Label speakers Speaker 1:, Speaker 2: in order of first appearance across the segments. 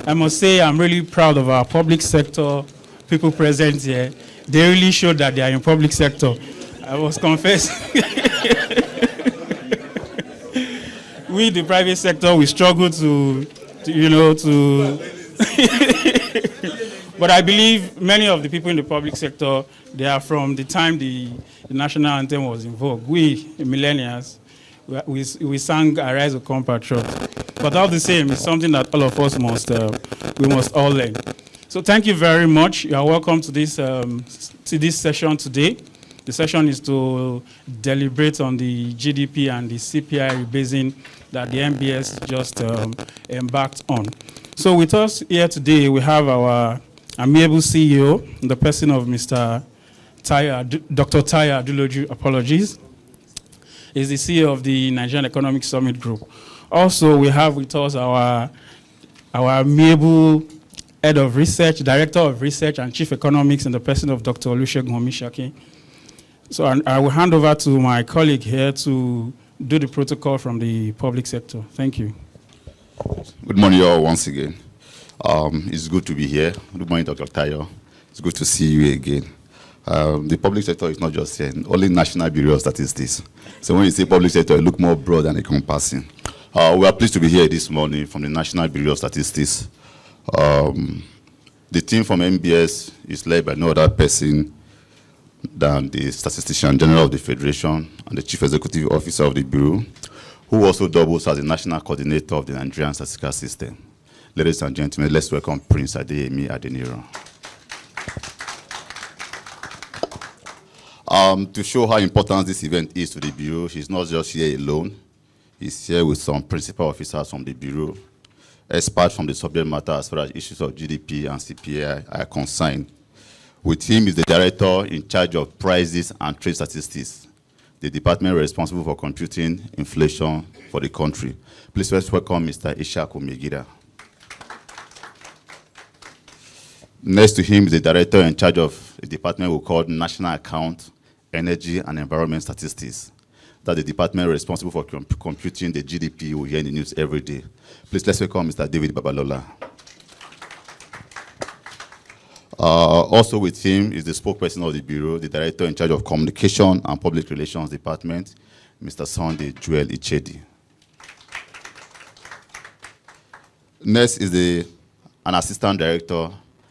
Speaker 1: I must say I'm really proud of our public sector people present here. They really showed that they are in public sector. I must confess. We, the private sector, we struggle to but I believe many of the people in the public sector, they are from the time the national anthem was in vogue. We, millennials, we sang Arise, O Compatriots. But all the same, it's something that all of us we must all learn. So thank you very much. You are welcome to this session today. The session is to deliberate on the GDP and the CPI rebasing that the NBS just embarked on. So with us here today, we have our amiable CEO, in the person of Dr. Tayo Adeloju, apologies. He's the CEO of the Nigerian Economic Summit Group. Also, we have with us our amiable Head of Research, Director of Research and Chief Economics in the person of Dr. Olusegun Omishaki. So I will hand over to my colleague here to do the protocol from the public sector. Thank you.
Speaker 2: Good morning, all, once again. It's good to be here. Good morning, Dr. Tayo. It's good to see you again. The public sector is not just here, only National Bureau of Statistics. So when you say public sector, it looks more broad and encompassing. We are pleased to be here this morning from the National Bureau of Statistics. The team from MBS is led by no other person than the Statistician General of the Federation and the Chief Executive Officer of the Bureau, who also doubles as the National Coordinator of the Nigerian Statistical System. Ladies and gentlemen, let's welcome Prince Adeyemi Adeniro. To show how important this event is to the Bureau, he's not just here alone. He's here with some principal officers from the Bureau, experts from the subject matter as far as issues of GDP and CPI are concerned. With him is the director in charge of prices and trade statistics, the department responsible for computing inflation for the country. Please let's welcome Mr. Ishaku Megida. Next to him is the director in charge of a department we call National Account, Energy and Environment Statistics. That's the department responsible for computing the GDP we hear in the news every day. Please let's welcome Mr. David Babalola. Also with him is the spokesperson of the Bureau, the director in charge of Communication and Public Relations Department, Mr. Sunday Joel Ichedi. Next is an assistant director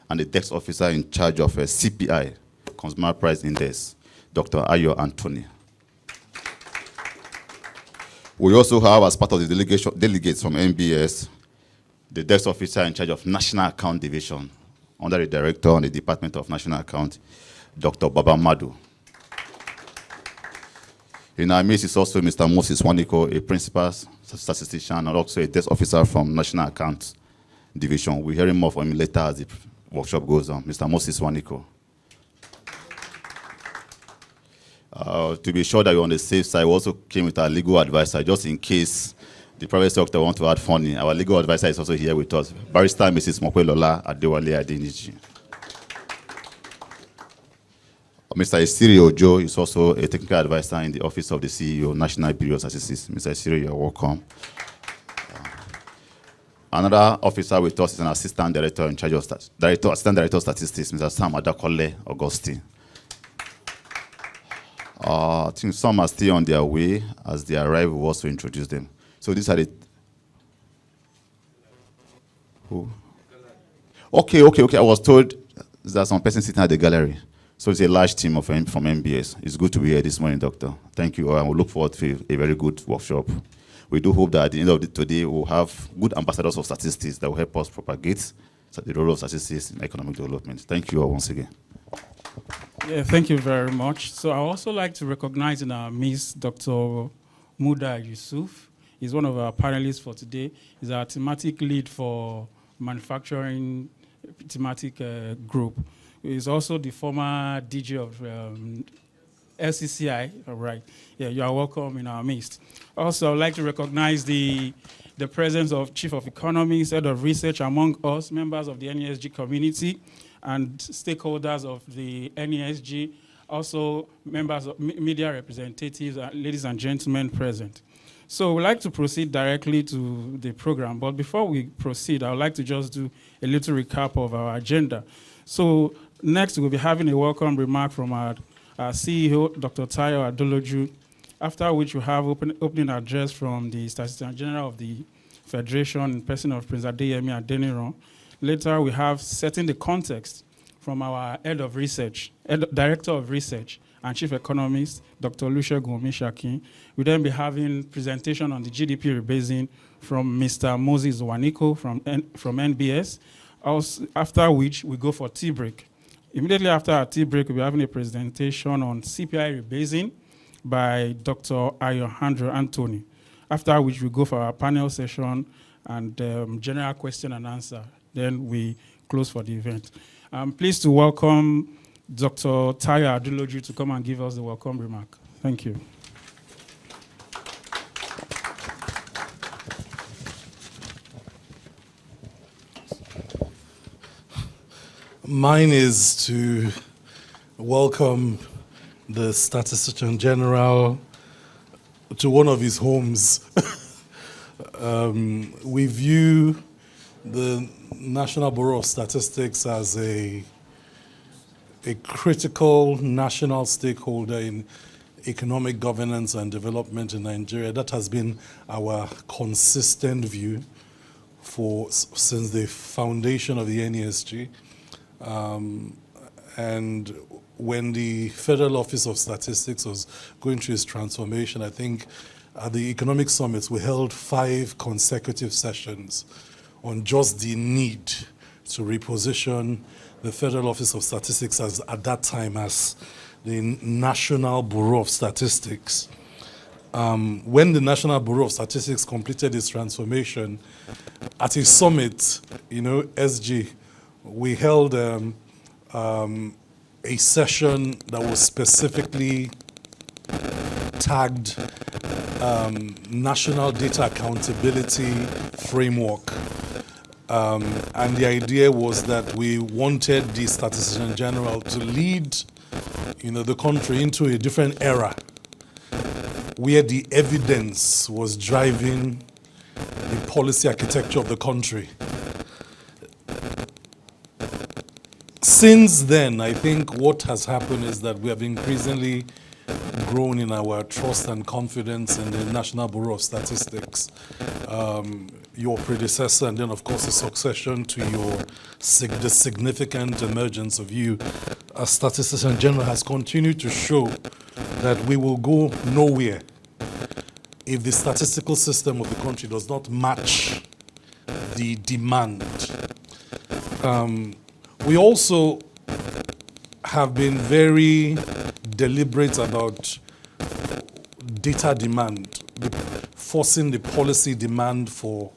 Speaker 2: and the desk officer in charge of CPI, Consumer Price Index, Dr. Ayo Anthony. We also have, as part of the delegates from NBS, the desk officer in charge of National Account Division, under the director on the Department of National Account, Dr. Baba Madu. In our midst is also Mr. Moses Waniko, a principal statistician and also a desk officer from National Account Division. We're hearing more from him later as the workshop goes on. Mr. Moses Waniko. To be sure that you're on the safe side, we also came with our legal advisor, just in case the private sector wants to add funny. Our legal advisor is also here with us, Barrister Mrs. Mokwelola Adewale Adeniji. Mr. Isiri Ojo is also a technical advisor in the office of the CEO, National Bureau of Statistics. Mr. Isiri, you're welcome. Another officer with us is an assistant director in charge of assistant director of statistics, Mr. Sam Adakole Augustine. I think some are still on their way. As they arrive, we'll also introduce them. So these are the... Who? Okay. I was told there's some person sitting at the gallery. So it's a large team from MBS. It's good to be here this morning, Doctor. Thank you. And we look forward to a very good workshop. We do hope that at the end of today, we'll have good ambassadors of statistics that will help us propagate the role of statistics in economic development. Thank you all once again.
Speaker 1: Yeah, thank you very much. So I also like to recognize in our midst Dr. Muda Yusuf. He's one of our panelists for today. He's our thematic lead for manufacturing thematic group. He's also the former DG of LCCI. All right. Yeah, you are welcome in our midst. Also, I'd like to recognize the presence of Chief of Economics, Head of Research among us, members of the NESG community, and stakeholders of the NESG, also members of media representatives, ladies and gentlemen present. So we'd like to proceed directly to the program. But before we proceed, I would like to just do a little recap of our agenda. So next, we'll be having a welcome remark from our CEO, Dr. Tayo Adoloju, after which we'll have opening address from the Statistician General of the Federation in person of Prince Adeyemi Adeniran. Later, we have setting the context from our Director of Research and Chief Economist, Dr. Olusegun Omishakin. We'll then be having presentation on the GDP rebasing from Mr. Moses Waniko from NBS, after which we go for tea break. Immediately after our tea break, we'll be having a presentation on CPI Rebasing by Dr. Ayohandro Anthony, after which we go for our panel session and general question and answer. Then we close for the event. I'm pleased to welcome Dr. Tayo Adoloju to come and give us the welcome remark. Thank you.
Speaker 3: Mine is to welcome the Statistician General to one of his homes. We view the National Bureau of Statistics as a critical national stakeholder in economic governance and development in Nigeria. That has been our consistent view since the foundation of the NESG. And when the Federal Office of Statistics was going through its transformation, I think at the economic summits, we held 5 consecutive sessions on just the need to reposition the Federal Office of Statistics at that time as the National Bureau of Statistics. When the National Bureau of Statistics completed its transformation, at a summit, SG, we held a session that was specifically tagged National Data Accountability Framework. And the idea was that we wanted the Statistician General to lead the country into a different era where the evidence was driving the policy architecture of the country. Since then, I think what has happened is that we have increasingly grown in our trust and confidence in the National Bureau of Statistics. Your predecessor, and then of course the succession to the significant emergence of you as Statistician General has continued to show that we will go nowhere if the statistical system of the country does not match the demand. We also have been very deliberate about data demand, forcing the policy demand for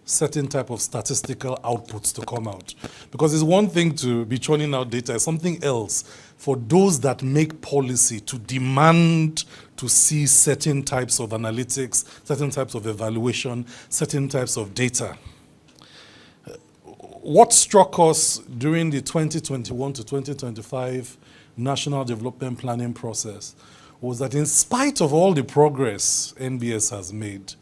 Speaker 3: certain type of statistical outputs to come out. Because it's one thing to be churning out data, it's something else for those that make policy to demand to see certain types of analytics, certain types of evaluation, certain types of data. What struck us during the 2021 to 2025 National Development Planning process was that in spite of all the progress NBS has made,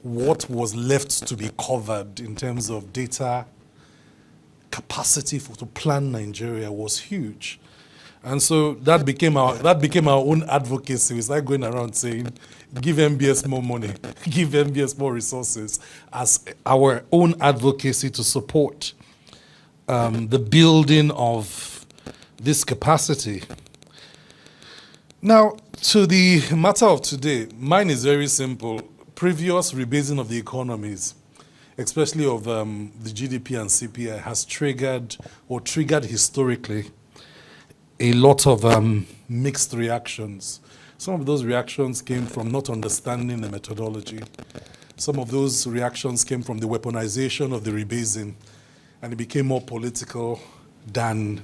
Speaker 3: what was left to be covered in terms of data capacity to plan Nigeria was huge. And so that became our own advocacy. We started going around saying, give MBS more money, give MBS more resources as our own advocacy to support the building of this capacity. Now, to the matter of today, mine is very simple. Previous rebasing of the economies, especially of the GDP and CPI, has triggered historically a lot of mixed reactions. Some of those reactions came from not understanding the methodology. Some of those reactions came from the weaponization of the rebasing, and it became more political than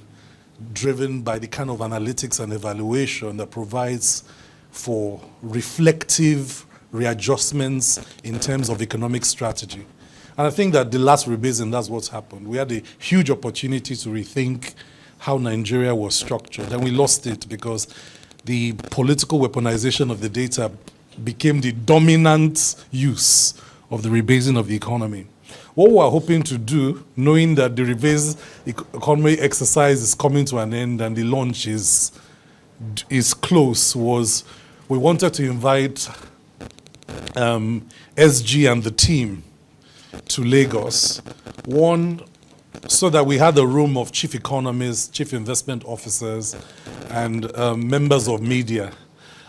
Speaker 3: driven by the kind of analytics and evaluation that provides for reflective readjustments in terms of economic strategy. And I think that the last rebasing, that's what's happened. We had a huge opportunity to rethink how Nigeria was structured, and we lost it because the political weaponization of the data became the dominant use of the rebasing of the economy. What we're hoping to do, knowing that the rebase economy exercise is coming to an end and the launch is close, was we wanted to invite SG and the team to Lagos. One, so that we had a room of chief economists, chief investment officers, and members of media,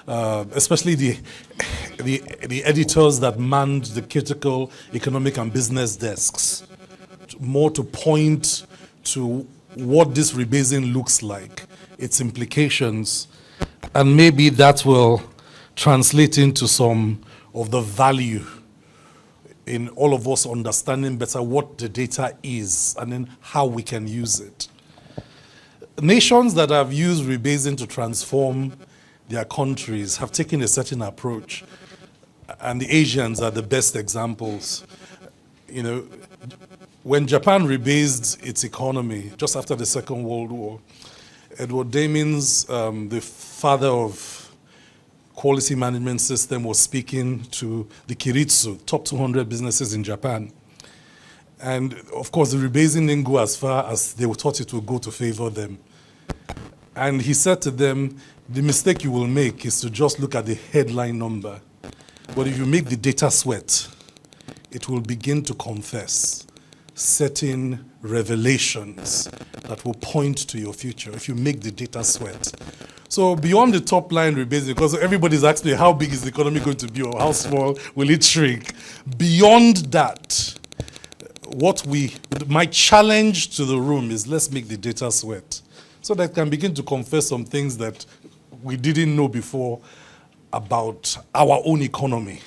Speaker 3: especially the editors that manned the critical economic and business desks, more to point to what this rebasing looks like, its implications, and maybe that will translate into some of the value in all of us understanding better what the data is and then how we can use it. Nations that have used rebasing to transform their countries have taken a certain approach, and the Asians are the best examples. You know, when Japan rebased its economy just after the Second World War, Edward Damons, the father of quality management system, was speaking to the Kiritsu, top 200 businesses in Japan. And of course, the rebasing didn't go as far as they thought it would go to favor them. And he said to them, the mistake you will make is to just look at the headline number. But if you make the data sweat, it will begin to confess certain revelations that will point to your future if you make the data sweat. So beyond the top line rebasing, because everybody's asking me how big is the economy going to be or how small will it shrink? Beyond that, my challenge to the room is let's make the data sweat so that I can begin to confess some things that we didn't know before about our own economy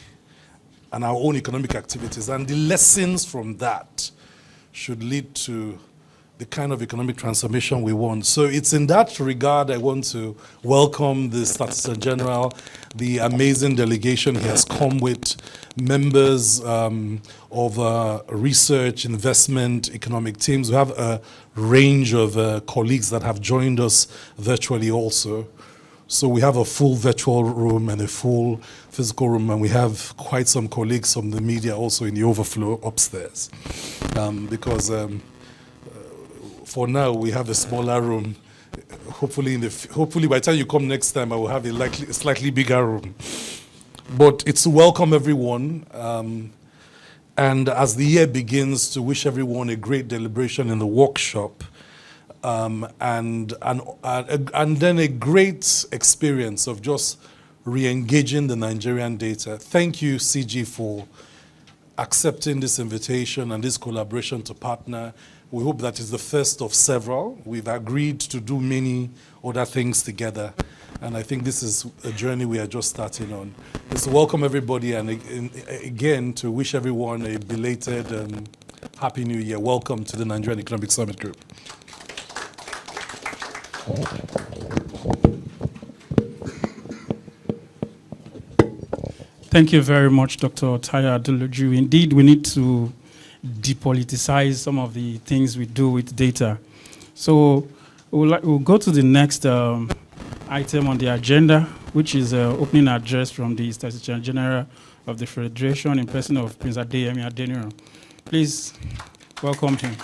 Speaker 3: and our own economic activities. And the lessons from that should lead to the kind of economic transformation we want. So it's in that regard I want to welcome the Statistician General, the amazing delegation he has come with, members of research, investment, economic teams. We have a range of colleagues that have joined us virtually also. So we have a full virtual room and a full physical room, and we have quite some colleagues from the media also in the overflow upstairs. Because for now, we have a smaller room. Hopefully by the time you come next time, I will have a slightly bigger room. But it's to welcome everyone, and as the year begins, to wish everyone a great deliberation in the workshop, and then a great experience of just re-engaging the Nigerian data. Thank you, CG, for accepting this invitation and this collaboration to partner. We hope that is the first of several. We've agreed to do many other things together, and I think this is a journey we are just starting on. It's to welcome everybody, and again, to wish everyone a belated Happy New Year. Welcome to the Nigerian Economic Summit Group.
Speaker 1: Thank you very much, Dr. Tayo Adeloju. Indeed, we need to depoliticize some of the things we do with data. So we'll go to the next item on the agenda, which is opening address from the Statistician General of the Federation in person of Prince Adeyemi Adeniran. Please welcome him.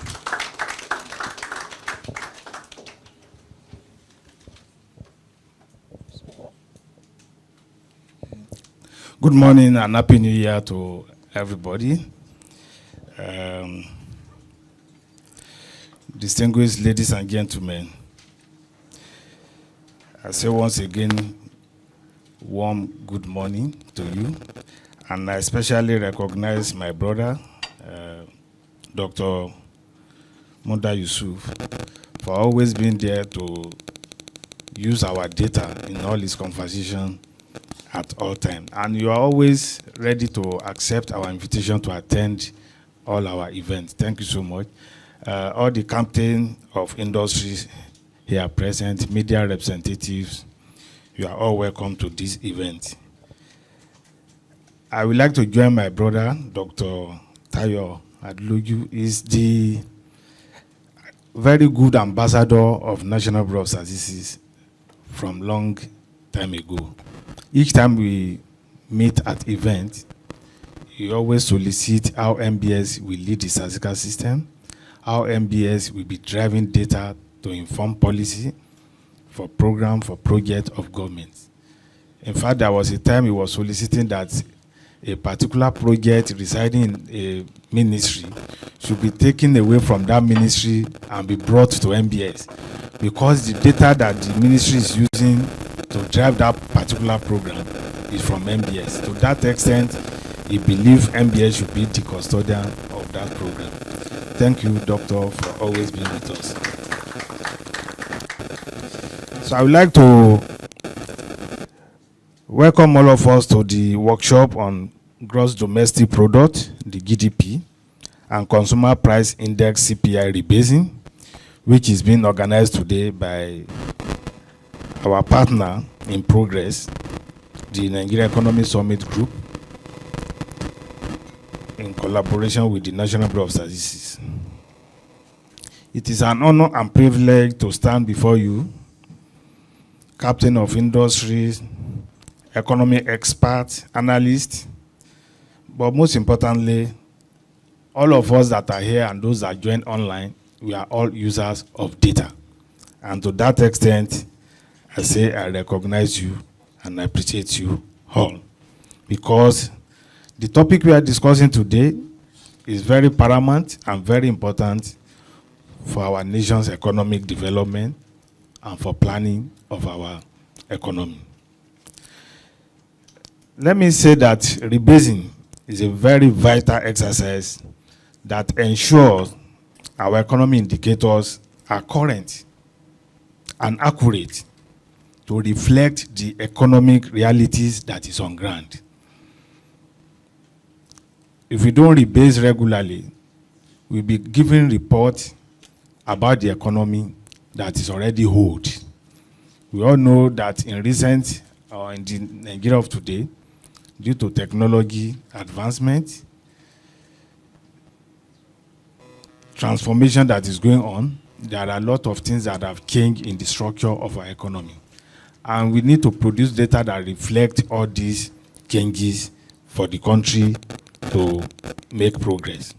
Speaker 4: Good morning and Happy New Year to everybody. Distinguished ladies and gentlemen, I say once again, warm good morning to you, and I especially recognize my brother, Dr. Muda Yusuf, for always being there to use our data in all his conversation at all times. And you are always ready to accept our invitation to attend all our events. Thank you so much. All the captain of industries here present, media representatives, you are all welcome to this event. I would like to join my brother, Dr. Tayo Adeloju, is the very good ambassador of National Bureau of Statistics from long time ago. Each time we meet at events, you always solicit how MBS will lead the statistical system, how MBS will be driving data to inform policy for program, for project of government. In fact, there was a time he was soliciting that a particular project residing in a ministry should be taken away from that ministry and be brought to MBS, because the data that the ministry is using to drive that particular program is from MBS. To that extent, he believes MBS should be the custodian of that program. Thank you, Doctor, for always being with us. So I would like to welcome all of us to the workshop on gross domestic product, the GDP, and consumer price index CPI rebasing, which is being organized today by our partner in progress, the Nigeria Economy Summit Group, in collaboration with the National Bureau of Statistics. It is an honor and privilege to stand before you, captain of industries, economic expert, analyst, but most importantly, all of us that are here and those that join online, we are all users of data. And to that extent, I say I recognize you and I appreciate you all, because the topic we are discussing today is very paramount and very important for our nation's economic development and for planning of our economy. Let me say that rebasing is a very vital exercise that ensures our economy indicators are current and accurate to reflect the economic realities that is on ground. If we don't rebase regularly, we'll be giving reports about the economy that is already old. We all know that in recent, or in the Nigeria of today, due to technology advancement, transformation that is going on, there are a lot of things that have changed in the structure of our economy. And we need to produce data that reflect all these changes for the country to make progress.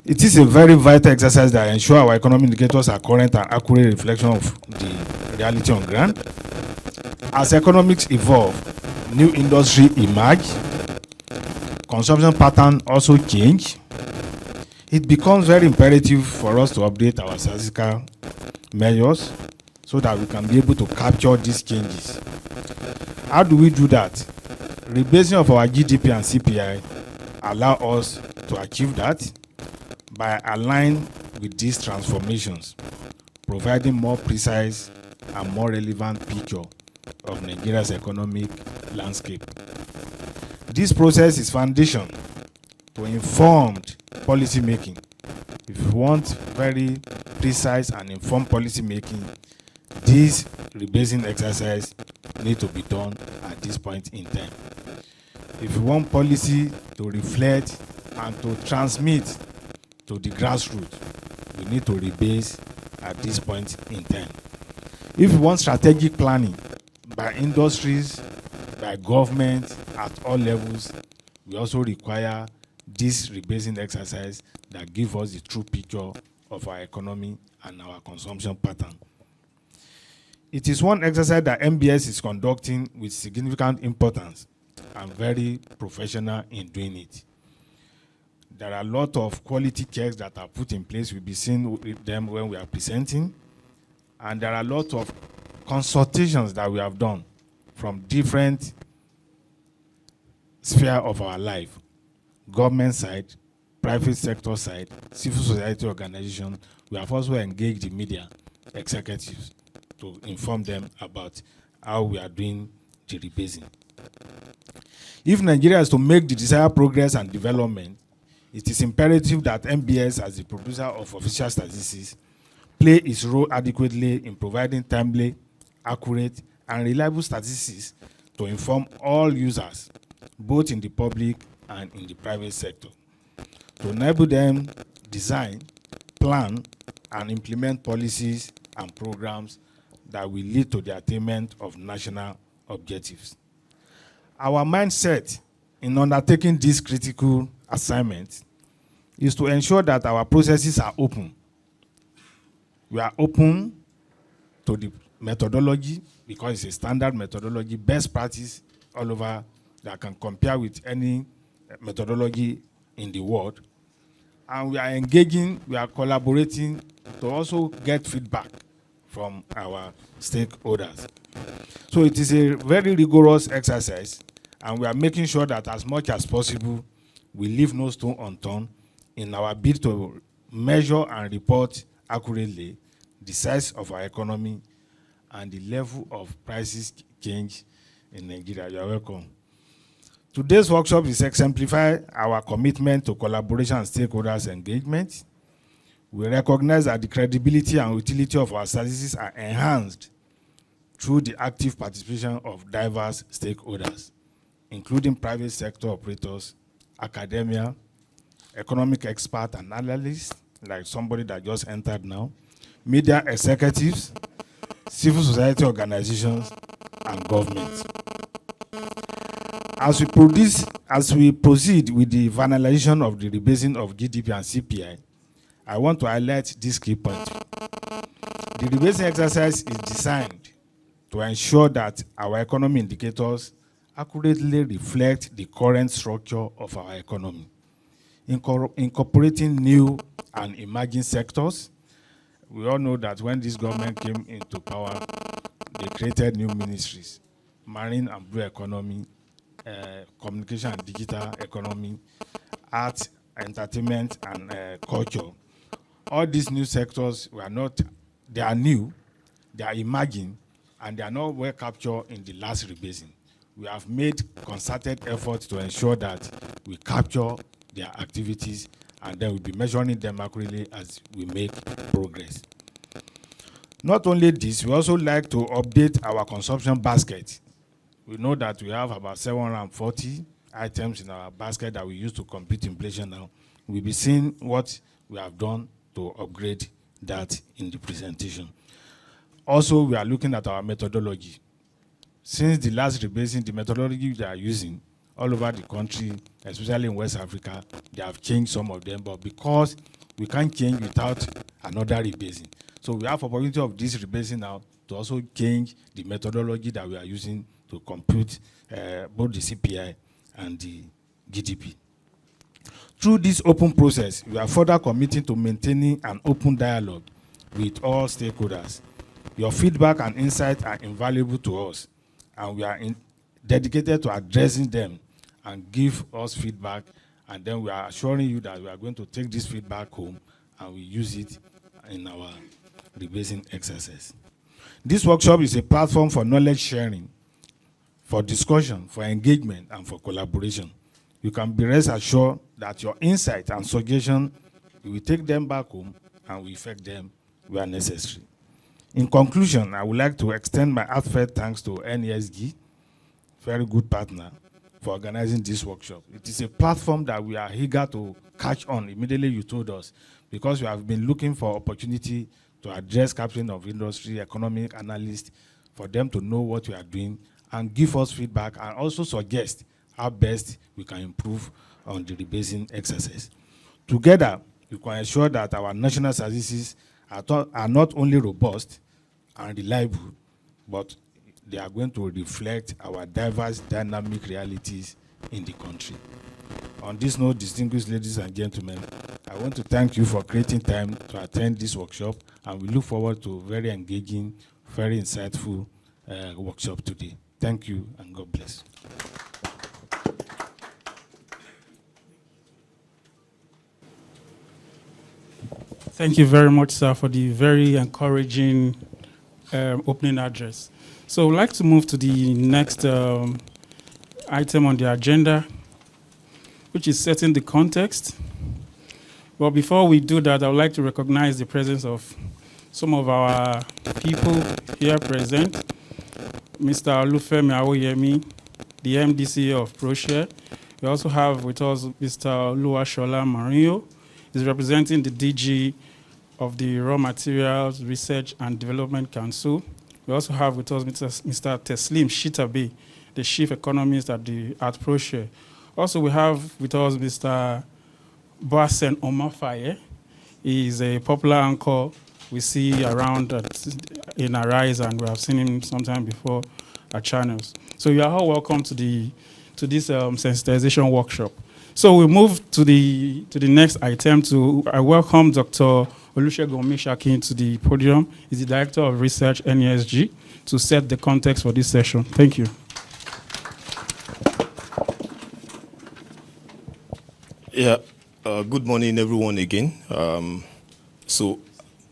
Speaker 4: It is a very vital exercise that ensures our economic indicators are current and accurate reflection of the reality on ground. As economics evolve, new industry emerge, consumption pattern also change. It becomes very imperative for us to update our statistical measures so that we can be able to capture these changes. How do we do that? Rebasing of our GDP and CPI allow us to achieve that by aligning with these transformations, providing more precise and more relevant picture of Nigeria's economic landscape. This process is foundation to informed policy making. If you want very precise and informed policy making, this rebasing exercise need to be done at this point in time. If you want policy to reflect and to transmit to the grassroots, we need to rebase at this point in time. If you want strategic planning by industries, by government at all levels, we also require this rebasing exercise that gives us the true picture of our economy and our consumption pattern. It is one exercise that MBS is conducting with significant importance and very professional in doing it. There are a lot of quality checks that are put in place. We'll be seeing them when we are presenting. And there are a lot of consultations that we have done from different spheres of our life. Government side, private sector side, civil society organization. We have also engaged the media executives to inform them about how we are doing the rebasing. If Nigeria is to make the desired progress and development, it is imperative that MBS, as the producer of official statistics, play its role adequately in providing timely, accurate, and reliable statistics to inform all users, both in the public and in the private sector, to enable them design, plan, and implement policies and programs that will lead to the attainment of national objectives. Our mindset in undertaking this critical assignment is to ensure that our processes are open. We are open to the methodology because it's a standard methodology, best practice all over that can compare with any methodology in the world. And we are engaging, we are collaborating to also get feedback from our stakeholders. So it is a very rigorous exercise, and we are making sure that as much as possible, we leave no stone unturned in our bid to measure and report accurately the size of our economy and the level of prices change in Nigeria. You are welcome. Today's workshop is exemplify our commitment to collaboration and stakeholders engagement. We recognize that the credibility and utility of our services are enhanced through the active participation of diverse stakeholders, including private sector operators, academia, economic expert and analysts, like somebody that just entered now, media executives, civil society organizations, and governments. As we proceed with the finalization of the rebasing of GDP and CPI, I want to highlight this key point. The rebasing exercise is designed to ensure that our economy indicators accurately reflect the current structure of our economy, incorporating new and emerging sectors. We all know that when this government came into power, they created new ministries: marine and blue economy, communication and digital economy, art, entertainment, and culture. All these new sectors they are new, they are emerging, and they are not well captured in the last rebasing. We have made concerted efforts to ensure that we capture their activities, and then we'll be measuring them accurately as we make progress. Not only this, we also like to update our consumption basket. We know that we have about 740 items in our basket that we use to compute inflation now. We'll be seeing what we have done to upgrade that in the presentation. Also, we are looking at our methodology. Since the last rebasing, the methodology they are using all over the country, especially in West Africa, they have changed some of them, but because we can't change without another rebasing. So we have opportunity of this rebasing now to also change the methodology that we are using to compute both the CPI and the GDP. Through this open process, we are further committing to maintaining an open dialogue with all stakeholders. Your feedback and insights are invaluable to us, and we are dedicated to addressing them and give us feedback, and then we are assuring you that we are going to take this feedback home and we use it in our rebasing exercise. This workshop is a platform for knowledge sharing, for discussion, for engagement, and for collaboration. You can be rest assured that your insight and suggestion, we will take them back home and we effect them where necessary. In conclusion, I would like to extend my heartfelt thanks to NESG, very good partner, for organizing this workshop. It is a platform that we are eager to catch on. Immediately you told us, because we have been looking for opportunity to address captain of industry, economic analysts, for them to know what we are doing and give us feedback and also suggest how best we can improve on the rebasing exercise. Together, we can ensure that our national services are not only robust and reliable, but they are going to reflect our diverse, dynamic realities in the country. On this note, distinguished ladies and gentlemen, I want to thank you for creating time to attend this workshop, and we look forward to a very engaging, very insightful workshop today. Thank you, and God bless.
Speaker 1: Thank you very much, sir, for the very encouraging opening address. So we'd like to move to the next item on the agenda, which is setting the context. But before we do that, I would like to recognize the presence of some of our people here present. Mr. Olufemi Awoyemi, the MD of ProShare. We also have with us Mr. Oluwashola Marinho. He's representing the DG of the Raw Materials Research and Development Council. We also have with us Mr. Teslim Shitabe, the chief economist at ProShare. Also, we have with us Mr. Basen Omafaye. He is a popular anchor we see around in Arise, and we have seen him sometime before at channels. So you are all welcome to this sensitization workshop. So we move to the next item. I welcome Dr. Olusegun Omishakin to the podium. He's the Director of Research, NESG, to set the context for this session. Thank you.
Speaker 5: Yeah, good morning, everyone, again. So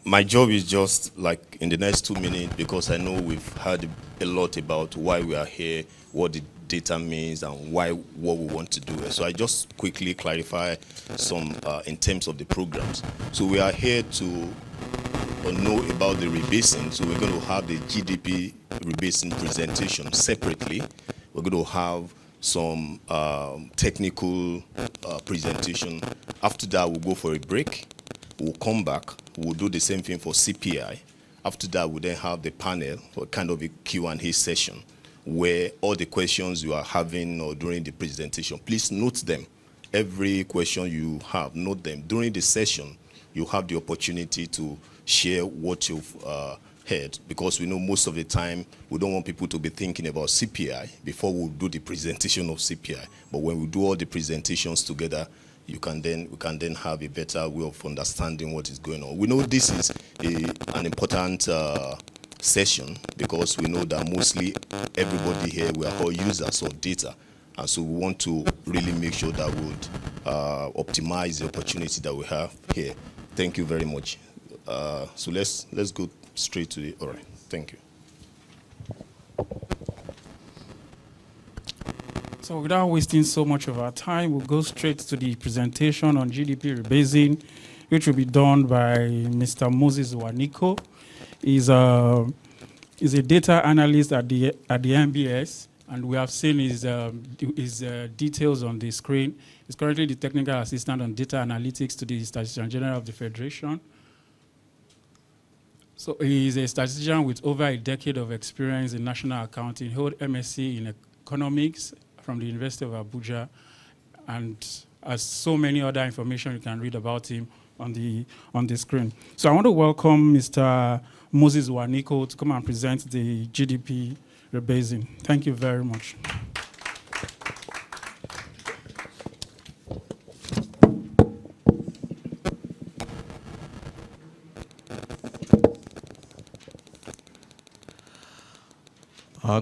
Speaker 5: my job is just like in the next 2 minutes, because I know we've heard a lot about why we are here, what the data means, and what we want to do. So I just quickly clarify some in terms of the programs. So we are here to know about the rebasing. So we're going to have the GDP rebasing presentation separately. We're going to have some technical presentation. After that, we'll go for a break. We'll come back. We'll do the same thing for CPI. After that, we'll then have the panel, or kind of a Q&A session, where all the questions you are having or during the presentation, please note them. Every question you have, note them. During the session, you have the opportunity to share what you've heard, because we know most of the time we don't want people to be thinking about CPI before we do the presentation of CPI. But when we do all the presentations together, we can then have a better way of understanding what is going on. We know this is an important session, because we know that mostly everybody here, we are all users of data. And so we want to really make sure that we would optimize the opportunity that we have here. Thank you very much. So let's go straight to the, all right, thank you.
Speaker 1: So without wasting so much of our time, we'll go straight to the presentation on GDP rebasing, which will be done by Mr. Moses Waniko. He's a data analyst at the NBS, and we have seen his details on the screen. He's currently the technical assistant on data analytics to the Statistician General of the Federation. So he is a statistician with over a decade of experience in national accounting. He holds MSc in economics from the University of Abuja, and as so many other information you can read about him on the screen. So I want to welcome Mr. Moses Waniko to come and present the GDP rebasing. Thank you very much.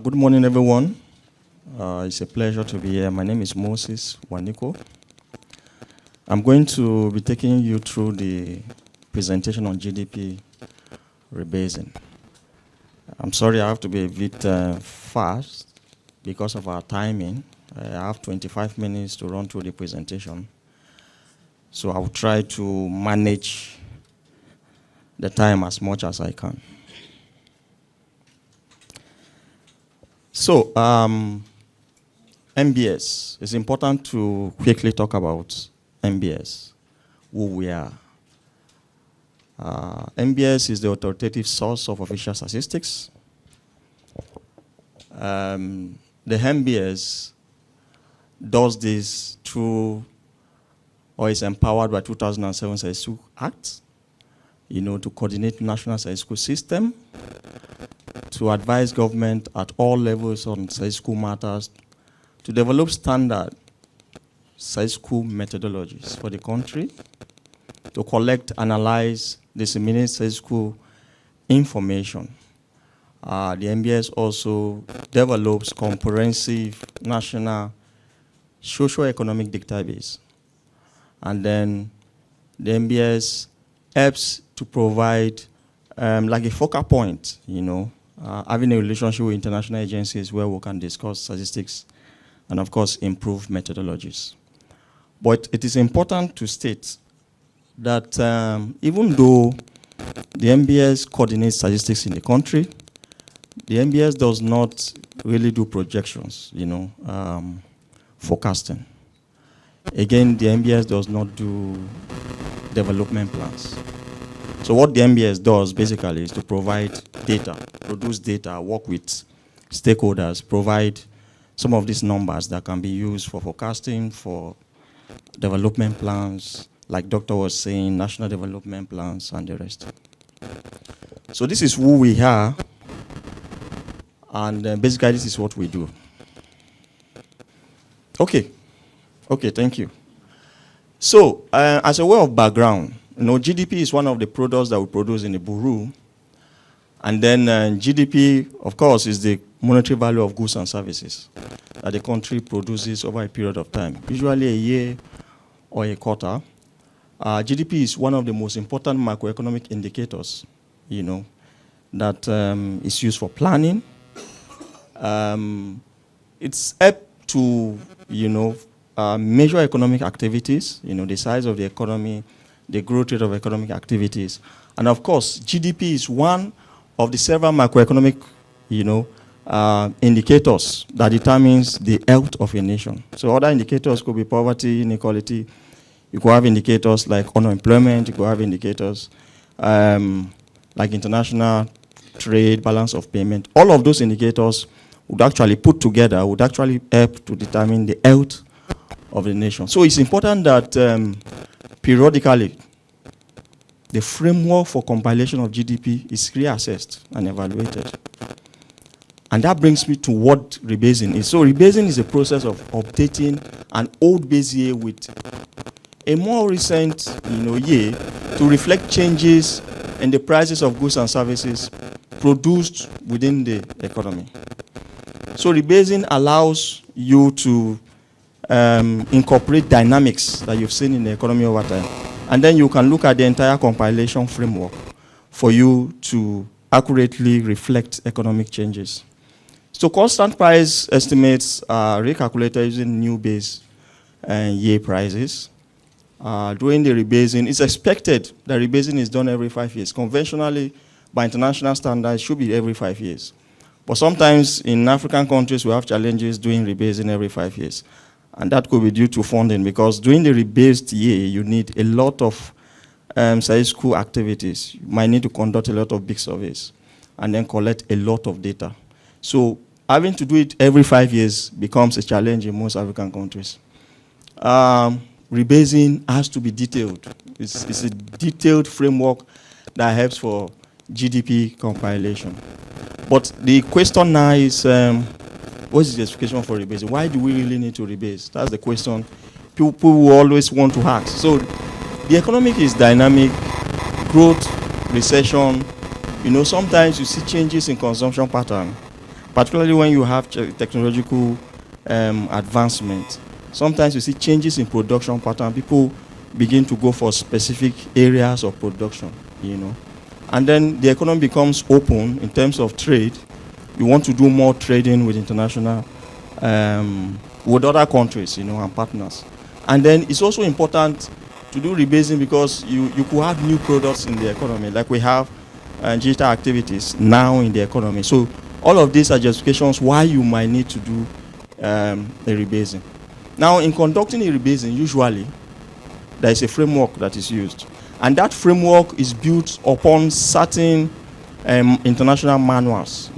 Speaker 6: Good morning, everyone. It's a pleasure to be here. My name is Moses Waniko. I'm going to be taking you through the presentation on GDP rebasing. I'm sorry I have to be a bit fast because of our timing. I have 25 minutes to run through the presentation. So I will try to manage the time as much as I can. So, MBS. It's important to quickly talk about MBS, who we are. MBS is the authoritative source of official statistics. The MBS does this through, or is empowered by 2007 Statistical Act, to coordinate national statistical system, to advise government at all levels on statistical matters, to develop standard statistical methodologies for the country, to collect, analyze, disseminate statistical information. The NBS also develops comprehensive national socio-economic database. And then the NBS helps to provide like a focal point, having a relationship with international agencies where we can discuss statistics and, of course, improve methodologies. But it is important to state that even though the NBS coordinates statistics in the country, the NBS does not really do projections, forecasting. Again, the NBS does not do development plans. So what the NBS does basically is to provide data, produce data, work with stakeholders, provide some of these numbers that can be used for forecasting, for development plans, like Doctor was saying, national development plans and the rest. So this is who we are, and basically this is what we do. Okay, thank you. So as a way of background, GDP is one of the products that we produce in the Bureau, and then GDP, of course, is the monetary value of goods and services that the country produces over a period of time, usually a year or a quarter. GDP is one of the most important macroeconomic indicators, that is used for planning. It's up to, measure economic activities, the size of the economy, the growth rate of economic activities. And of course, GDP is one of the several macroeconomic, indicators that determines the health of a nation. So other indicators could be poverty, inequality. You could have indicators like unemployment. You could have indicators like international trade, balance of payment. All of those indicators would actually put together, would actually help to determine the health of the nation. So it's important that periodically the framework for compilation of GDP is reassessed and evaluated. And that brings me to what rebasing is. So rebasing is a process of updating an old base year with a more recent year to reflect changes in the prices of goods and services produced within the economy. So rebasing allows you to incorporate dynamics that you've seen in the economy over time. And then you can look at the entire compilation framework for you to accurately reflect economic changes. So constant price estimates are recalculated using new base year prices. During the rebasing, it's expected that rebasing is done every 5 years. Conventionally, by international standards, it should be every 5 years. But sometimes in African countries, we have challenges doing rebasing every 5 years. And that could be due to funding, because during the rebased year, you need a lot of school activities. You might need to conduct a lot of big surveys and then collect a lot of data. So having to do it every 5 years becomes a challenge in most African countries. Rebasing has to be detailed. It's a detailed framework that helps for GDP compilation. But the question now is, what is the justification for rebasing? Why do we really need to rebase? That's the question people will always want to ask. So the economy is dynamic, growth, recession. Sometimes you see changes in consumption pattern, particularly when you have technological advancement. Sometimes you see changes in production pattern. People begin to go for specific areas of production, And then the economy becomes open in terms of trade. You want to do more trading with international, with other countries, and partners. And then it's also important to do rebasing because you could have new products in the economy, like we have digital activities now in the economy. So all of these are justifications why you might need to do a rebasing. Now, in conducting a rebasing, usually there is a framework that is used. And that framework is built upon certain international manuals,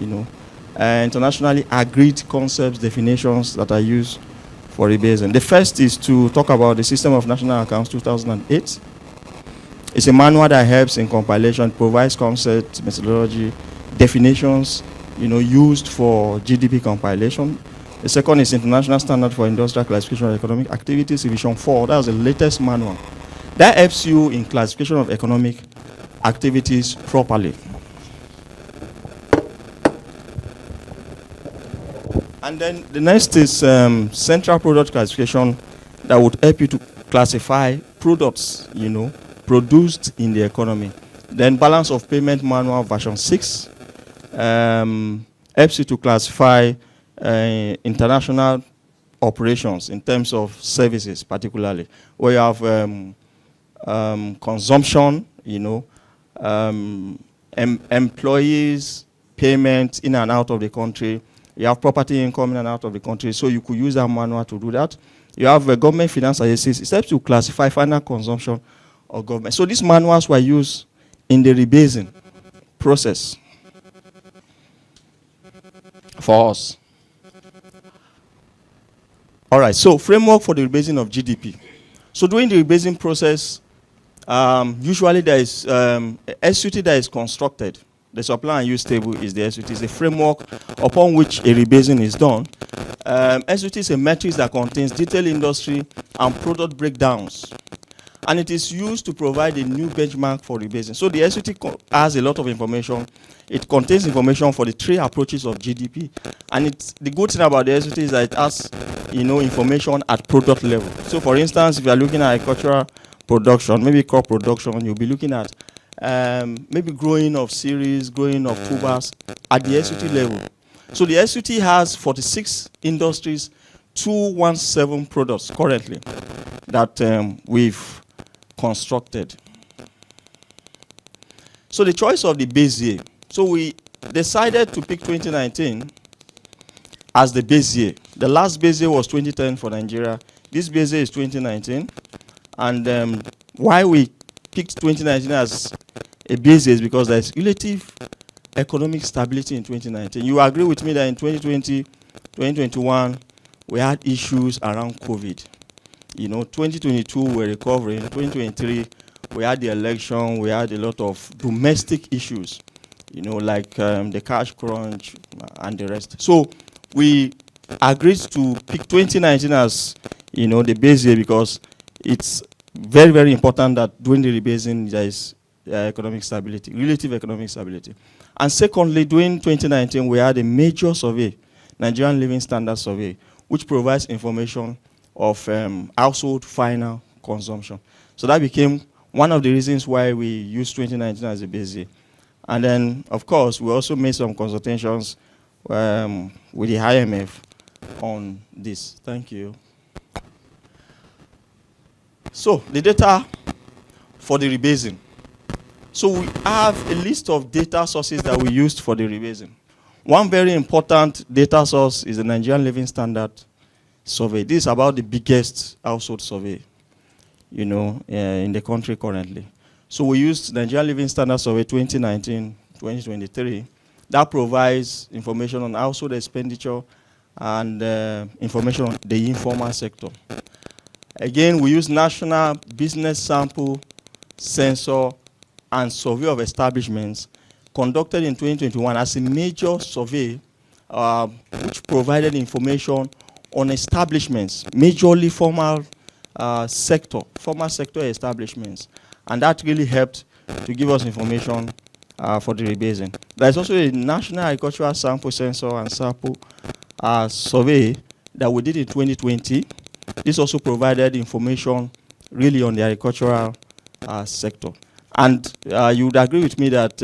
Speaker 6: internationally agreed concepts, definitions that are used for rebasing. The first is to talk about the System of National Accounts 2008. It's a manual that helps in compilation, provides concepts, methodology, definitions, used for GDP compilation. The second is International Standard for Industrial Classification of Economic Activities, Revision 4. That was the latest manual. That helps you in classification of economic activities properly. And then the next is Central Product Classification that would help you to classify products, produced in the economy. Then Balance of Payment Manual version 6 helps you to classify international operations in terms of services, particularly where you have consumption, employees, payment in and out of the country. You have property income in and out of the country, so you could use that manual to do that. You have government finance agencies. It helps to classify final consumption of government. So these manuals were used in the rebasing process for us. All right, so framework for the rebasing of GDP. So during the rebasing process, usually there is SUT that is constructed. The supply and use table is the SUT, is a framework upon which a rebasing is done. SUT is a matrix that contains detailed industry and product breakdowns. And it is used to provide a new benchmark for rebasing. So the SUT has a lot of information. It contains information for the three approaches of GDP. And the good thing about the SUT is that it has, information at product level. So for instance, if you are looking at agricultural production, maybe crop production, you'll be looking at maybe growing of cereals, growing of tubers at the SUT level. So the SUT has 46 industries, 217 products currently that we've constructed. So the choice of the base year. So we decided to pick 2019 as the base year. The last base year was 2010 for Nigeria. This base year is 2019. And why we picked 2019 as a base year is because there's relative economic stability in 2019. You agree with me that in 2020, 2021, we had issues around COVID. 2022, we're recovering. 2023, we had the election. We had a lot of domestic issues, like the cash crunch and the rest. So we agreed to pick 2019 as, the base year because it's very, very important that during the rebasing, there is economic stability, relative economic stability. And secondly, during 2019, we had a major survey, Nigerian Living Standards Survey, which provides information of household final consumption. So that became one of the reasons why we used 2019 as a base year. And then, of course, we also made some consultations with the IMF on this. Thank you. So the data for the rebasing. So we have a list of data sources that we used for the rebasing. One very important data source is the Nigerian Living Standard Survey. This is about the biggest household survey, in the country currently. So we used Nigerian Living Standard Survey 2019-2023. That provides information on household expenditure and information on the informal sector. Again, we use National Business Sample Sensor and Survey of Establishments conducted in 2021 as a major survey which provided information on establishments, majorly formal sector establishments. And that really helped to give us information for the rebasing. There's also a National Agricultural Sample Sensor and Sample Survey that we did in 2020. This also provided information really on the agricultural sector. And you would agree with me that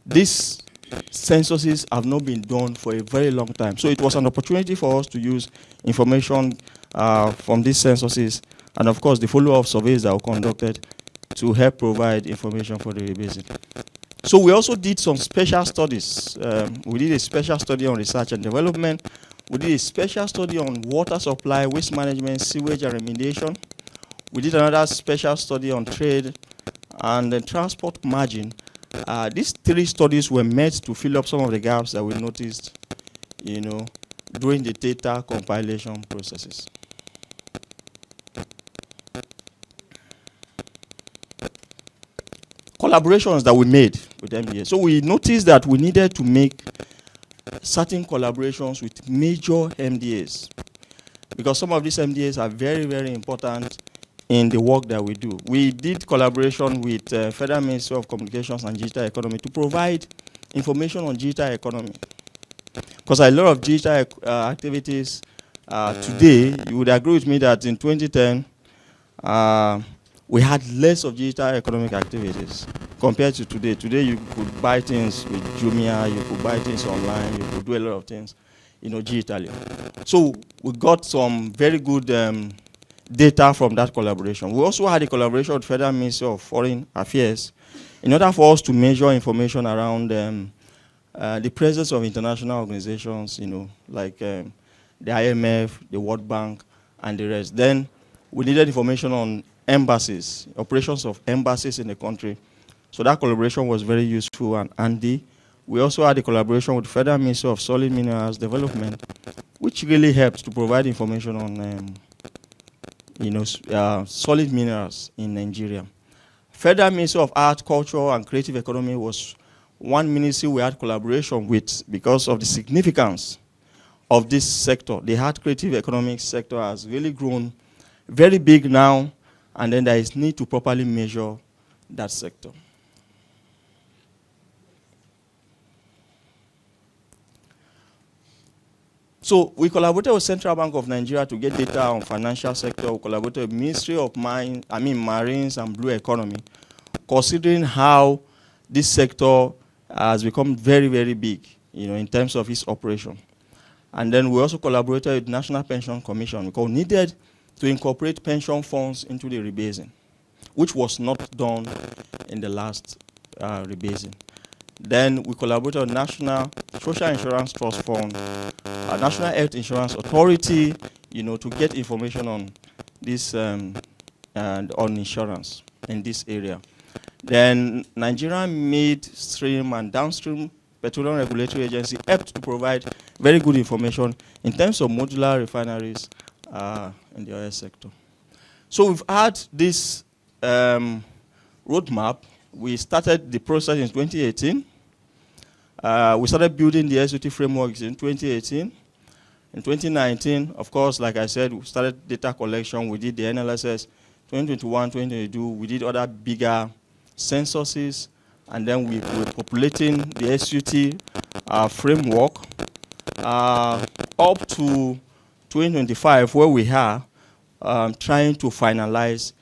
Speaker 6: these censuses have not been done for a very long time. So it was an opportunity for us to use information from these censuses and, of course, the follow-up surveys that were conducted to help provide information for the rebasing. So we also did some special studies. We did a special study on research and development. We did a special study on water supply, waste management, sewage and remediation. We did another special study on trade and the transport margin. These three studies were meant to fill up some of the gaps that we noticed, during the data compilation processes. Collaborations that we made with MDAs. So we noticed that we needed to make certain collaborations with major MDAs because some of these MDAs are very, very important in the work that we do. We did collaboration with Federal Ministry of Communications and Digital Economy to provide information on digital economy. Because a lot of digital activities today, you would agree with me that in 2010, we had less of digital economic activities compared to today. Today, you could buy things with Jumia, you could buy things online, you could do a lot of things, digitally. So we got some very good data from that collaboration. We also had a collaboration with Federal Ministry of Foreign Affairs in order for us to measure information around the presence of international organizations, like the IMF, the World Bank, and the rest. Then we needed information on embassies, operations of embassies in the country. So that collaboration was very useful and handy. We also had a collaboration with Federal Ministry of Solid Minerals Development which really helps to provide information on solid minerals in Nigeria. Federal Ministry of Art, Culture, and Creative Economy was one ministry we had collaboration with because of the significance of this sector. The art creative economic sector has really grown very big now, and then there is need to properly measure that sector. So we collaborated with Central Bank of Nigeria to get data on financial sector. We collaborated with Ministry of Marines and Blue Economy, considering how this sector has become very, very big, in terms of its operation. And then we also collaborated with National Pension Commission because we needed to incorporate pension funds into the rebasing, which was not done in the last rebasing. Then we collaborated with National Social Insurance Trust Fund, National Health Insurance Authority, to get information on this and on insurance in this area. Then Nigerian Midstream and Downstream Petroleum Regulatory Agency helped to provide very good information in terms of modular refineries in the oil sector. So we've had this roadmap. We started the process in 2018. We started building the SOT frameworks in 2018. In 2019, of course, like I said, we started data collection. We did the NLSS. 2021, 2022, we did other bigger censuses, and then we were populating the SUT framework up to 2025, where we are trying to finalize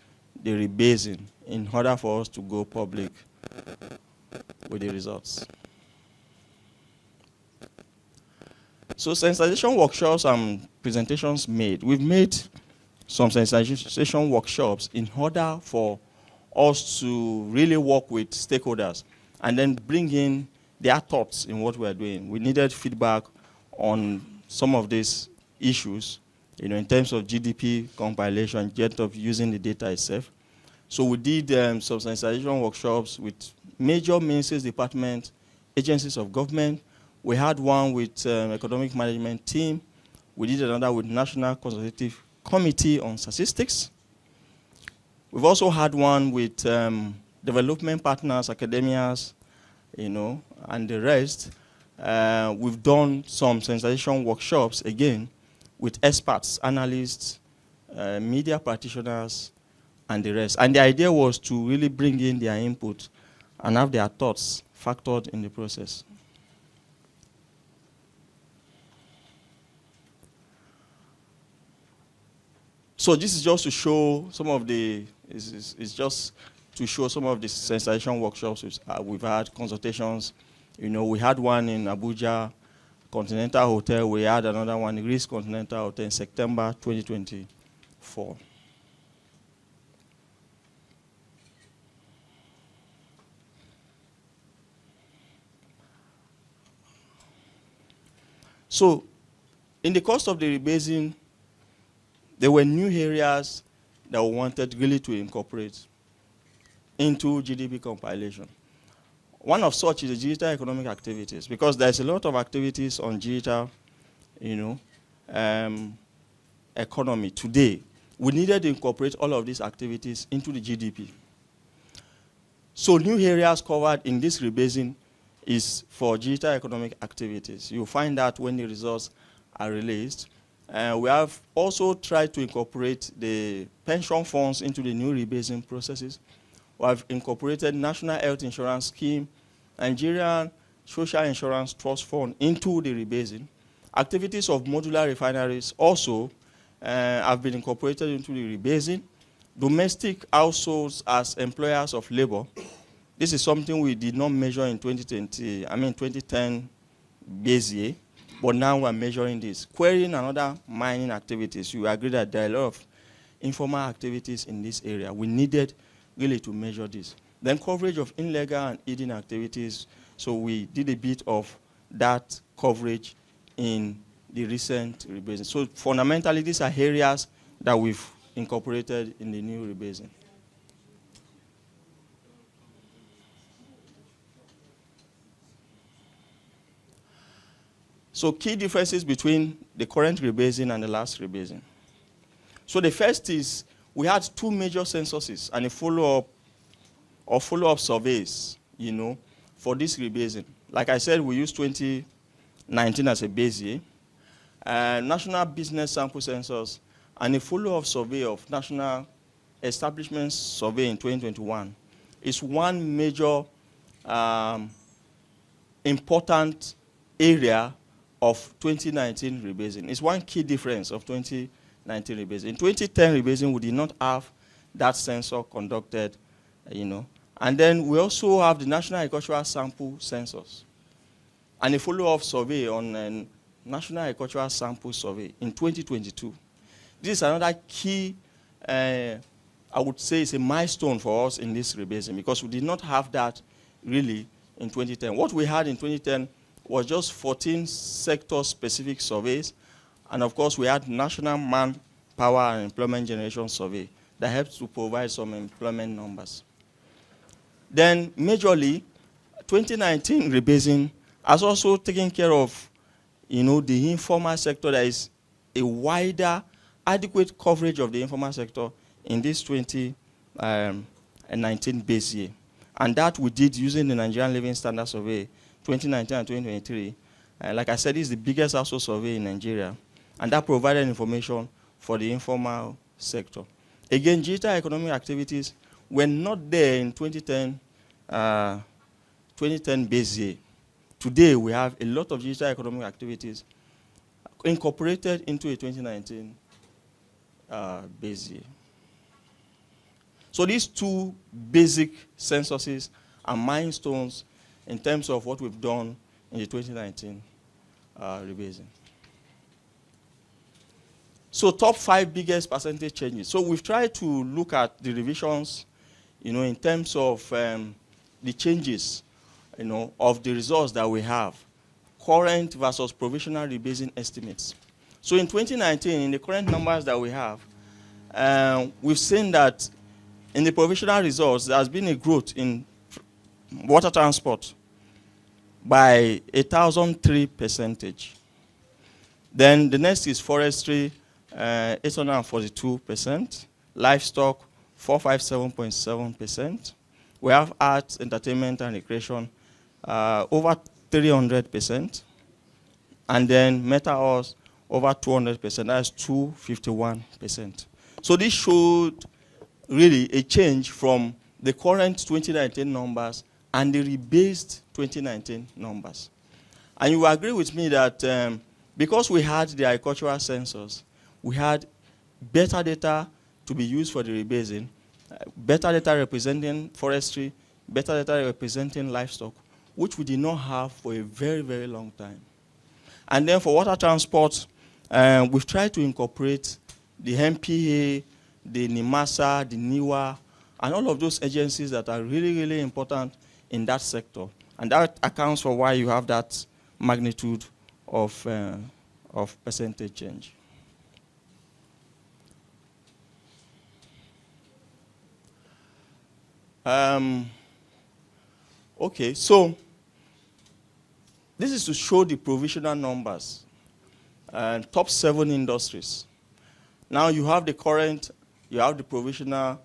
Speaker 6: the rebasing in order for us to go public with the results. So sensitization workshops and presentations made. We've made some sensitization workshops in order for us to really work with stakeholders and then bring in their thoughts in what we're doing. We needed feedback on some of these issues, in terms of GDP compilation, yet of using the data itself. So we did some sensitization workshops with major ministries, departments, agencies of government. We had one with economic management team. We did another with National Consultative Committee on Statistics. We've also had one with development partners, academias, and the rest. We've done some sensitization workshops, again, with experts, analysts, media practitioners, and the rest. And the idea was to really bring in their input and have their thoughts factored in the process. So this is just to show some of the, it's just to show some of the sensitization workshops we've had, consultations. We had one in Abuja Continental Hotel. We had another one in Greece Continental Hotel in September 2024. So in the course of the rebasing, there were new areas that we wanted really to incorporate into GDP compilation. One of such is the digital economic activities, because there's a lot of activities on digital, economy today. We needed to incorporate all of these activities into the GDP. So new areas covered in this rebasing is for digital economic activities. You'll find that when the results are released. We have also tried to incorporate the pension funds into the new rebasing processes. We have incorporated National Health Insurance Scheme, Nigerian Social Insurance Trust Fund into the rebasing. Activities of modular refineries also have been incorporated into the rebasing. Domestic households as employers of labor. This is something we did not measure in 2010 base year. But now we're measuring this. Quarrying and other mining activities, you agree that there are a lot of informal activities in this area. We needed really to measure this. Then coverage of illegal and hidden activities. So we did a bit of that coverage in the recent rebasing. So fundamentally, these are areas that we've incorporated in the new rebasing. So key differences between the current rebasing and the last rebasing. So the first is we had two major censuses and a follow-up surveys, for this rebasing. Like I said, we used 2019 as a base year, National Business Sample Census, and a follow-up survey of National Establishment Survey in 2021 is one major important area of 2019 rebasing. It's one key difference of 2019 rebasing. In 2010 rebasing, we did not have that census conducted, And then we also have the National Agricultural Sample Census and a follow-up survey on National Agricultural Sample Survey in 2022. This is another key, I would say it's a milestone for us in this rebasing because we did not have that really in 2010. What we had in 2010 was just 14 sector-specific surveys, and of course we had National Manpower and Employment Generation Survey that helped to provide some employment numbers. Then majorly, 2019 rebasing has also taken care of, the informal sector. There is a wider, adequate coverage of the informal sector in this 2019 base year. And that we did using the Nigerian Living Standard Survey 2019 and 2023. Like I said, it's the biggest household survey in Nigeria. And that provided information for the informal sector. Again, digital economic activities were not there in 2010 base year. Today, we have a lot of digital economic activities incorporated into a 2019 base year. So these two basic censuses are milestones in terms of what we've done in the 2019 rebasing. So top 5 biggest percentage changes. So we've tried to look at the revisions, in terms of the changes, of the results that we have, current versus provisional rebasing estimates. So in 2019, in the current numbers that we have, we've seen that in the provisional results, there has been a growth in water transport by 1,003%. Then the next is forestry, 842%, livestock, 457.7%. We have arts, entertainment, and recreation, over 300%. And then metal over 200%, that's 251%. So this showed really a change from the current 2019 numbers and the rebased 2019 numbers. And you will agree with me that because we had the agricultural census, we had better data to be used for the rebasing, better data representing forestry, better data representing livestock, which we did not have for a very, very long time. And then for water transport, we've tried to incorporate the MPA, the NIMASA, the NIWA, and all of those agencies that are really, really important in that sector. And that accounts for why you have that magnitude of percentage change. Okay, so this is to show the provisional numbers and top 7 industries. Now you have the current, you have the provisional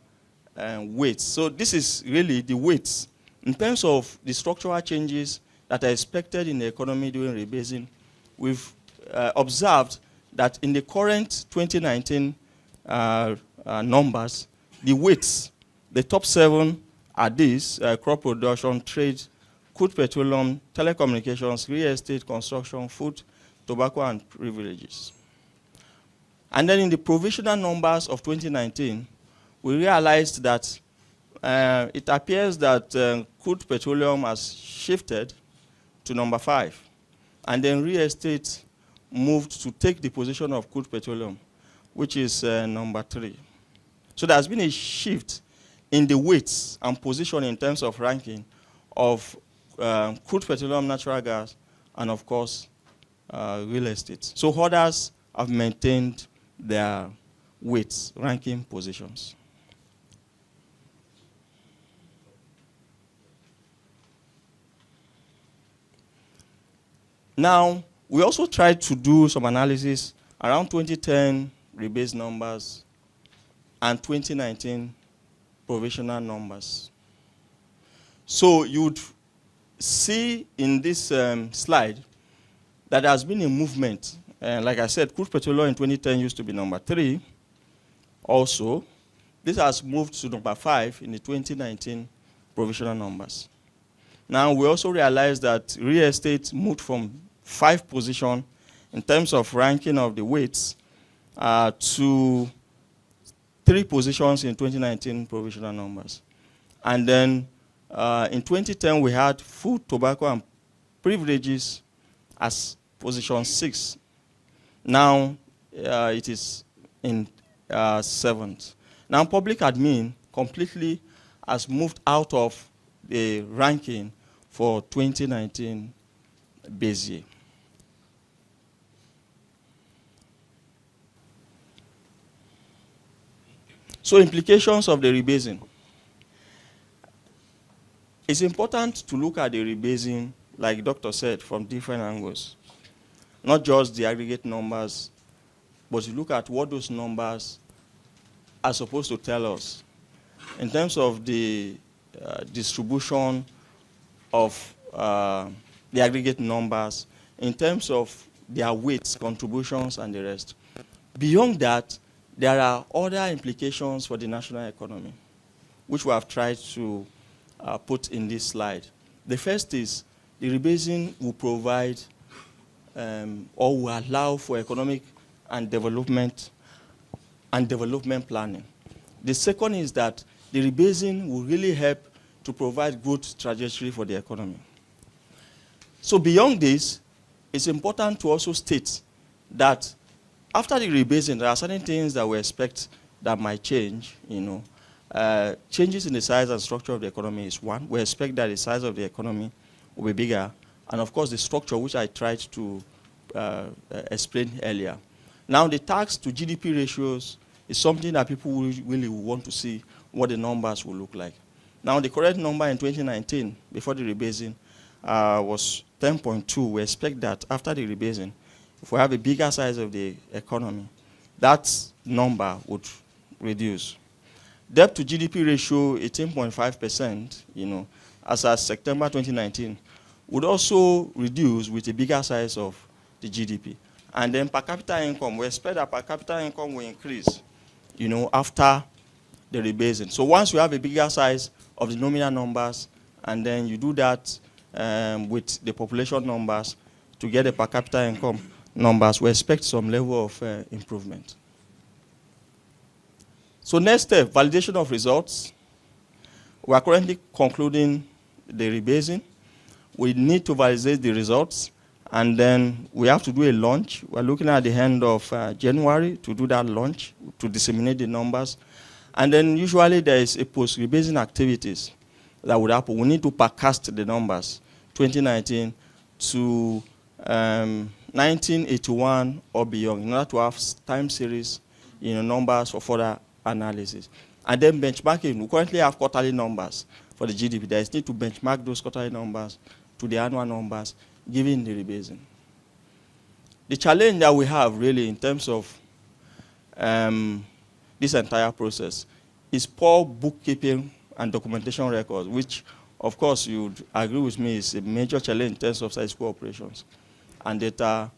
Speaker 6: weights. So this is really the weights. In terms of the structural changes that are expected in the economy during rebasing, we've observed that in the current 2019 numbers, the weights, the top 7 are these: crop production, trade, crude petroleum, telecommunications, real estate, construction, food, tobacco, and privileges. And then in the provisional numbers of 2019, we realized that it appears that crude petroleum has shifted to number 5. And then real estate moved to take the position of crude petroleum, which is number 3. So there has been a shift in the weights and position in terms of ranking of crude petroleum, natural gas, and of course, real estate. So others have maintained their weights, ranking positions. Now, We also tried to do some analysis around 2010 rebase numbers and 2019 provisional numbers. So you'd see in this slide that there has been a movement. And like I said, crude petroleum in 2010 used to be number 3. Also, this has moved to number 5 in the 2019 provisional numbers. Now, we also realized that real estate moved from 5 position in terms of ranking of the weights to 3 positions in 2019 provisional numbers. And then in 2010, we had food, tobacco, and privileges as position 6. Now, it is in 7th. Now, public admin completely has moved out of the ranking for 2019 base year. So, implications of the rebasing. It's important to look at the rebasing, like the doctor said, from different angles. Not just the aggregate numbers, but to look at what those numbers are supposed to tell us in terms of the distribution of the aggregate numbers, in terms of their weights, contributions, and the rest. Beyond that, there are other implications for the national economy, which we have tried to put in this slide. The first is the rebasing will provide or will allow for economic and development planning. The second is that the rebasing will really help to provide growth trajectory for the economy. So beyond this, it's important to also state that after the rebasing, there are certain things that we expect that might change. Changes in the size and structure of the economy is one. We expect that the size of the economy will be bigger. And of course, the structure, which I tried to explain earlier. Now, the tax to GDP ratios is something that people really want to see what the numbers will look like. Now, the correct number in 2019, before the rebasing, was 10.2. We expect that after the rebasing, if we have a bigger size of the economy, that number would reduce. Debt to GDP ratio, 18.5%, as of September 2019, would also reduce with a bigger size of the GDP. And then per capita income, we expect that per capita income will increase, after the rebasing. So once you have a bigger size of the nominal numbers, and then you do that with the population numbers to get the per capita income numbers, we expect some level of improvement. So next step, validation of results. We are currently concluding the rebasing. We need to validate the results, and then we have to do a launch. We're looking at the end of January to do that launch, to disseminate the numbers. And then usually there is a post-rebasing activities that would happen. We need to backcast the numbers, 2019 to 1981 or beyond, in order to have time series, numbers for further analysis. And then benchmarking. We currently have quarterly numbers for the GDP. There is need to benchmark those quarterly numbers to the annual numbers, given the rebasing. The challenge that we have really in terms of this entire process is poor bookkeeping and documentation records, which, of course, you would agree with me is a major challenge in terms of statistical operations and data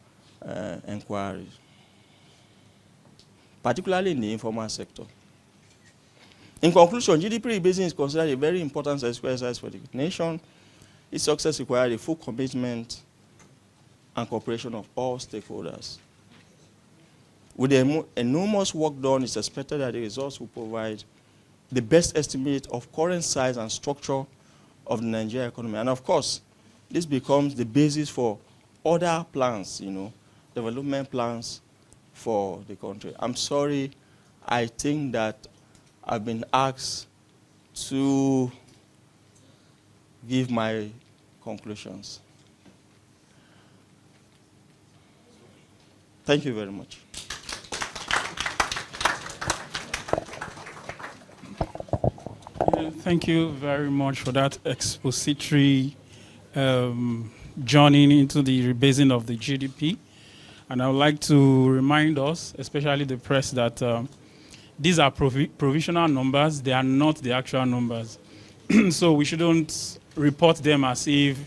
Speaker 6: inquiries, particularly in the informal sector. In conclusion, GDP rebasing is considered a very important statistical exercise for the nation. Its success requires the full commitment and cooperation of all stakeholders. With the enormous work done, it's expected that the results will provide the best estimate of current size and structure of the Nigerian economy. And of course, this becomes the basis for other plans, development plans for the country. I'm sorry, I think that I've been asked to give my conclusions. Thank you very much.
Speaker 1: Thank you very much for that expository journeying into the rebasing of the GDP. And I would like to remind us, especially the press, that these are provisional numbers. They are not the actual numbers. So we shouldn't report them as if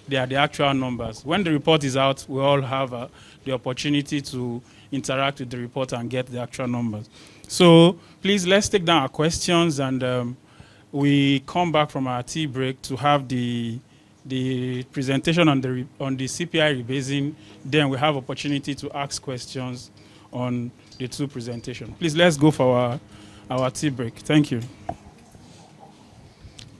Speaker 1: they are the actual numbers. When the report is out, we all have the opportunity to interact with the report and get the actual numbers. So please, let's take down our questions, and we come back from our tea break to have the presentation on the CPI rebasing. Then we have opportunity to ask questions on the two presentations. Please, let's go for our tea break. Thank you.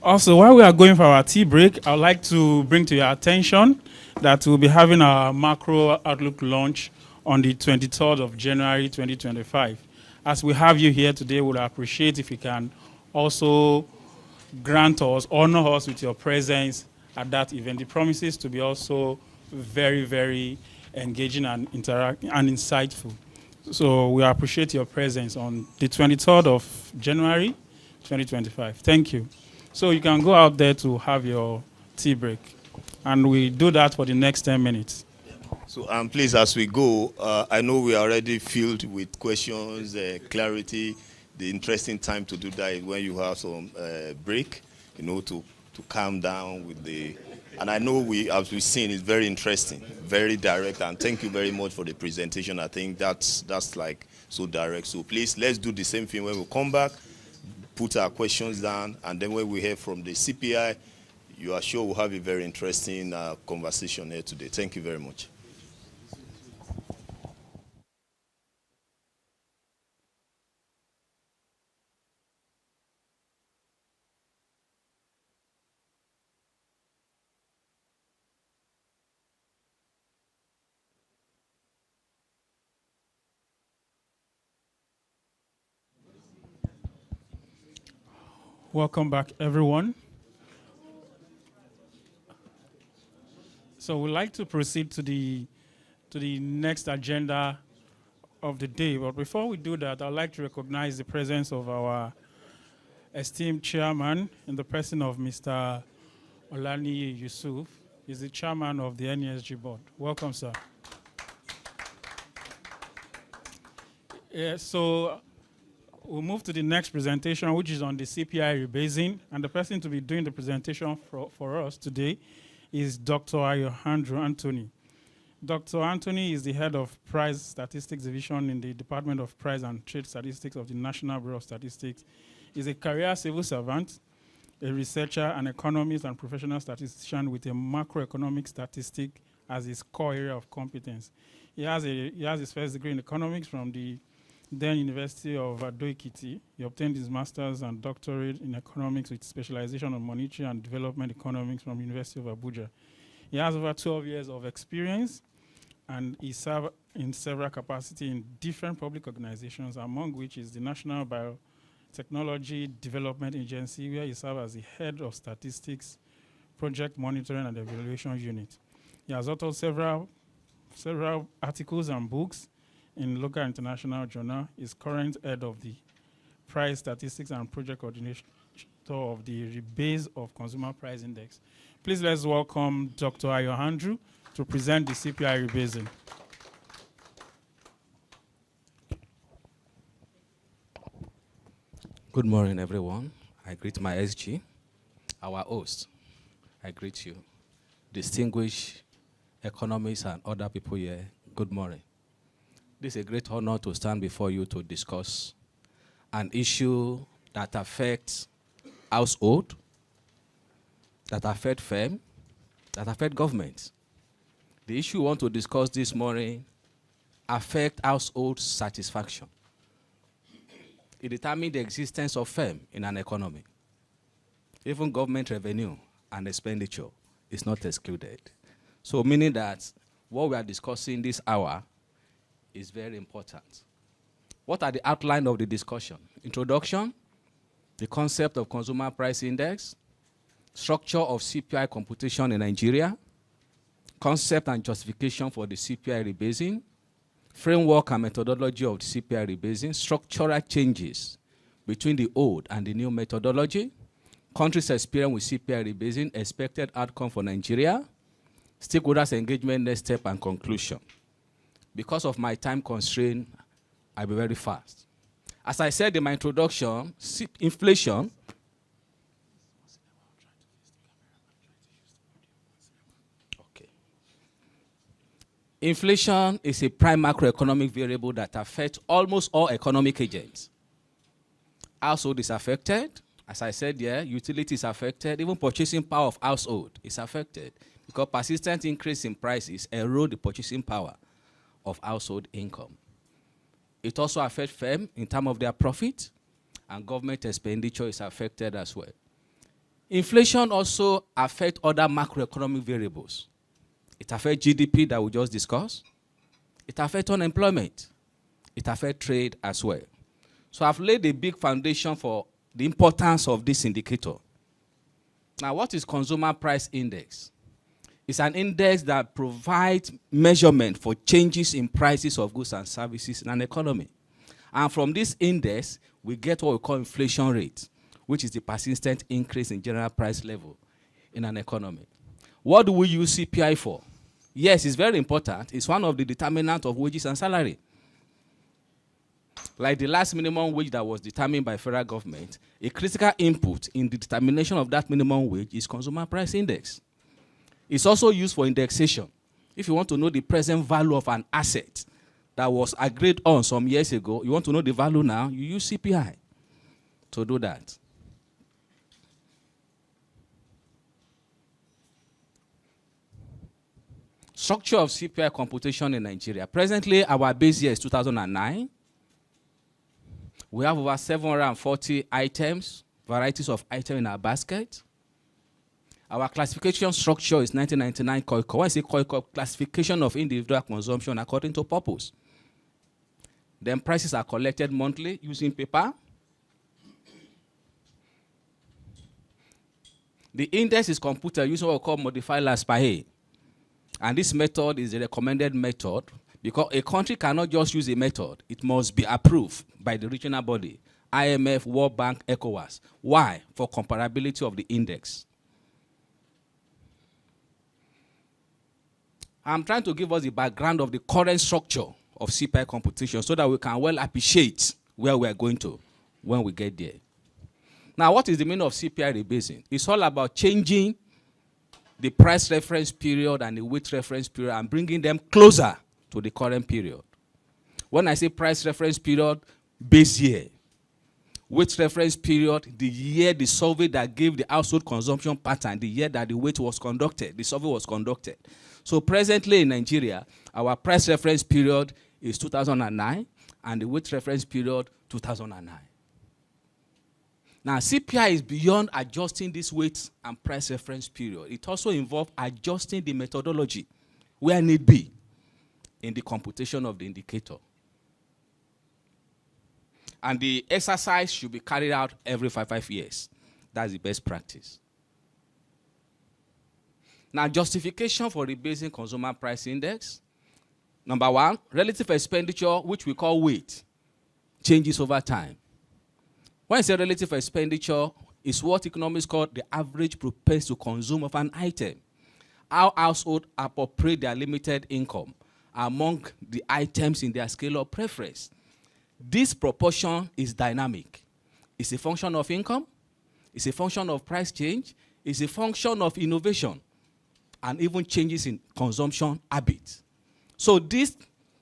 Speaker 1: Also, while we are going for our tea break, I would like to bring to your attention that we'll be having our macro outlook launch on the 23rd of January 2025. As we have you here today, we'll appreciate if you can also grant us, honor us with your presence at that event. It promises to be also very, very engaging and insightful. So we appreciate your presence on the 23rd of January 2025. Thank you. So you can go out there to have your tea break. And we do that for the next 10 minutes.
Speaker 5: So please, as we go, I know we are already filled with questions, clarity. The interesting time to do that is when you have some break, to calm down with the... And I know as we've seen, it's very interesting, very direct. And thank you very much for the presentation. I think that's like so direct. So please, let's do the same thing when we come back, put our questions down, and then when we hear from the CPI, you are sure we'll have a very interesting conversation here today. Thank you very much.
Speaker 1: Welcome back, everyone. So we'd like to proceed to the next agenda of the day. But before we do that, I'd like to recognize the presence of our esteemed chairman in the person of Mr. Olani Yusuf. He's the chairman of the NESG board. Welcome, sir. Yeah, so we'll move to the next presentation, which is on the CPI rebasing. And the person to be doing the presentation for us today is Dr. Alejandro Anthony. Dr. Anthony is the head of Price Statistics Division in the Department of Price and Trade Statistics of the National Bureau of Statistics. He's a career civil servant, a researcher, an economist, and professional statistician with a macroeconomic statistic as his core area of competence. He has his first degree in economics from the then University of Ado-Ekiti. He obtained his master's and doctorate in economics with specialization on monetary and development economics from the University of Abuja. He has over 12 years of experience, and he served in several capacities in different public organizations, among which is the National Biotechnology Development Agency, where he served as the head of statistics, project monitoring and evaluation unit. He has authored several articles and books in local and international journal. Is current head of the price statistics and project coordinator of the rebase of consumer price index. Please let's welcome Dr. Alejandro to present the CPI rebasing.
Speaker 7: Good morning, everyone. I greet my SG, our host. I greet you, distinguished economists and other people here. Good morning. This is a great honor to stand before you to discuss an issue that affects household, that affects firm, that affects government. The issue we want to discuss this morning affects household satisfaction. It determines the existence of firm in an economy. Even government revenue and expenditure is not excluded. So meaning that what we are discussing this hour is very important. What are the outline of the discussion? Introduction, the concept of consumer price index, structure of CPI computation in Nigeria, concept and justification for the CPI rebasing, framework and methodology of the CPI rebasing, structural changes between the old and the new methodology, countries' experience with CPI rebasing, expected outcome for Nigeria, stakeholders engagement, next step, and conclusion. Because of my time constraint, I'll be very fast. As I said in my introduction, inflation Inflation is a prime macroeconomic variable that affects almost all economic agents. Household is affected. As I said, utility is affected. Even purchasing power of household is affected because persistent increase in prices erode the purchasing power of household income. It also affects firms in terms of their profit, and government expenditure is affected as well. Inflation also affects other macroeconomic variables. It affects GDP that we just discussed. It affects unemployment. It affects trade as well. So I've laid a big foundation for the importance of this indicator. Now, what is Consumer Price Index? It's an index that provides measurement for changes in prices of goods and services in an economy. And from this index, we get what we call inflation rate, which is the persistent increase in general price level in an economy. What do we use CPI for? Yes, it's very important. It's one of the determinants of wages and salary. Like the last minimum wage that was determined by federal government, a critical input in the determination of that minimum wage is Consumer Price Index. It's also used for indexation. If you want to know the present value of an asset that was agreed on some years ago, you want to know the value now, you use CPI to do that. Structure of CPI computation in Nigeria. Presently, our base year is 2009. We have over 740 items, varieties of items in our basket. Our classification structure is 1999 COICO. When I say COICO, classification of individual consumption according to purpose. Then prices are collected monthly using paper. The index is computed using what we call modified last per A. And this method is a recommended method because a country cannot just use a method. It must be approved by the regional body, IMF, World Bank, ECOWAS. Why? For comparability of the index. I'm trying to give us the background of the current structure of CPI computation so that we can well appreciate where we are going to when we get there. Now, what is the meaning of CPI rebasing? It's all about changing the price reference period and the weight reference period and bringing them closer to the current period. When I say price reference period, base year. Weight reference period, the year the survey that gave the household consumption pattern, the year that the weight was conducted, the survey was conducted. So presently in Nigeria, our price reference period is 2009 and the weight reference period 2009. Now, CPI is beyond adjusting this weight and price reference period. It also involves adjusting the methodology where need be in the computation of the indicator. And the exercise should be carried out every 5 years. That's the best practice. Now, justification for rebasing Consumer Price Index. Number one, relative expenditure, which we call weight, changes over time. When I say relative expenditure, it's what economists call the average propensity to consume of an item. How households appropriate their limited income among the items in their scale of preference. This proportion is dynamic. It's a function of income, it's a function of price change, it's a function of innovation, and even changes in consumption habits. So this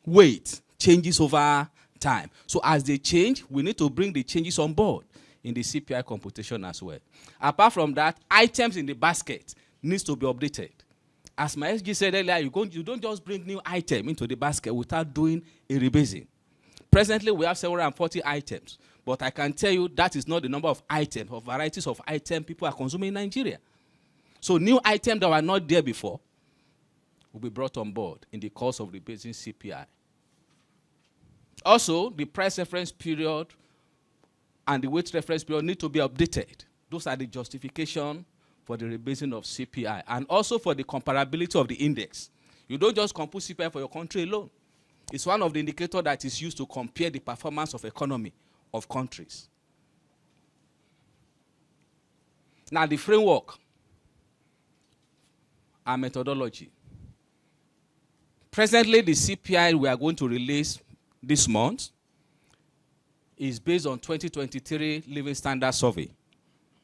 Speaker 7: weight changes over time. So as they change, we need to bring the changes on board in the CPI computation as well. Apart from that, items in the basket needs to be updated. As my SG said earlier, you don't just bring new item into the basket without doing a rebasing. Presently, we have 740 items, but I can tell you that is not the number of items or varieties of items people are consuming in Nigeria. So new items that were not there before will be brought on board in the course of rebasing CPI. Also, the price reference period and the weight reference period need to be updated. Those are the justification for the rebasing of CPI and also for the comparability of the index. You don't just compute CPI for your country alone. It's one of the indicators that is used to compare the performance of economy of countries. Now, the framework and methodology. Presently, the CPI we are going to release this month is based on 2023 Living Standard Survey.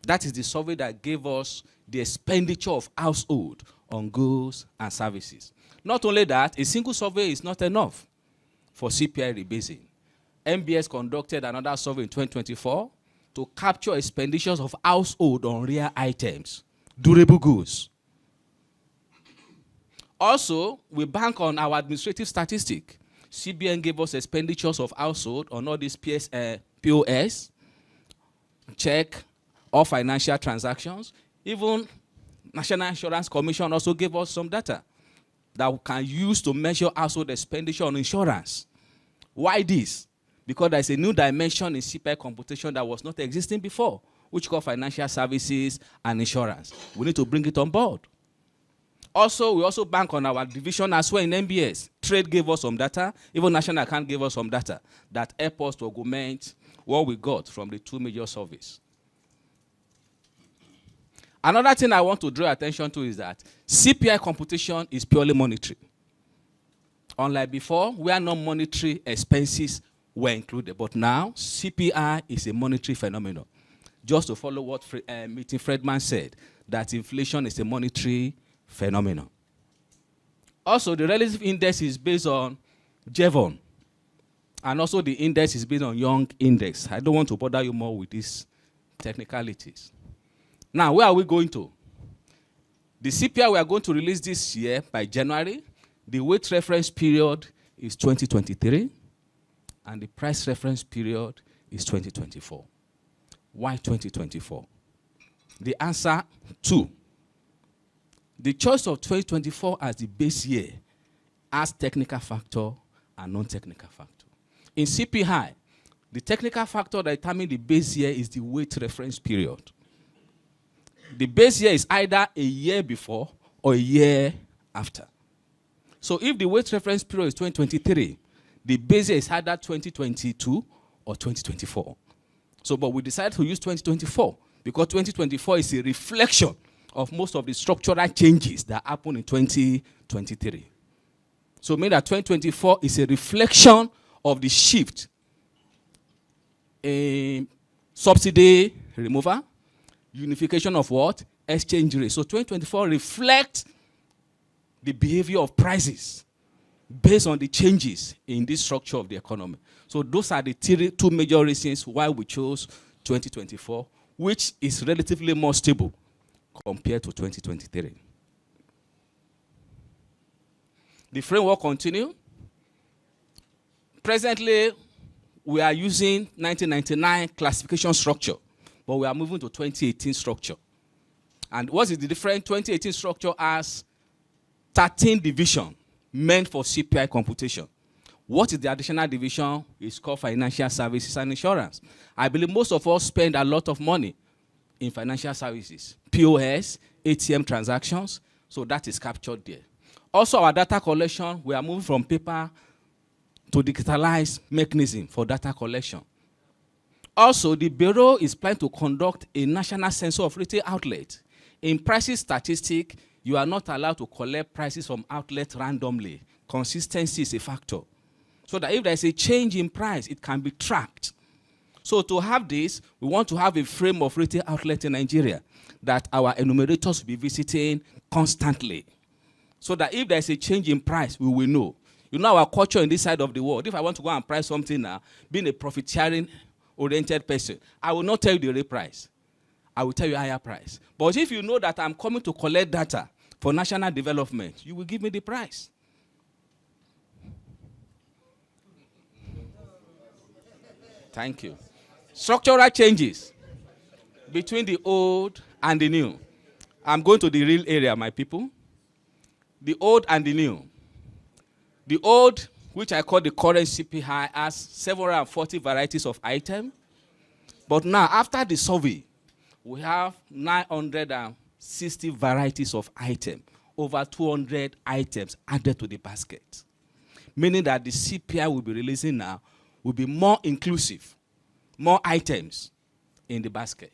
Speaker 7: That is the survey that gave us the expenditure of household on goods and services. Not only that, a single survey is not enough for CPI rebasing. MBS conducted another survey in 2024 to capture expenditures of household on rare items, durable goods. Also, we bank on our administrative statistic. CBN gave us expenditures of household on all these POS, check, all financial transactions. Even National Insurance Commission also gave us some data that we can use to measure household expenditure on insurance. Why this? Because there's a new dimension in CPI computation that was not existing before, which called financial services and insurance. We need to bring it on board. Also, we also bank on our division as well in NBS. Trade gave us some data. Even National Account gave us some data that help us to augment what we got from the two major surveys. Another thing I want to draw attention to is that CPI computation is purely monetary. Unlike before, where non-monetary expenses were included. But now, CPI is a monetary phenomenon. Just to follow what Milton Friedman said, that inflation is a monetary phenomenon. Also, the relative index is based on Jevon. And also the index is based on Young Index. I don't want to bother you more with these technicalities. Now, where are we going to? The CPI we are going to release this year by January. The weight reference period is 2023. And the price reference period is 2024. Why 2024? The answer, 2. The choice of 2024 as the base year has technical factor and non-technical factor. In CPI, the technical factor that determines the base year is the weight reference period. The base year is either a year before or a year after. So if the weight reference period is 2023, the base year is either 2022 or 2024. So, but we decided to use 2024 because 2024 is a reflection of most of the structural changes that happened in 2023. So mean that 2024 is a reflection of the shift in subsidy removal, unification of what? Exchange rate. So 2024 reflects the behavior of prices based on the changes in this structure of the economy. So those are the two major reasons why we chose 2024, which is relatively more stable compared to 2023. The framework continues. Presently, we are using 1999 classification structure, but we are moving to 2018 structure. And what is the difference? 2018 structure has 13 divisions meant for CPI computation. What is the additional division? It's called financial services and insurance. I believe most of us spend a lot of money in financial services, POS, ATM transactions, so that is captured there. Also, our data collection, we are moving from paper to digitalized mechanism for data collection. Also, the Bureau is planning to conduct a national census of retail outlets. In prices statistic, you are not allowed to collect prices from outlets randomly. Consistency is a factor. So that if there is a change in price, it can be tracked. So to have this, we want to have a frame of retail outlets in Nigeria that our enumerators will be visiting constantly. So that if there is a change in price, we will know. You know our culture in this side of the world. If I want to go and price something now, being a profiteering oriented person, I will not tell you the real price. I will tell you a higher price. But if you know that I'm coming to collect data for national development, you will give me the price. Thank you. Structural changes between the old and the new. I'm going to the real area, my people. The old and the new. The old, which I call the current CPI, has 740 varieties of items. But now, after the survey, we have 960 varieties of items, over 200 items added to the basket. Meaning that the CPI we'll be releasing now will be more inclusive, more items in the basket.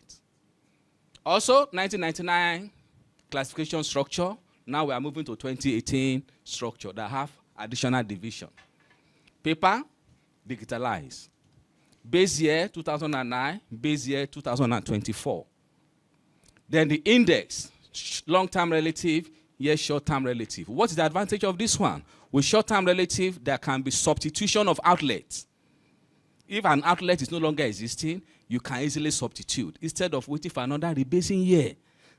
Speaker 7: Also, 1999 classification structure. Now we are moving to 2018 structure that have additional division. Paper, digitalize. Base year 2009, base year 2024. Then the index, long-term relative, yes, short-term relative. What is the advantage of this one? With short-term relative, there can be substitution of outlets. If an outlet is no longer existing, you can easily substitute instead of waiting for another rebasing year.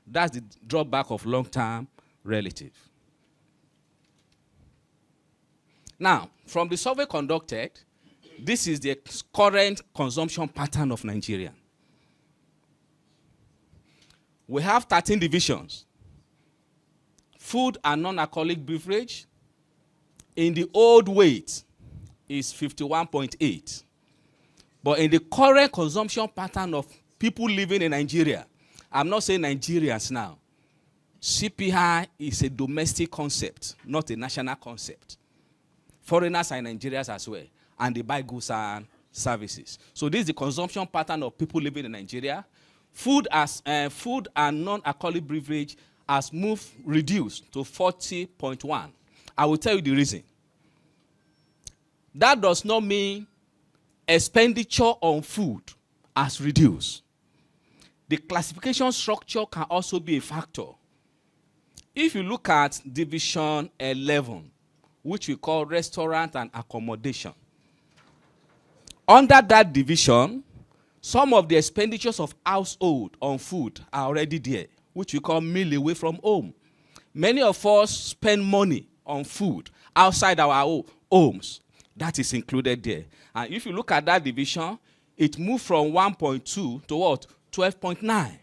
Speaker 7: That's the drawback of long-term relative. Now, from the survey conducted, this is the current consumption pattern of Nigeria. We have 13 divisions. Food and non-alcoholic beverage, in the old weight, is 51.8. But in the current consumption pattern of people living in Nigeria, I'm not saying Nigerians now, CPI is a domestic concept, not a national concept. Foreigners are Nigerians as well, and they buy goods and services. So this is the consumption pattern of people living in Nigeria. Food and non-alcoholic beverage has reduced to 40.1. I will tell you the reason. That does not mean expenditure on food has reduced. The classification structure can also be a factor. If you look at division 11, which we call restaurant and accommodation, under that division, some of the expenditures of household on food are already there, which we call meal away from home. Many of us spend money on food outside our homes. That is included there. And if you look at that division, it moved from 1.2 to what? 12.9.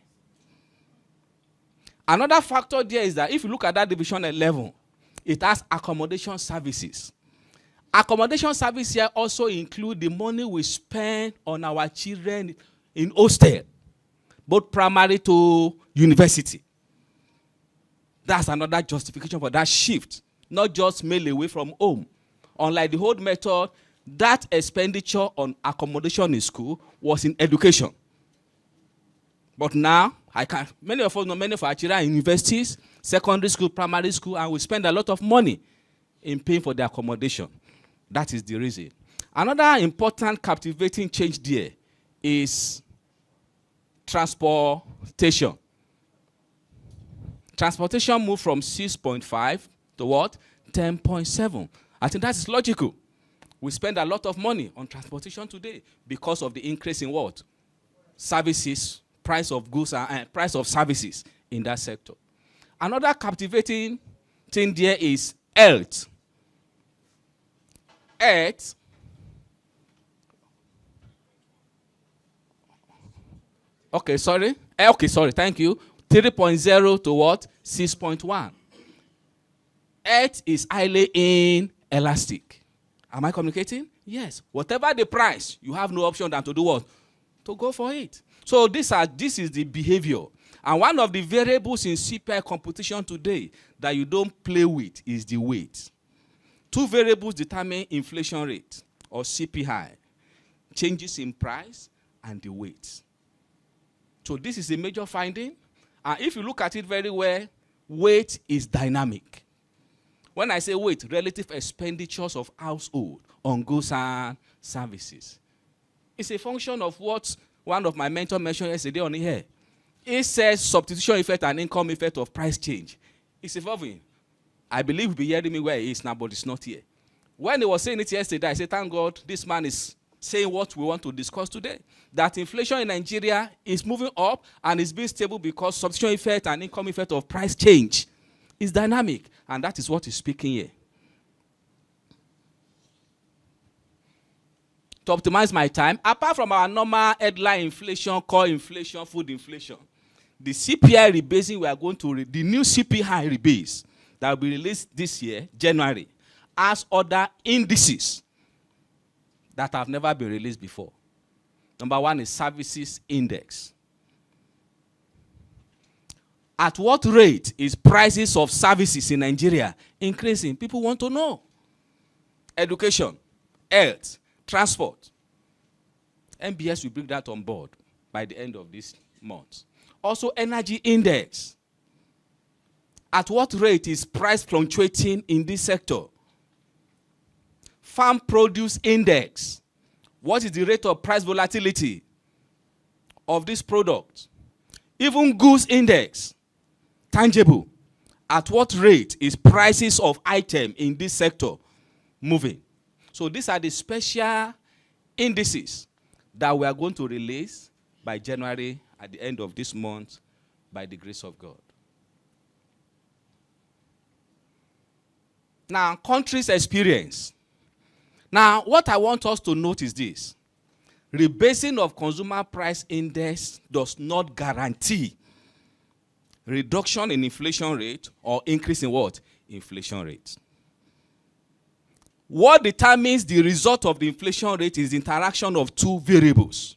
Speaker 7: Another factor there is that if you look at that division 11, it has accommodation services. Accommodation services here also include the money we spend on our children in hostel, both primary to university. That's another justification for that shift, not just meal away from home. Unlike the old method, that expenditure on accommodation in school was in education. But now, many of us know many of our children in universities, secondary school, primary school, and we spend a lot of money in paying for the accommodation. That is the reason. Another important captivating change there is transportation. Transportation moved from 6.5 to what? 10.7. I think that is logical. We spend a lot of money on transportation today because of the increase in what? Services, price of goods and price of services in that sector. Another captivating thing there is health. Health. Okay, sorry. Thank you. 3.0 to what? 6.1. Health is highly inelastic. Am I communicating? Yes. Whatever the price, you have no option than to do what? To go for it. So this is the behavior. And one of the variables in CPI competition today that you don't play with is the weight. Two variables determine inflation rate, or CPI. Changes in price and the weight. So this is a major finding. And if you look at it very well, weight is dynamic. When I say weight, relative expenditures of household on goods and services. It's a function of what one of my mentors mentioned yesterday on here. It says substitution effect and income effect of price change. It's evolving. I believe you'll be hearing me where it is now, but it's not here. When he was saying it yesterday, I said, thank God, this man is saying what we want to discuss today. That inflation in Nigeria is moving up and is being stable because substitution effect and income effect of price change is dynamic. And that is what he's speaking here. To optimize my time, apart from our normal headline inflation, core inflation, food inflation, the CPI rebasing we are going to the new CPI rebase that will be released this year, January, as other indices that have never been released before. Number one is services index. At what rate is prices of services in Nigeria increasing? People want to know. Education, health, transport. MBS will bring that on board by the end of this month. Also, energy index. At what rate is price fluctuating in this sector? Farm Produce Index. What is the rate of price volatility of this product? Even Goods Index, tangible. At what rate is prices of item in this sector moving? So these are the special indices that we are going to release by January at the end of this month by the grace of God. Now, countries' experience. Now, what I want us to note is this. Rebasing of consumer price index does not guarantee reduction in inflation rate or increase in what? Inflation rate. What determines the result of the inflation rate is the interaction of two variables.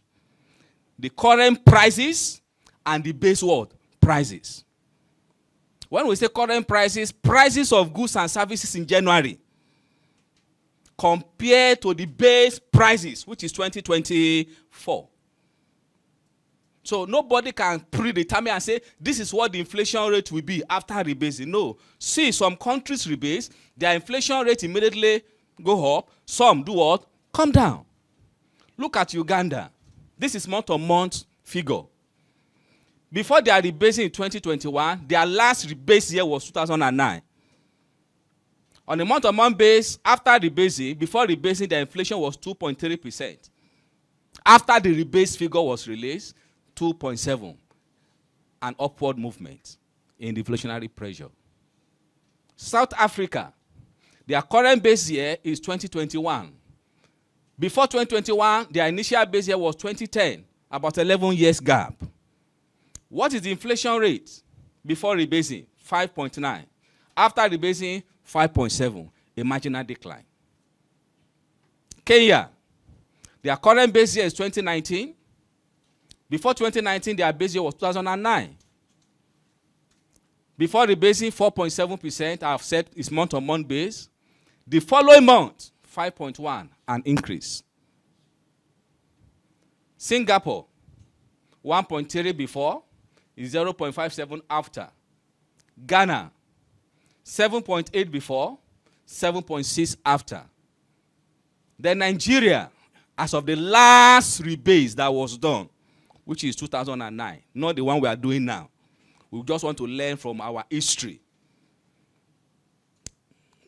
Speaker 7: The current prices and the base what? Prices. When we say current prices, prices of goods and services in January compared to the base prices, which is 2024. So nobody can predetermine and say, this is what the inflation rate will be after rebasing. No. See, some countries rebase, their inflation rate immediately go up. Some do what? Come down. Look at Uganda. This is month-on-month figure. Before their rebasing in 2021, their last rebase year was 2009. On a month-on-month base, after rebasing, before rebasing, the inflation was 2.3%. After the rebase figure was released, 2.7%. An upward movement in deflationary pressure. South Africa, their current base year is 2021. Before 2021, their initial base year was 2010, about 11 years gap. What is the inflation rate before rebasing? 5.9. After rebasing, 5.7, a marginal decline. Kenya, their current base year is 2019. Before 2019, their base year was 2009. Before rebasing, 4.7%, I have said is month-on-month base. The following month, 5.1, an increase. Singapore, 1.3 before, is 0.57 after. Ghana, 7.8 before, 7.6 after. Then Nigeria, as of the last rebase that was done, which is 2009, not the one we are doing now. We just want to learn from our history.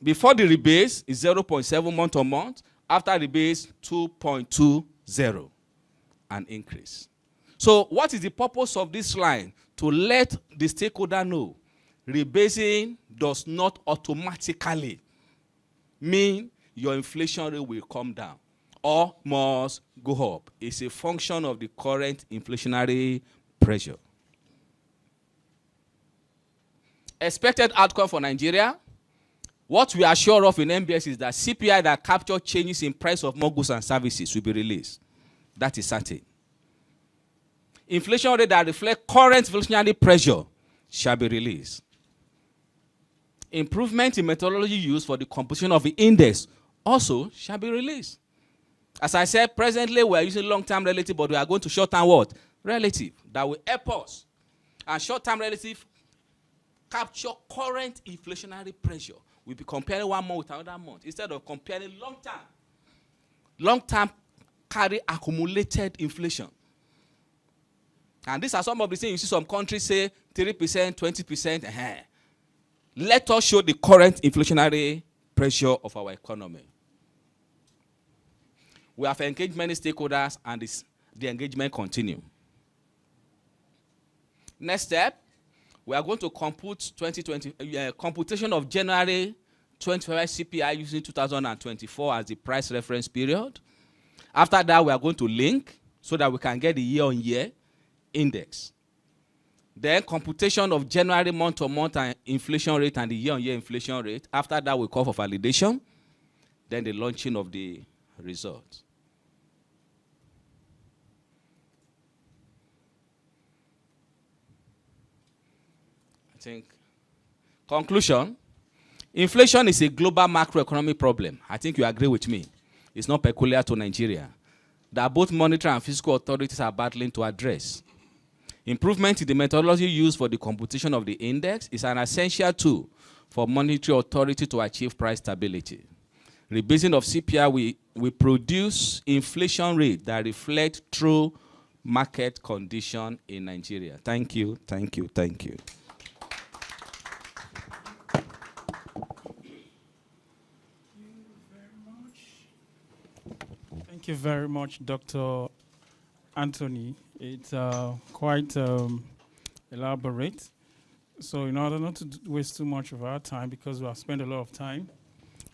Speaker 7: Before the rebase is 0.7 month on month. After rebase, 2.20, an increase. So what is the purpose of this line? To let the stakeholder know rebasing does not automatically mean your inflation rate will come down or must go up. It's a function of the current inflationary pressure. Expected outcome for Nigeria. What we are sure of in NBS is that CPI that capture changes in price of more goods and services will be released. That is certain. Inflation rate that reflect current inflationary pressure shall be released. Improvement in methodology used for the composition of the index also shall be released. As I said, presently we are using long-term relative, but we are going to short-term what? Relative. That will help us. And short-term relative capture current inflationary pressure. We'll be comparing one month with another month instead of comparing long-term. Long-term carry accumulated inflation. And these are some of the things you see some countries say 3%, 20%. Let us show the current inflationary pressure of our economy. We have engaged many stakeholders and the engagement continues. Next step, we are going to compute computation of January 25 CPI using 2024 as the price reference period. After that, we are going to link so that we can get the year-on-year index. Then computation of January month-on-month inflation rate and the year-on-year inflation rate. After that, we call for validation. Then the launching of the result. I think conclusion. Inflation is a global macroeconomic problem. I think you agree with me. It's not peculiar to Nigeria. That both monetary and fiscal authorities are battling to address. Improvement in the methodology used for the computation of the index is an essential tool for monetary authority to achieve price stability. Rebasing of CPI will produce inflation rate that reflect true market condition in Nigeria. Thank you, thank you, thank you.
Speaker 1: Thank you very much, Dr. Anthony. It's quite elaborate. So in order not to waste too much of our time, because we have spent a lot of time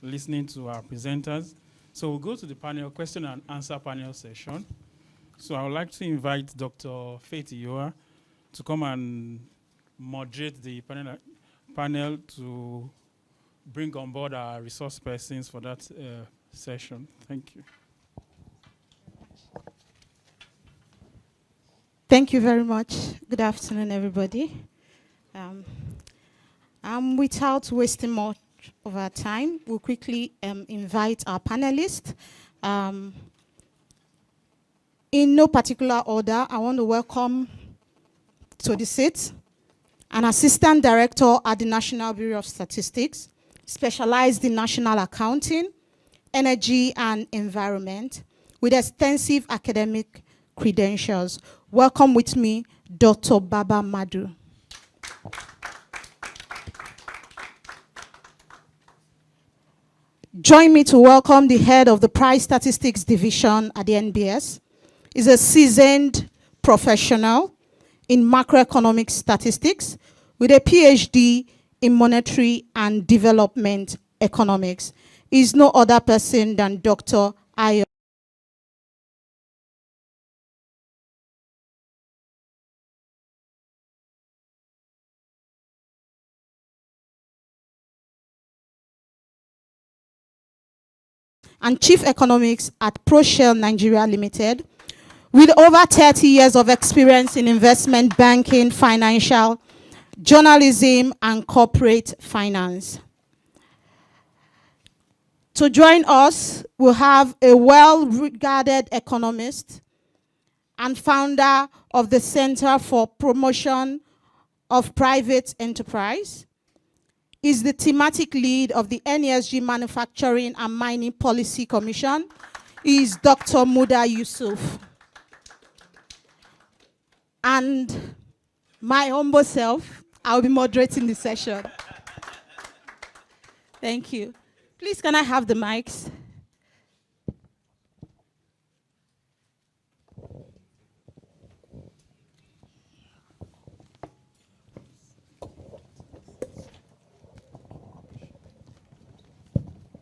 Speaker 1: listening to our presenters, so we'll go to the panel question and answer panel session. So I would like to invite Dr. Faith Iowa to come and moderate the panel to bring on board our resource persons for that session. Thank you.
Speaker 8: Thank you very much. Good afternoon, everybody. Without wasting much of our time, we'll quickly invite our panelists. In no particular order, I want to welcome to the seat an Assistant Director at the National Bureau of Statistics, specialized in national accounting, energy, and environment, with extensive academic credentials. Welcome with me, Dr. Baba Madu. Join me to welcome the head of the Price Statistics Division at the NBS. He's a seasoned professional in macroeconomic statistics with a PhD in monetary and development economics. He's no other person than Dr. Ayo. And Chief Economics at ProShell Nigeria Limited, with over 30 years of experience in investment banking, financial, journalism, and corporate finance. To join us, we'll have a well-regarded economist and founder of the Center for Promotion of Private Enterprise. Is the thematic lead of the NESG Manufacturing and Mining Policy Commission. Is Dr. Muda Yusuf. And my humble self, I'll be moderating the session. Thank you. Please, can I have the mics?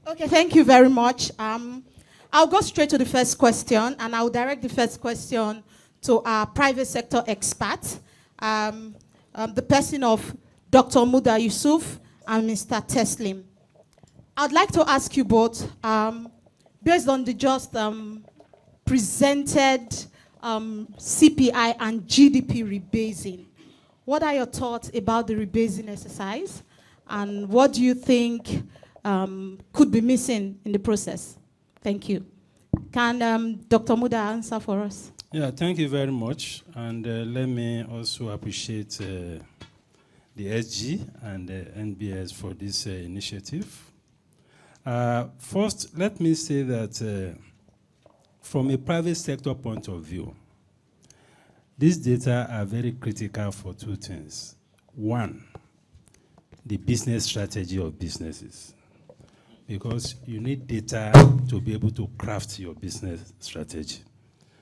Speaker 8: Okay, thank you very much. I'll go straight to the first question, and I'll direct the first question to our private sector expert, the person of Dr. Muda Yusuf and Mr. Teslim. I'd like to ask you both, based on the just presented CPI and GDP rebasing, what are your thoughts about the rebasing exercise, and what do you think could be missing in the process? Thank you. Can Dr. Muda answer for us?
Speaker 9: Yeah, thank you very much. And let me also appreciate the SG and the NBS for this initiative. First, let me say that from a private sector point of view, these data are very critical for two things. One, the business strategy of businesses, because you need data to be able to craft your business strategy.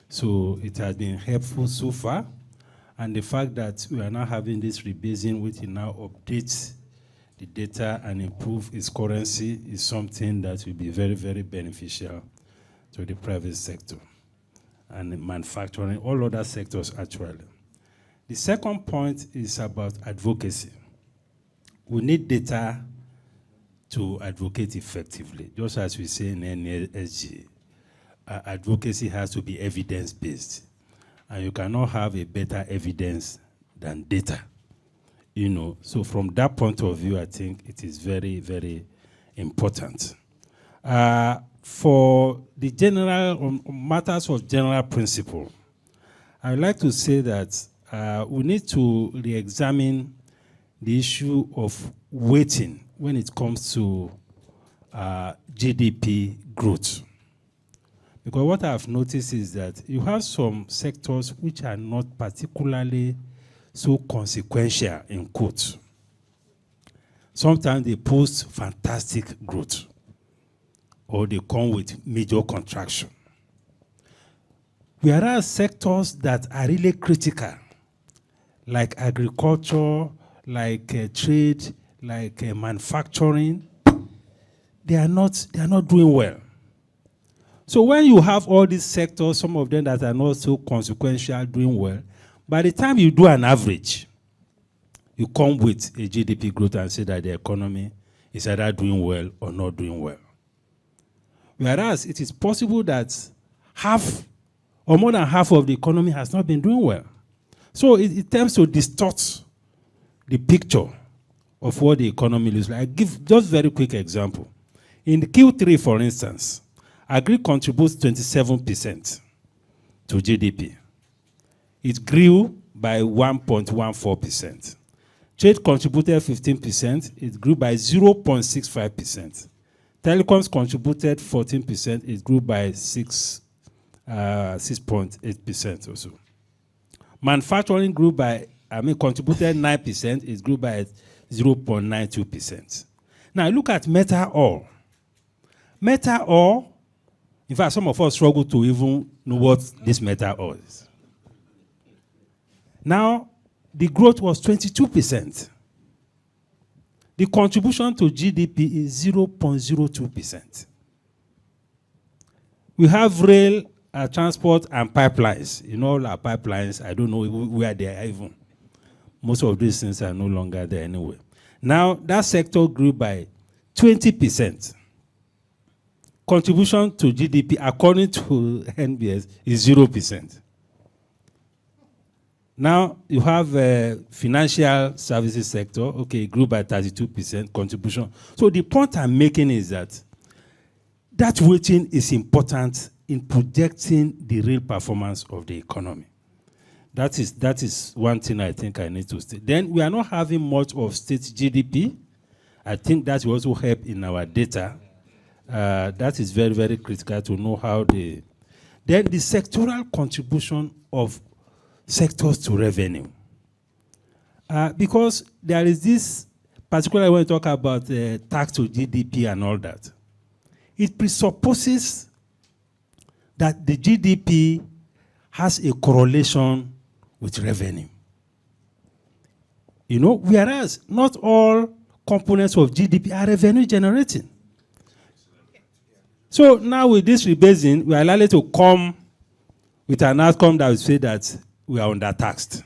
Speaker 9: So it has been helpful so far, and the fact that we are now having this rebasing, which now updates the data and improve its currency, is something that will be very, very beneficial to the private sector and manufacturing, all other sectors actually. The second point is about advocacy. We need data to advocate effectively. Just as we say in NESG, advocacy has to be evidence-based. And you cannot have a better evidence than data. You know, so from that point of view, I think it is very, very important. For the general matters of general principle, I would like to say that we need to re-examine the issue of weighting when it comes to GDP growth. Because what I've noticed is that you have some sectors which are not particularly so consequential in quotes. Sometimes they post fantastic growth, or they come with major contraction. Whereas sectors that are really critical, like agriculture, like trade, like manufacturing, they are not doing well. So when you have all these sectors, some of them that are not so consequential, doing well, by the time you do an average, you come with a GDP growth and say that the economy is either doing well or not doing well. Whereas it is possible that half or more than half of the economy has not been doing well. So it tends to distort the picture of what the economy looks like. I give just very quick example. In the Q3, for instance, agri contributes 27% to GDP. It grew by 1.14%. Trade contributed 15%. It grew by 0.65%. Telecoms contributed 14%. It grew by 6.8% or so. Manufacturing contributed 9%. It grew by 0.92%. Now look at metal ore. Metal ore, in fact, some of us struggle to even know what this metal ore is. Now, the growth was 22%. The contribution to GDP is 0.02%. We have rail, transport, and pipelines. You know, all our pipelines, I don't know where they are even. Most of these things are no longer there anyway. Now, that sector grew by 20%. Contribution to GDP, according to NBS, is 0%. Now, you have financial services sector. Okay, it grew by 32% contribution. So the point I'm making is that weighting is important in projecting the real performance of the economy. That is one thing I think I need to state. Then we are not having much of state GDP. I think that will also help in our data. That is very, very critical to know how Then the sectoral contribution of sectors to revenue. Because there is this, particularly when we talk about tax to GDP and all that, it presupposes that the GDP has a correlation with revenue. You know, whereas not all components of GDP are revenue generating. So now with this rebasing, we are likely to come with an outcome that will say that we are undertaxed.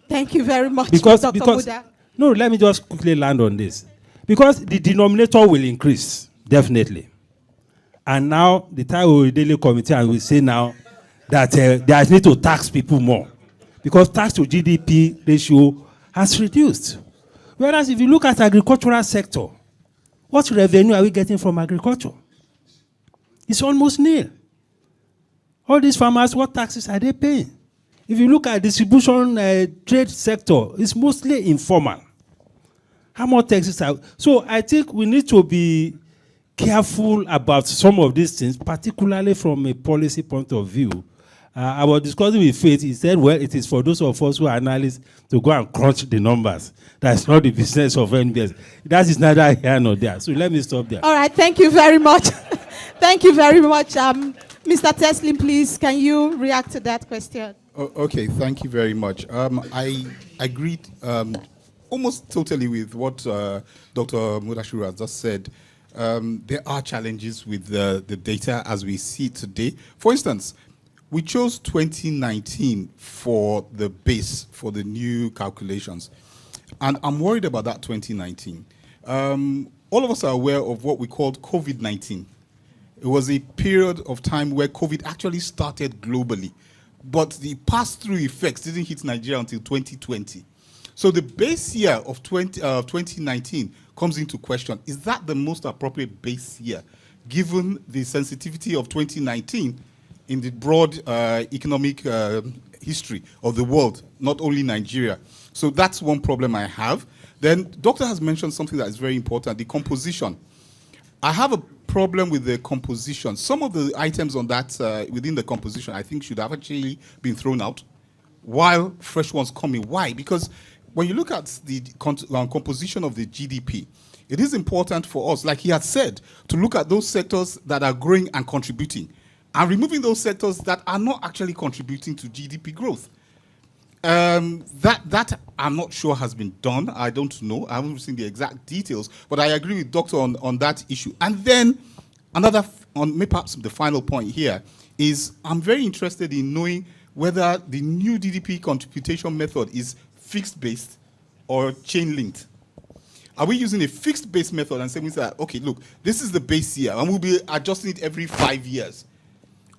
Speaker 8: Thank you very much,
Speaker 9: Dr.
Speaker 8: Buddha.
Speaker 9: No, let me just quickly land on this. Because the denominator will increase, definitely. And now the Thai Daily Committee and we say now that there is need to tax people more. Because tax to GDP ratio has reduced. Whereas if you look at agricultural sector, what revenue are we getting from agriculture? It's almost nil. All these farmers, what taxes are they paying? If you look at distribution trade sector, it's mostly informal. How much taxes are... So I think we need to be careful about some of these things, particularly from a policy point of view. I was discussing with Faith. He said, well, it is for those of us who are analysts to go and crunch the numbers. That's not the business of NBS. That is neither here nor there. So let me stop there.
Speaker 8: All right, thank you very much. Thank you very much. Mr. Teslin, please, can you react to that question?
Speaker 10: Okay, thank you very much. I agreed almost totally with what Dr. Mudashiru has just said. There are challenges with the data as we see it today. For instance, we chose 2019 for the base for the new calculations. And I'm worried about that 2019. All of us are aware of what we called COVID-19. It was a period of time where COVID actually started globally. But the pass-through effects didn't hit Nigeria until 2020. So the base year of 2019 comes into question. Is that the most appropriate base year, given the sensitivity of 2019 in the broad economic history of the world, not only Nigeria? So that's one problem I have. Then Doctor has mentioned something that is very important, the composition. I have a problem with the composition. Some of the items on that within the composition, I think, should have actually been thrown out, while fresh ones come in. Why? Because when you look at the composition of the GDP, it is important for us, like he had said, to look at those sectors that are growing and contributing, and removing those sectors that are not actually contributing to GDP growth. That I'm not sure has been done. I don't know. I haven't seen the exact details, but I agree with Doctor on that issue. And then another, perhaps the final point here, is I'm very interested in knowing whether the new GDP computation method is fixed-based or chain-linked. Are we using a fixed-based method and saying that, okay, look, this is the base year, and we'll be adjusting it every 5 years?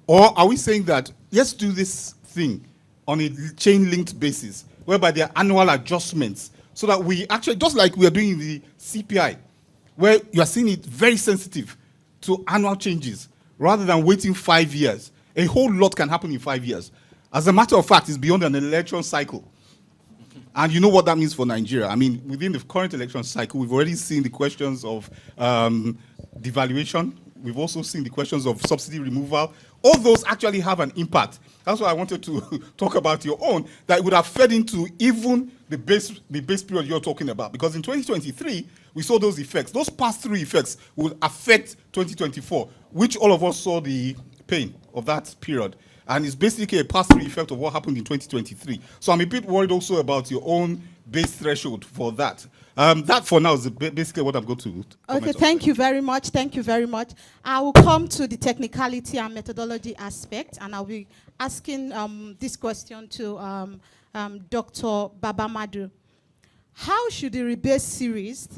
Speaker 10: Or are we saying that, let's do this thing on a chain-linked basis, whereby there are annual adjustments, so that we actually, just like we are doing in the CPI, where you are seeing it very sensitive to annual changes, rather than waiting 5 years. A whole lot can happen in 5 years. As a matter of fact, it's beyond an election cycle. And you know what that means for Nigeria. I mean, within the current election cycle, we've already seen the questions of devaluation. We've also seen the questions of subsidy removal. All those actually have an impact. That's why I wanted to talk about your own, that would have fed into even the base period you're talking about. Because in 2023, we saw those effects. Those pass-through effects will affect 2024, which all of us saw the pain of that period. And it's basically a pass-through effect of what happened in 2023. So I'm a bit worried also about your own base threshold for that. That for now is basically what I'm going to comment
Speaker 8: Okay, thank you very much. Thank you very much. I will come to the technicality and methodology aspect, and I'll be asking this question to Dr. Babamadu. How should the rebase series,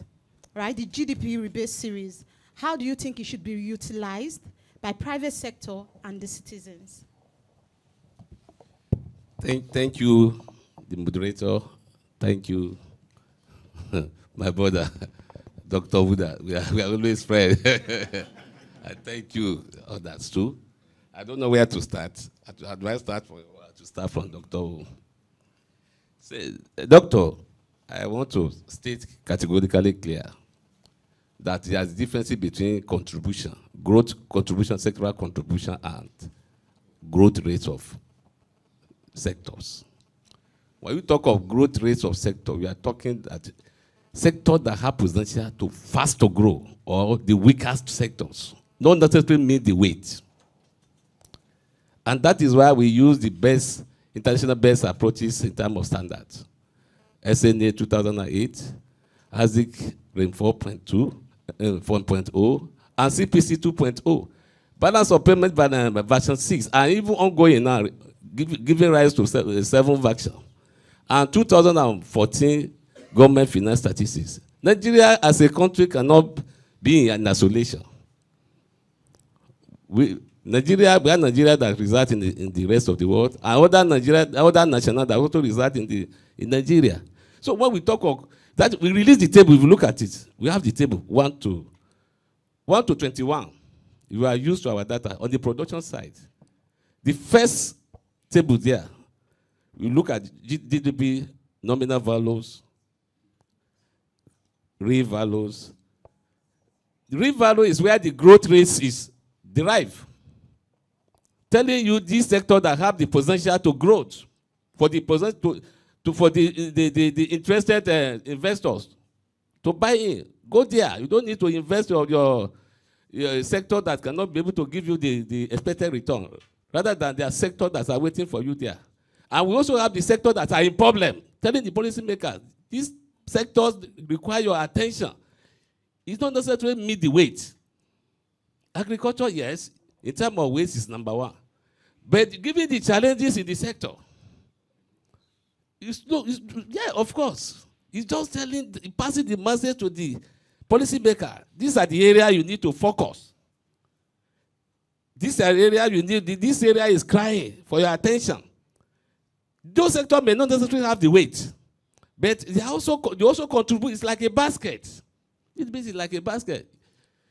Speaker 8: right, the GDP rebase series, how do you think it should be utilized by private sector and the citizens?
Speaker 11: Thank you, the moderator. Thank you, my brother, Dr. Wuda. We are always friends. I thank you. Oh, that's true. I don't know where to start. How do I start to start from Dr. Wu? Say, Doctor, I want to state categorically clear that there is a difference between contribution, growth contribution, sectoral contribution, and growth rates of sectors. When we talk of growth rates of sector, we are talking that sectors that have potential to fast to grow, or the weakest sectors, not necessarily mean the weight. And that is why we use the best, international best approaches in terms of standards. SNA 2008, ASIC RIM 4.2, 4.0, and CPC 2.0. Balance of payment by version 6, and even ongoing now, giving rise to 7 version. And 2014 government finance statistics. Nigeria as a country cannot be in isolation. We are Nigeria that reside in the rest of the world, and other national that also reside in Nigeria. So when we talk of that, we release the table. If you look at it, we have the table 1 to 21. You are used to our data on the production side. The first table there, we look at GDP, nominal values, real values. The real value is where the growth rate is derived. Telling you this sector that have the potential to grow for the interested investors to buy in. Go there. You don't need to invest your sector that cannot be able to give you the expected return, rather than there are sectors that are waiting for you there. And we also have the sectors that are in problem, telling the policymakers, these sectors require your attention. It's not necessarily meet the weight. Agriculture, yes, in terms of waste is number 1. But given the challenges in the sector, yeah, of course. It's just passing the message to the policymaker. These are the area you need to focus. This area this area is crying for your attention. Those sectors may not necessarily have the weight, but they also contribute. It's like a basket. It's basically like a basket.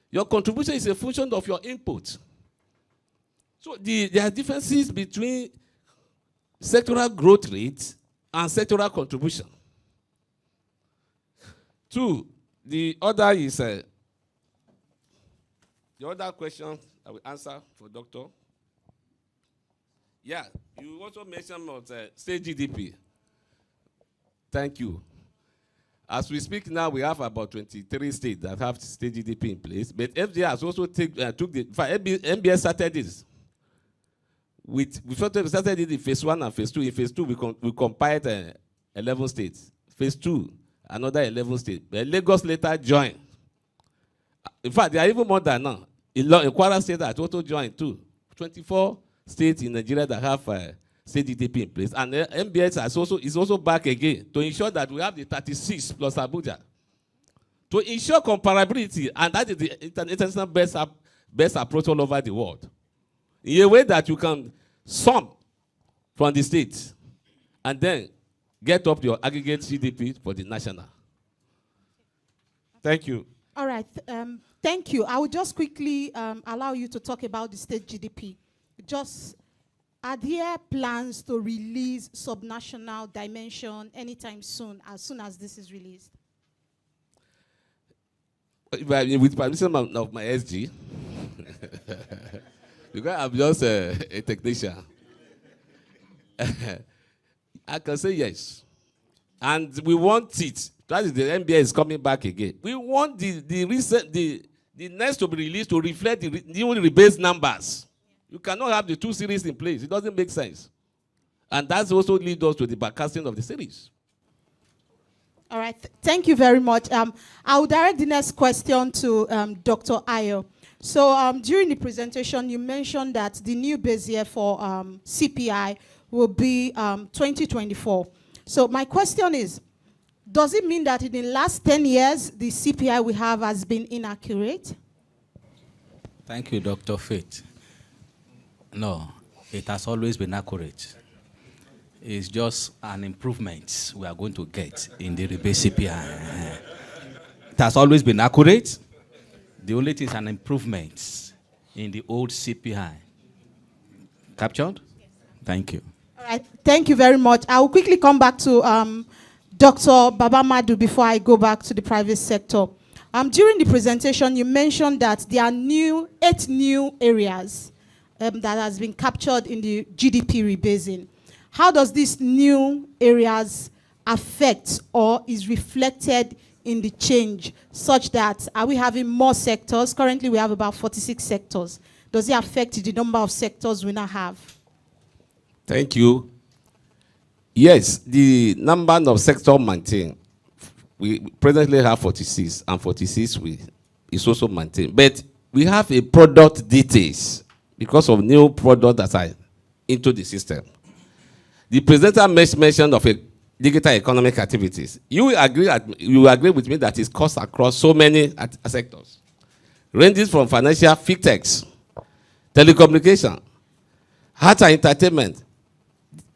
Speaker 11: Your contribution is a function of your input. So there are differences between sectoral growth rate and sectoral contribution. 2, the other is The other question I will answer for Doctor. Yeah, you also mentioned about state GDP. Thank you. As we speak now, we have about 23 states that have state GDP in place. But FDI has also took the NBS started this. We started it in phase 1 and phase 2. In phase 2, we compiled 11 states. Phase 2, another 11 states. But Lagos later joined. In fact, there are even more than now. In Kwara State that also joined too. 24 states in Nigeria that have state GDP in place. And MBS is also back again to ensure that we have the 36 plus Abuja. To ensure comparability, and that is the international best approach all over the world. In a way that you can sum from the states and then get up your aggregate GDP for the national. Thank you.
Speaker 8: All right. Thank you. I will just quickly allow you to talk about the state GDP. Just, are there plans to release subnational dimension anytime soon as this is released?
Speaker 11: With permission of my SG, because I'm just a technician, I can say yes. And we want it. That is the NBS is coming back again. We want the next to be released to reflect the new rebased numbers. You cannot have the two series in place. It doesn't make sense. And that's also leads us to the backcasting of the series.
Speaker 8: All right. Thank you very much. I'll direct the next question to Dr. Ayo. So during the presentation, you mentioned that the new base year for CPI will be 2024. So my question is, does it mean that in the last 10 years, the CPI we have has been inaccurate?
Speaker 7: Thank you, Dr. Faith. No, it has always been accurate. It's just an improvement we are going to get in the rebase CPI. It has always been accurate. The only thing is an improvement in the old CPI. Captured? Thank you.
Speaker 8: All right. Thank you very much. I will quickly come back to Dr. Babamadu before I go back to the private sector. During the presentation, you mentioned that there are 8 new areas that has been captured in the GDP rebasing. How does these new areas affect or is reflected in the change such that are we having more sectors? Currently, we have about 46 sectors. Does it affect the number of sectors we now have?
Speaker 11: Thank you. Yes, the number of sectors maintained. We presently have 46, and 46 is also maintained. But we have a product details because of new products that are into the system. The presenter mentioned of a digital economic activities. You will agree with me that it's cost across so many sectors. Ranges from financial, fintechs, telecommunication, art and entertainment.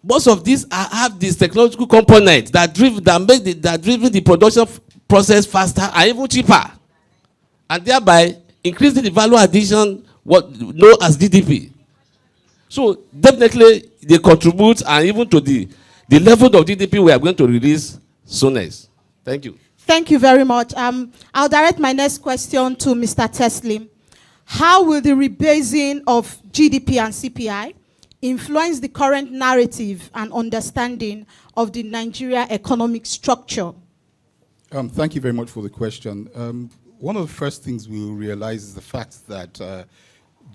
Speaker 11: Most of these have this technological component that driven the production process faster and even cheaper, and thereby increasing the value addition, what known as GDP. So definitely they contribute, and even to the level of GDP we are going to release soonest. Thank you.
Speaker 8: Thank you very much. I'll direct my next question to Mr. Teslim. How will the rebasing of GDP and CPI influence the current narrative and understanding of the Nigeria economic structure?
Speaker 10: Thank you very much for the question. One of the first things we will realize is the fact that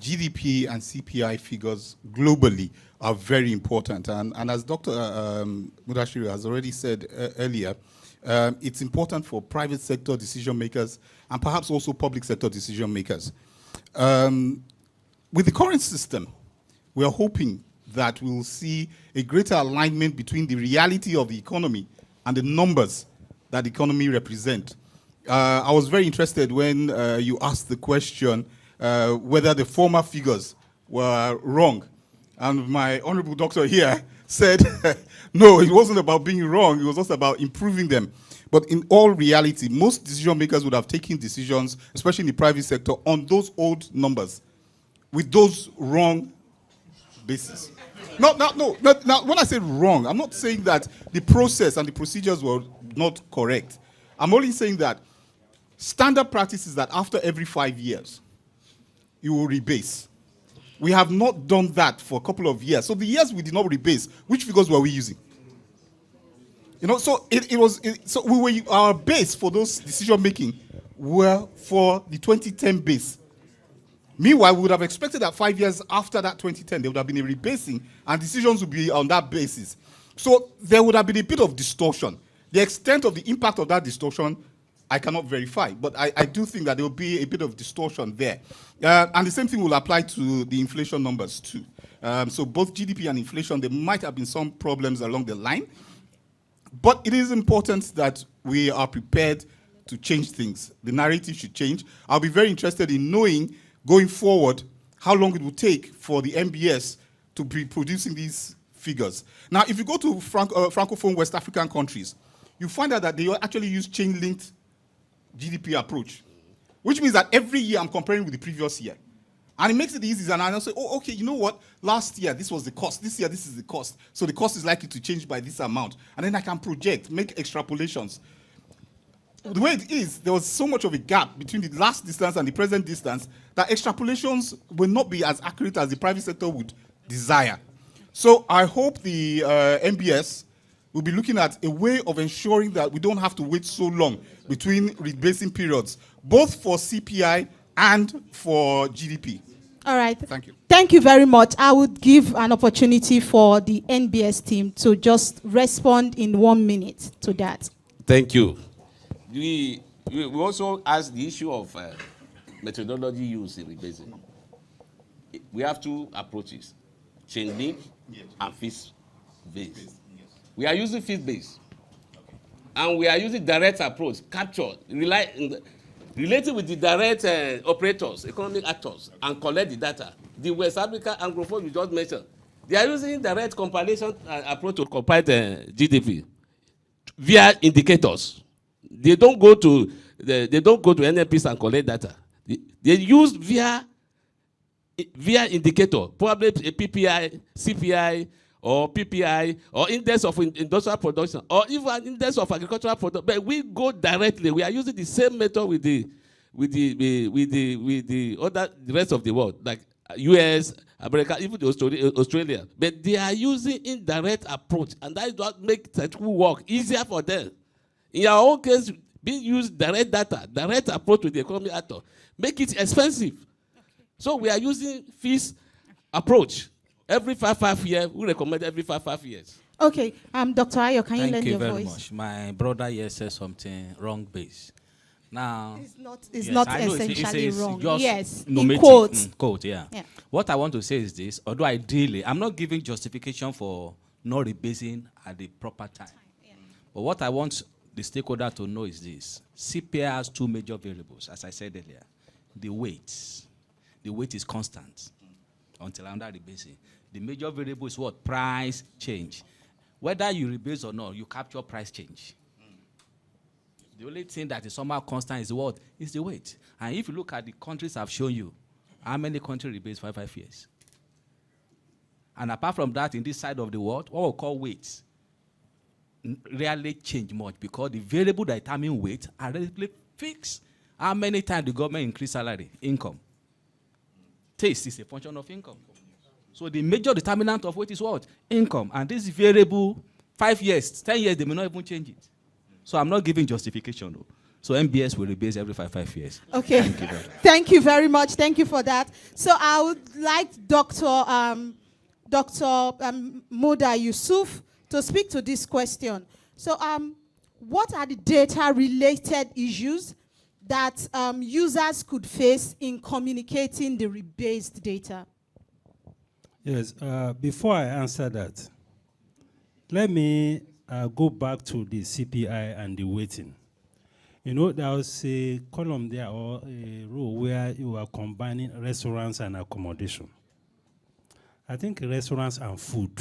Speaker 10: GDP and CPI figures globally are very important. And as Dr. Mudashiru has already said earlier, it's important for private sector decision makers and perhaps also public sector decision makers. With the current system, we are hoping that we will see a greater alignment between the reality of the economy and the numbers that the economy represent. I was very interested when you asked the question whether the former figures were wrong. And my honorable doctor here said, no, it wasn't about being wrong. It was just about improving them. But in all reality, most decision makers would have taken decisions, especially in the private sector, on those old numbers with those wrong basis. No. When I say wrong, I'm not saying that the process and the procedures were not correct. I'm only saying that standard practice is that after every 5 years, you will rebase. We have not done that for a couple of years. So the years we did not rebase, which figures were we using? You know, so our base for those decision making were for the 2010 base. Meanwhile, we would have expected that 5 years after that 2010, there would have been a rebasing and decisions would be on that basis. So there would have been a bit of distortion. The extent of the impact of that distortion, I cannot verify, but I do think that there will be a bit of distortion there. And the same thing will apply to the inflation numbers too. So both GDP and inflation, there might have been some problems along the line, but it is important that we are prepared to change things. The narrative should change. I'll be very interested in knowing, going forward, how long it will take for the NBS to be producing these figures. Now, if you go to Francophone West African countries, you find out that they actually use chain-linked GDP approach, which means that every year I'm comparing with the previous year. And it makes it easy, and I'll say, oh, okay, you know what? Last year, this was the cost. This year, this is the cost. So the cost is likely to change by this amount. And then I can project, make extrapolations. The way it is, there was so much of a gap between the last distance and the present distance that extrapolations will not be as accurate as the private sector would desire. So I hope the NBS will be looking at a way of ensuring that we don't have to wait so long between rebasing periods, both for CPI and for GDP.
Speaker 8: All right.
Speaker 10: Thank you.
Speaker 8: Thank you very much. I would give an opportunity for the NBS team to just respond in 1 minute to that.
Speaker 11: Thank you. We also asked the issue of methodology used in rebasing. We have two approaches, chain link and fees-based. We are using fees-based. And we are using direct approach, capture, related with the direct operators, economic actors, and collect the data. The West Africa Anglophone you just mentioned, they are using direct compilation approach to compile the GDP via indicators. They don't go to NLPs and collect data. They use via indicator, probably a PPI, CPI, or PPI, or index of industrial production, or even index of agricultural production. But we go directly. We are using the same method with the rest of the world, like US, America, even Australia. But they are using indirect approach, and that is what makes statistical work easier for them. In our own case, being used direct data, direct approach with the economic actor, make it expensive. So we are using fees approach. Every 5 years, we recommend every 5 years.
Speaker 8: Okay, Dr. Ayo, can you lend your voice?
Speaker 7: Thank you very much. My brother here said something wrong base. Now,
Speaker 8: it's not essentially wrong. Yes,
Speaker 7: in
Speaker 8: quotes.
Speaker 7: Quote, yeah. What I want to say is this, although ideally, I'm not giving justification for not rebasing at the proper time. But what I want the stakeholder to know is this. CPI has two major variables, as I said earlier. The weight. The weight is constant until under rebasing. The major variable is what? Price change. Whether you rebase or not, you capture price change. The only thing that is somehow constant is what? Is the weight. And if you look at the countries I've shown you, how many countries rebase for 5 years? And apart from that, in this side of the world, what we call weights rarely change much because the variable that determine weight are relatively fixed. How many times the government increase salary, income? Taste is a function of income. So the major determinant of weight is what? Income. And this variable, 5 years, 10 years, they may not even change it. So I'm not giving justification, though. So MBS will rebase every 5 years.
Speaker 8: Okay. Thank you very much. Thank you for that. So I would like Dr. Moda Yusuf to speak to this question. So what are the data-related issues that users could face in communicating the rebased data?
Speaker 9: Yes, before I answer that, let me go back to the CPI and the weighting. You know, there was a column there or a row where you are combining restaurants and accommodation. I think restaurants and food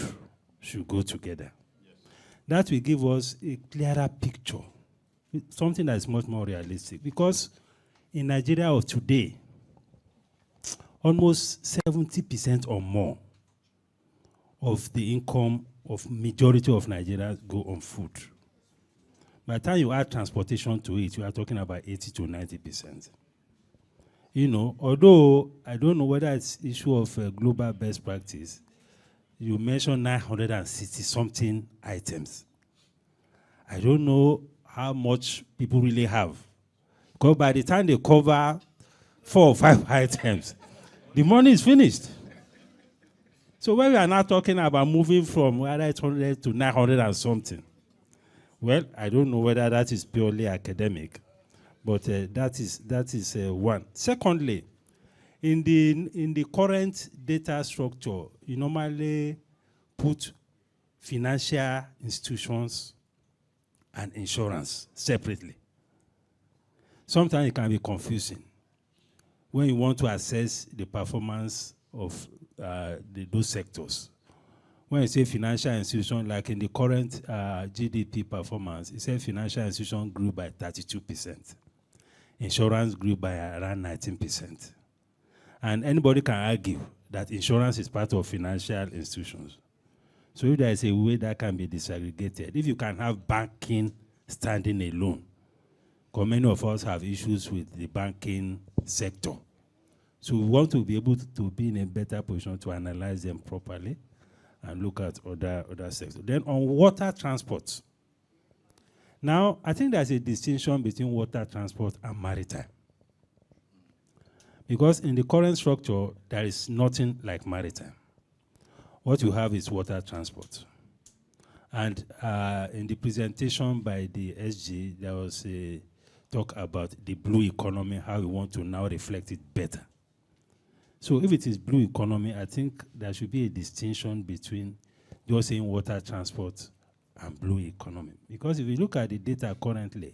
Speaker 9: should go together. Yes. That will give us a clearer picture, something that is much more realistic. Because in Nigeria of today, almost 70% or more of the income of majority of Nigerians go on food. By the time you add transportation to it, you are talking about 80 to 90%. You know, although I don't know whether it's issue of global best practice, you mentioned 960 something items. I don't know how much people really have. Because by the time they cover 4 or 5 items, the money is finished. So when we are now talking about moving from 800 to 900 and something, well, I don't know whether that is purely academic, but that is one. Secondly, in the current data structure, you normally put financial institutions and insurance separately. Sometimes it can be confusing when you want to assess the performance of those sectors. When you say financial institution, like in the current GDP performance, it says financial institution grew by 32%. Insurance grew by around 19%. And anybody can argue that insurance is part of financial institutions. So if there is a way that can be disaggregated, if you can have banking standing alone, because many of us have issues with the banking sector. So we want to be able to be in a better position to analyze them properly and look at other sectors. Then on water transport. Now, I think there's a distinction between water transport and maritime. Because in the current structure, there is nothing like maritime. What you have is water transport. And in the presentation by the SG, there was a talk about the blue economy, how we want to now reflect it better. So if it is blue economy, I think there should be a distinction between just saying water transport and blue economy. Because if you look at the data currently,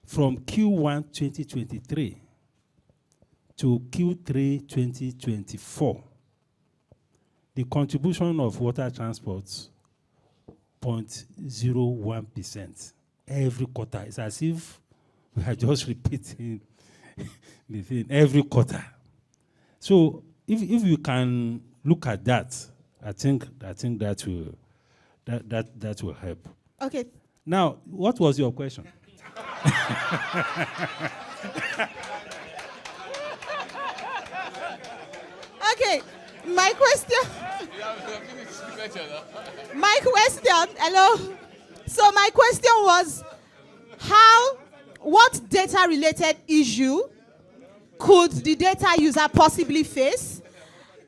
Speaker 9: from Q1 2023 to Q3 2024, the contribution of water transport 0.01% every quarter. It's as if we are just repeating the thing every quarter. So if you can look at that, I think that will help.
Speaker 8: Okay.
Speaker 9: Now, what was your question?
Speaker 8: Okay, my question. Hello. So my question was, what data-related issue could the data user possibly face,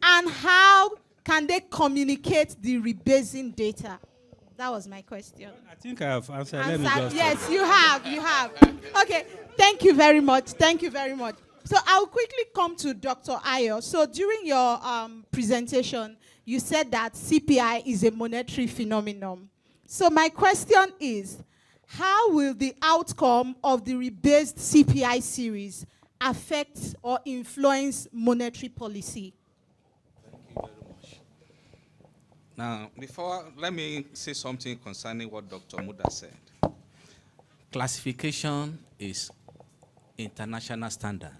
Speaker 8: and how can they communicate the rebasing data? That was my question.
Speaker 9: I think I have answered. Let me just
Speaker 8: yes, you have. Okay, thank you very much. So I'll quickly come to Dr. Ayo. So during your presentation, you said that CPI is a monetary phenomenon. So my question is, how will the outcome of the rebased CPI series affect or influence monetary policy?
Speaker 7: Thank you very much. Now, let me say something concerning what Dr. Muda said. Classification is international standard.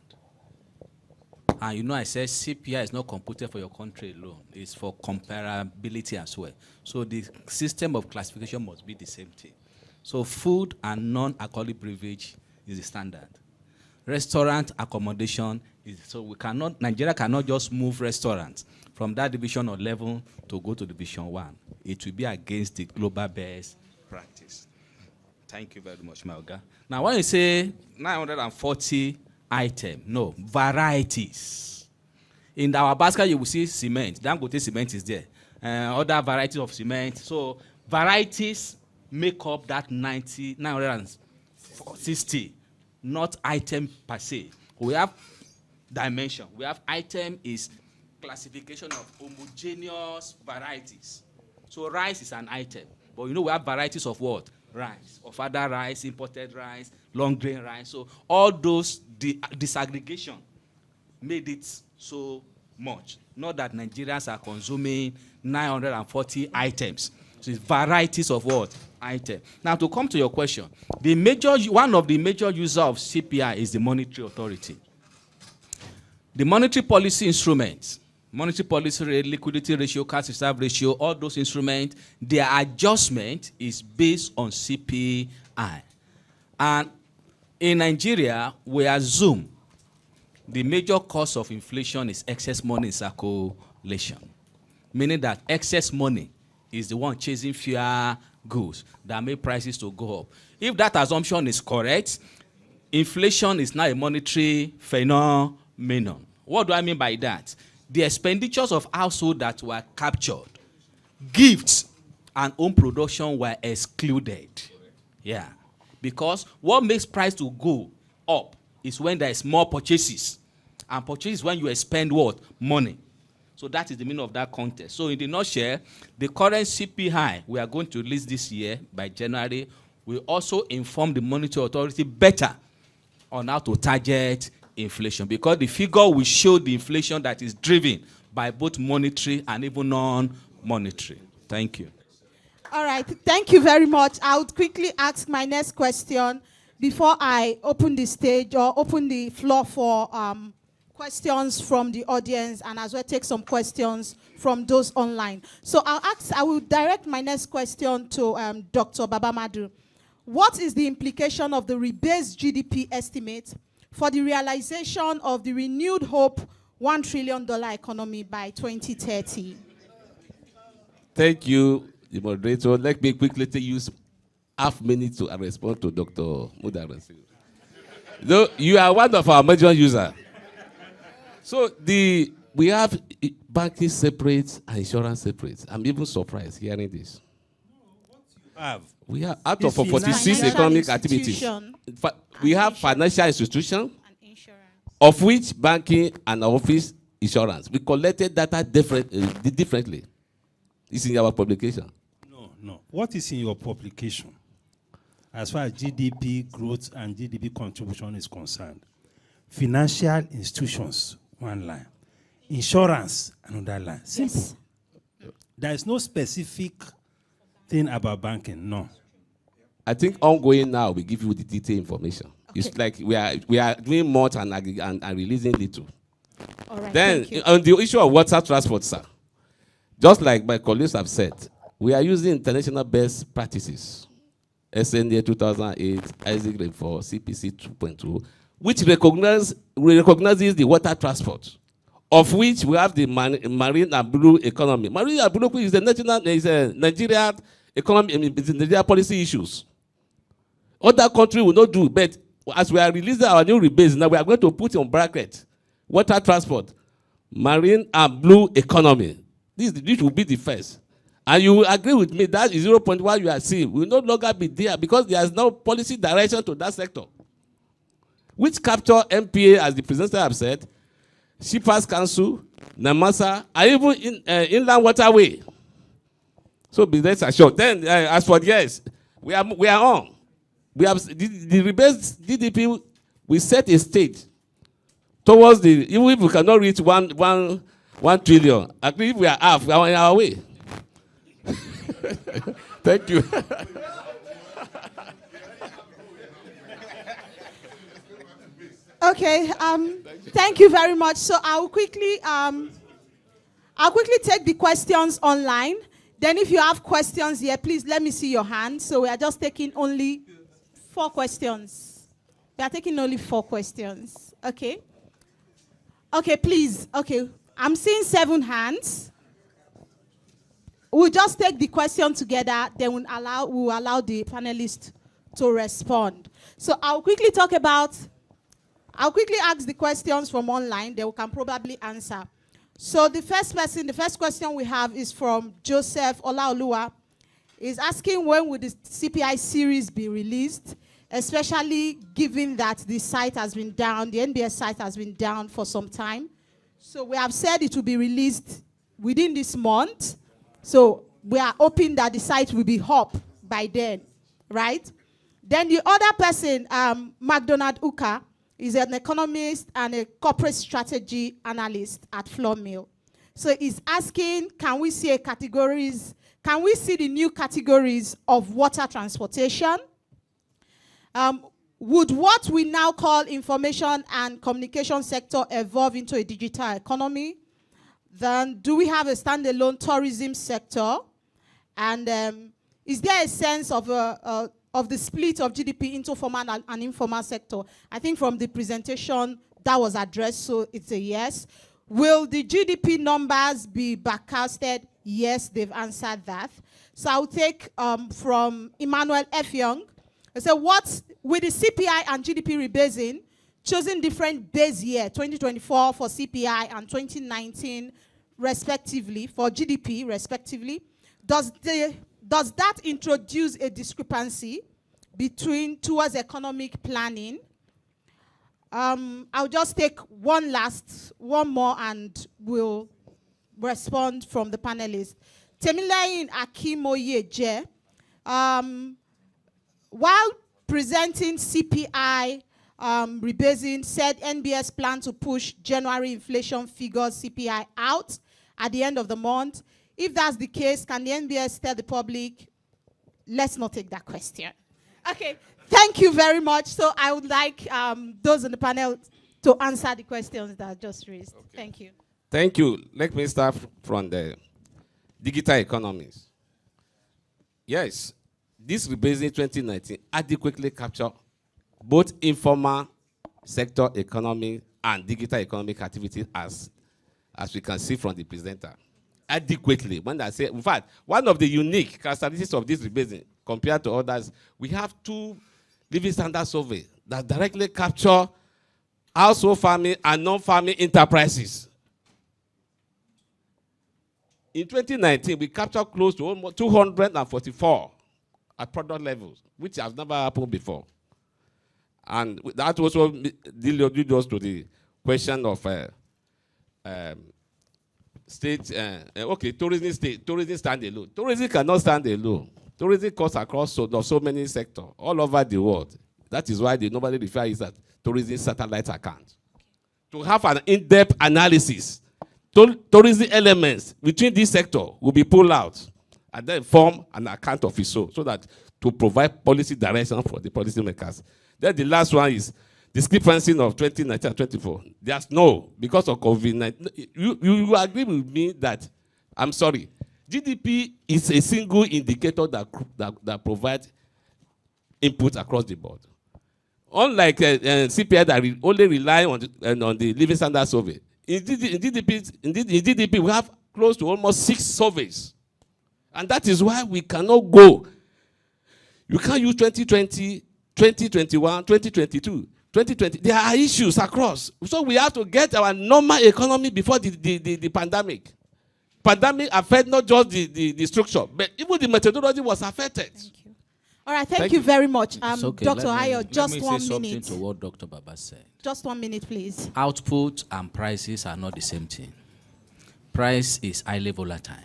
Speaker 7: And you know, I said CPI is not computed for your country alone. It's for comparability as well. So the system of classification must be the same thing. So food and non-alcoholic beverage is the standard. Restaurant accommodation is, so Nigeria cannot just move restaurants from that division or level to go to division 1. It will be against the global best practice. Thank you very much, Malga. Now, when you say 940 items, no, varieties. In our basket, you will see cement. Dangote cement is there. Other varieties of cement. So varieties make up that 960, not item per se. We have dimension. We have item is classification of homogeneous varieties. So rice is an item. But you know we have varieties of what? Rice. Of other rice, imported rice, long grain rice. So all those disaggregation made it so much. Not that Nigerians are consuming 940 items. So it's varieties of what? Item. Now to come to your question, one of the major users of CPI is the monetary authority. The monetary policy instruments, monetary policy rate, liquidity ratio, cash reserve ratio, all those instruments, their adjustment is based on CPI. And in Nigeria, we assume the major cause of inflation is excess money in circulation, meaning that excess money is the one chasing fewer goods that make prices to go up. If that assumption is correct, inflation is now a monetary phenomenon. What do I mean by that? The expenditures of households that were captured, gifts and home production were excluded. Yeah. Because what makes price to go up is when there is more purchases. And purchase is when you spend what? Money. So that is the meaning of that context. So in the nutshell, the current CPI we are going to release this year by January will also inform the Monetary Authority better on how to target inflation, because the figure will show the inflation that is driven by both monetary and even non-monetary. Thank you.
Speaker 8: All right, thank you very much. I would quickly ask my next question before I open the stage or open the floor for questions from the audience, and as well take some questions from those online. So I will direct my next question to Dr. Babamadu. What is the implication of the rebased GDP estimate for the realization of the renewed hope $1 trillion economy by 2030?
Speaker 11: Thank you, the moderator. Let me quickly use half minute to respond to Dr. Mudara. So you are one of our major users. So we have banking separate and insurance separate. I'm even surprised hearing this. We have out of 46 economic activities. We have financial institutions, of which banking and office insurance. We collected data differently. It's in our publication.
Speaker 9: No. What is in your publication, as far as GDP growth and GDP contribution is concerned? Financial institutions, one line. Insurance, another line. Simple. Yes. There is no specific thing about banking, no.
Speaker 11: I think ongoing now, we give you the detailed information. Okay. It's like we are doing much and releasing little.
Speaker 8: All right,
Speaker 11: then, on the issue of water transport, sir, just like my colleagues have said, we are using international best practices, SNA 2008, ISIC Rainfall, CPC 2.2, which recognizes the water transport, of which we have the marine and blue economy. Marine and blue is a Nigeria economy, Nigeria policy issues. Other countries will not do, but as we are releasing our new rebase, now we are going to put on bracket water transport, marine and blue economy. This will be the first. And you will agree with me that 0.1 you are seeing will no longer be there because there is no policy direction to that sector, which capture MPA, as the presenter have said, Shippers Council, Namasa, and even Inland Waterway. So be rest assured. Then, as for yes, we are on. We have the rebased GDP. We set a stage towards even if we cannot reach 1 trillion. At least we are half. We are on our way. Thank you.
Speaker 8: Okay. Thank you very much. So I'll quickly take the questions online. Then, if you have questions here, please let me see your hand. So we are just taking only 4 questions. We are taking only 4 questions. Okay. Okay, please. Okay. I'm seeing 7 hands. We'll just take the question together, then we'll allow the panelists to respond. So I'll quickly ask the questions from online, then we can probably answer. So the first question we have is from Joseph Olaoluwa. He's asking when will the CPI series be released, especially given that the site has been down, the NBS site has been down for some time. So we have said it will be released within this month. So we are hoping that the site will be up by then, right? Then the other person, McDonald Uka, is an economist and a corporate strategy analyst at Floor Mill. So he's asking, can we see the new categories of water transportation? Would what we now call information and communication sector evolve into a digital economy? Then do we have a standalone tourism sector? And is there a sense of the split of GDP into formal and informal sector? I think from the presentation, that was addressed, so it's a yes. Will the GDP numbers be backcasted? Yes, they've answered that. So I'll take from Emmanuel F. Young. I said, what's with the CPI and GDP rebasing, choosing different base year, 2024 for CPI and 2019 respectively, for GDP respectively, does that introduce a discrepancy towards economic planning? I'll just take one more, and we'll respond from the panelists. Temilayin Akimoyeje, while presenting CPI rebasing, said NBS plan to push January inflation figures CPI out at the end of the month. If that's the case, can the NBS tell the public? Let's not take that question. Okay, thank you very much. So I would like those on the panel to answer the questions that I just raised. Okay. Thank you.
Speaker 11: Thank you. Let me start from the digital economies. Yes, this rebasing 2019 adequately captured both informal sector economy and digital economic activity as we can see from the presenter. Adequately. When I say, in fact, one of the unique characteristics of this rebasing compared to others, we have 2 living standard surveys that directly capture household farming and non-farming enterprises. In 2019, we captured close to almost 244 at product levels, which has never happened before. And that also leads us to the question of tourism stand alone. Tourism cannot stand alone. Tourism cuts across so many sectors all over the world. That is why nobody refers to that tourism satellite account. To have an in-depth analysis, tourism elements between this sector will be pulled out and then form an account of its own, so that to provide policy direction for the policymakers. Then the last one is discrepancy of 2019 and 2024. There's no, because of COVID-19. You agree with me that, I'm sorry, GDP is a single indicator that provides input across the board. Unlike CPI that only rely on the living standard survey. In GDP, we have close to almost 6 surveys. And that is why we cannot go. You can't use 2020, 2021, 2022. 2020, there are issues across. So we have to get our normal economy before the pandemic. Pandemic affected not just the structure, but even the methodology was affected.
Speaker 8: Thank you. All right, thank you very much.
Speaker 7: Okay.
Speaker 8: Dr. Ayo, just 1 minute.
Speaker 7: Let me say something to what Dr. Baba said.
Speaker 8: Just 1 minute, please.
Speaker 7: Output and prices are not the same thing. Price is highly volatile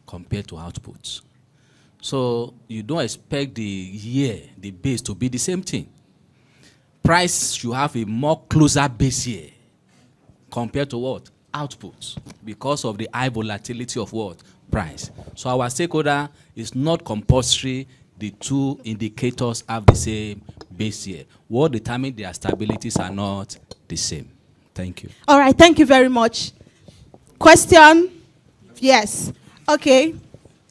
Speaker 7: compared to outputs. So you don't expect the base to be the same thing. Price should have a more closer base year compared to what? Outputs, because of the high volatility of what? Price. So our stakeholder is not compulsory the 2 indicators have the same base year. What determines their stabilities are not the same. Thank you.
Speaker 8: All right, thank you very much. Question? Yes. Okay.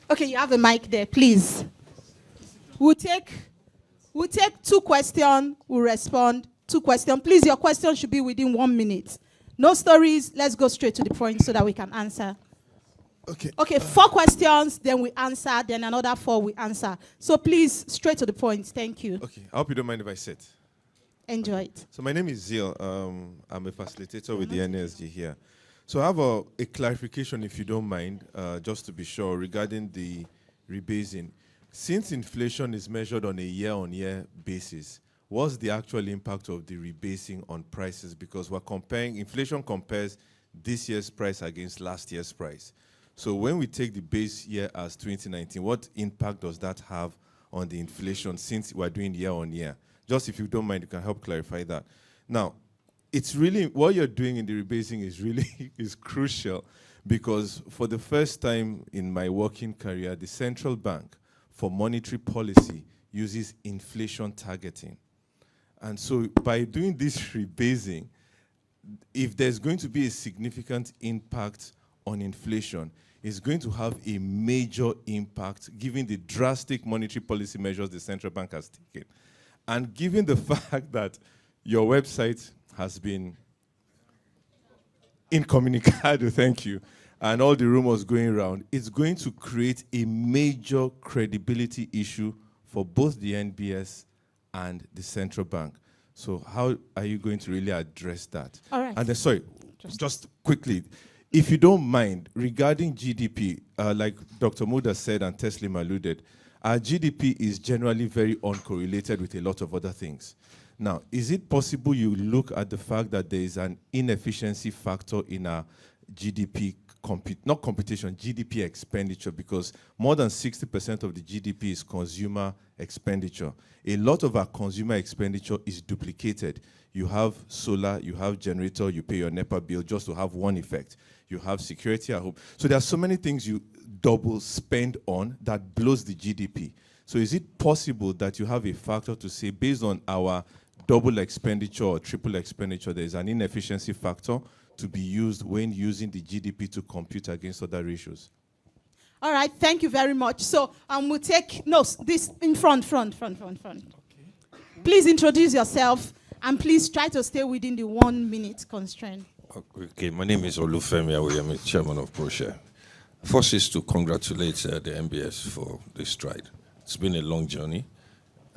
Speaker 8: Okay, you have a mic there, please. We'll take 2 questions, we'll respond. 2 questions. Please, your question should be within 1 minute. No stories, let's go straight to the point so that we can answer. Okay, 4 questions, then we answer, then another 4 we answer. So please, straight to the point. Thank you.
Speaker 12: Okay, I hope you don't mind if I sit.
Speaker 8: Enjoy it.
Speaker 12: So my name is Zil. I'm a facilitator with the NESG here. So I have a clarification, if you don't mind, just to be sure, regarding the rebasing. Since inflation is measured on a year-on-year basis, what's the actual impact of the rebasing on prices? Because we're comparing, inflation compares this year's price against last year's price. So when we take the base year as 2019, what impact does that have on the inflation since we're doing year on year? Just if you don't mind, you can help clarify that. Now, it's really, what you're doing in the rebasing is really is crucial, because for the first time in my working career, the central bank for monetary policy uses inflation targeting. And so by doing this rebasing, if there's going to be a significant impact on inflation, it's going to have a major impact given the drastic monetary policy measures the central bank has taken. And given the fact that your website has been incommunicado, thank you, and all the rumors going around, it's going to create a major credibility issue for both the NBS and the central bank. So how are you going to really address that?
Speaker 8: All right.
Speaker 12: And then, sorry, just quickly, if you don't mind, regarding GDP, like Dr. Muda said and Teslim alluded, our GDP is generally very uncorrelated with a lot of other things. Now, is it possible you look at the fact that there is an inefficiency factor in our GDP, not computation, GDP expenditure, because more than 60% of the GDP is consumer expenditure. A lot of our consumer expenditure is duplicated. You have solar, you have generator, you pay your NEPA bill just to have one effect. You have security at home. So there are so many things you double spend on that blows the GDP. So is it possible that you have a factor to say, based on our double expenditure or triple expenditure, there is an inefficiency factor to be used when using the GDP to compute against other ratios?
Speaker 8: All right, thank you very much. So we'll take, no, this in front. Okay. Please introduce yourself, and please try to stay within the 1 minute constraint.
Speaker 13: Okay, my name is Olufemi Awoyemi, chairman of ProShare. First is to congratulate the MBS for this stride. It's been a long journey,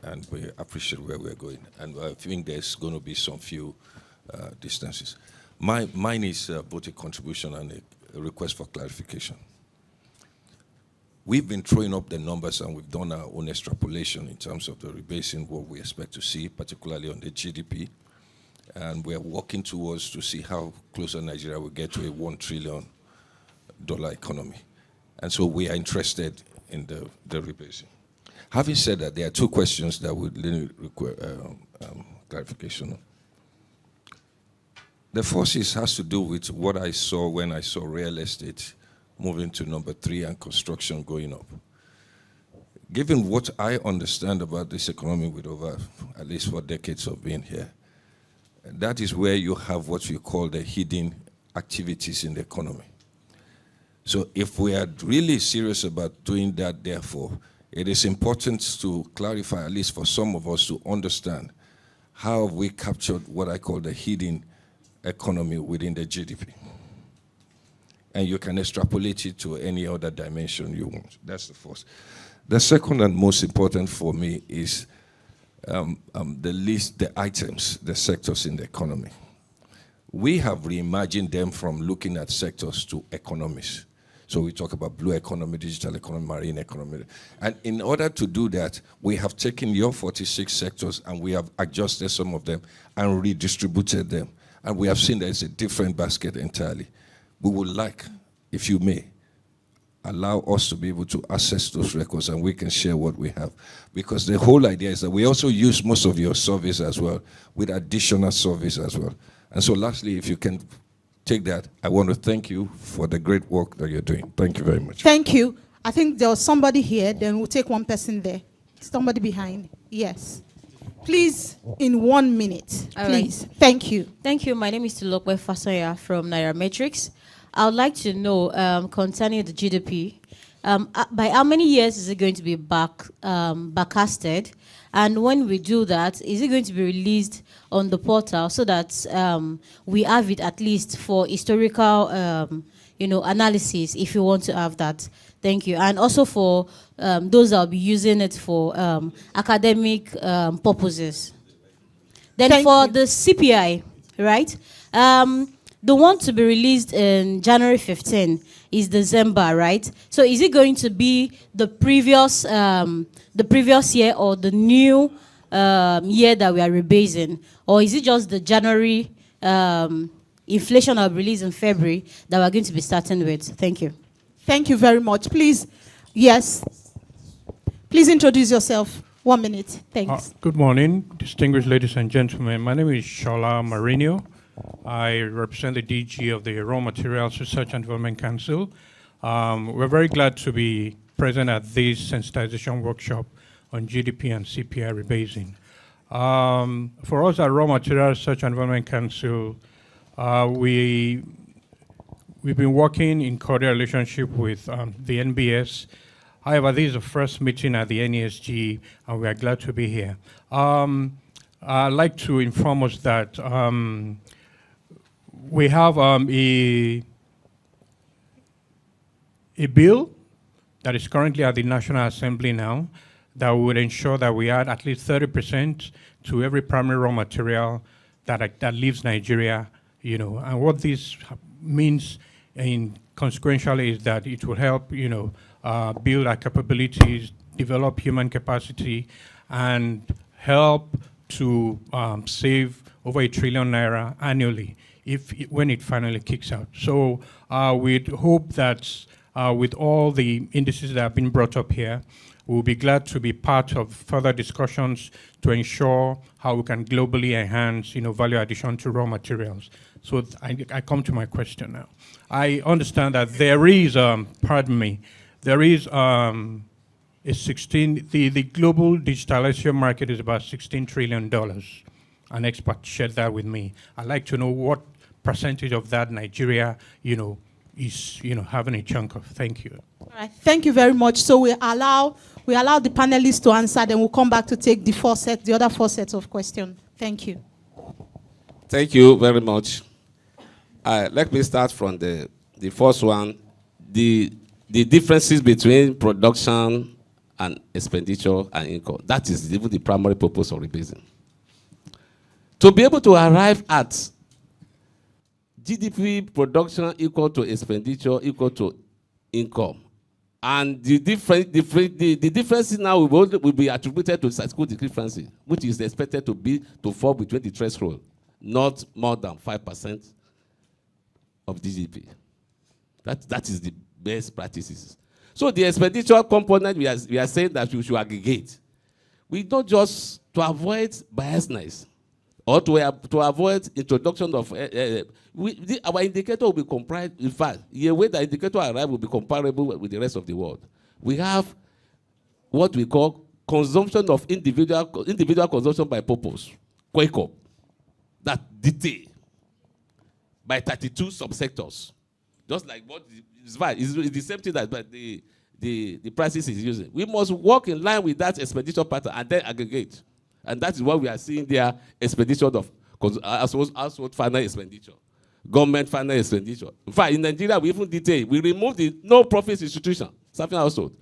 Speaker 13: and we appreciate where we're going. And I think there's going to be some few distances. Mine is both a contribution and a request for clarification. We've been throwing up the numbers, and we've done our own extrapolation in terms of the rebasing, what we expect to see, particularly on the GDP. And we're working towards to see how closer Nigeria will get to a $1 trillion economy. And so we are interested in the rebasing. Having said that, there are two questions that would require clarification on. The first has to do with what I saw when I saw real estate moving to number 3 and construction going up. Given what I understand about this economy with over at least 4 decades of being here, that is where you have what we call the hidden activities in the economy. So if we are really serious about doing that, therefore, it is important to clarify, at least for some of us, to understand how we captured what I call the hidden economy within the GDP. And you can extrapolate it to any other dimension you want. That's the first. The second and most important for me is the items, the sectors in the economy. We have reimagined them from looking at sectors to economies. So we talk about blue economy, digital economy, marine economy. And in order to do that, we have taken your 46 sectors and we have adjusted some of them and redistributed them. And we have seen that it's a different basket entirely. We would like, if you may, allow us to be able to access those records and we can share what we have. Because the whole idea is that we also use most of your surveys as well, with additional surveys as well. And so lastly, if you can take that, I want to thank you for the great work that you're doing. Thank you very much.
Speaker 8: Thank you. I think there was somebody here, then we'll take one person there. Somebody behind. Yes. Please, in 1 minute, please. Right. Thank you.
Speaker 14: Thank you. My name is Tulokwe Fasanya from Nairametrics. I would like to know, concerning the GDP, by how many years is it going to be backcasted? And when we do that, is it going to be released on the portal so that we have it at least for historical analysis, if you want to have that? Thank you. And also for those that will be using it for academic purposes. Then the CPI, right? The one to be released in January 15 is December, right? So is it going to be the previous year or the new year that we are rebasing? Or is it just the January inflation that will be released in February that we're going to be starting with? Thank you.
Speaker 8: Thank you very much. Please, yes. Please introduce yourself. 1 minute. Thanks.
Speaker 15: Good morning, distinguished ladies and gentlemen. My name is Shola Marino. I represent the DG of the Raw Materials Research and Development Council. We're very glad to be present at this sensitization workshop on GDP and CPI rebasing. For us at Raw Materials Research and Development Council, we've been working in cordial relationship with the NBS. However, this is the first meeting at the NESG, and we are glad to be here. I'd like to inform us that we have a bill that is currently at the National Assembly now that would ensure that we add at least 30% to every primary raw material that leaves Nigeria, you know. And what this means consequentially is that it will help, you know, build our capabilities, develop human capacity, and help to save over ₦1 trillion annually when it finally kicks out. So we'd hope that with all the indices that have been brought up here, we'll be glad to be part of further discussions to ensure how we can globally enhance, you know, value addition to raw materials. So I come to my question now. I understand that there is, there is the global digitalization market is about $16 trillion. An expert shared that with me. I'd like to know what percentage of that Nigeria, you know, is, you know, having a chunk of. Thank you.
Speaker 8: All right, thank you very much. So we allow the panelists to answer, then we'll come back to take the other four sets of questions. Thank you.
Speaker 11: Thank you very much. Let me start from the first one. The differences between production and expenditure and income. That is even the primary purpose of rebasing. To be able to arrive at GDP production equal to expenditure equal to income, and the differences now will be attributed to statistical discrepancy, which is expected to fall between the threshold, not more than 5% of GDP. That is the best practices. So the expenditure component, we are saying that we should aggregate. We don't just to avoid biasness or to avoid introduction of our indicator will be comprised. In fact, the way the indicator arrive will be comparable with the rest of the world. We have what we call consumption of individual consumption by purpose, QUACOP, that detail by 32 subsectors. Just like what is the same thing that the prices is using. We must work in line with that expenditure pattern and then aggregate. And that is what we are seeing there, expenditure of household final expenditure, government final expenditure. In fact, in Nigeria, we even detail, we remove the no profits institution, something household.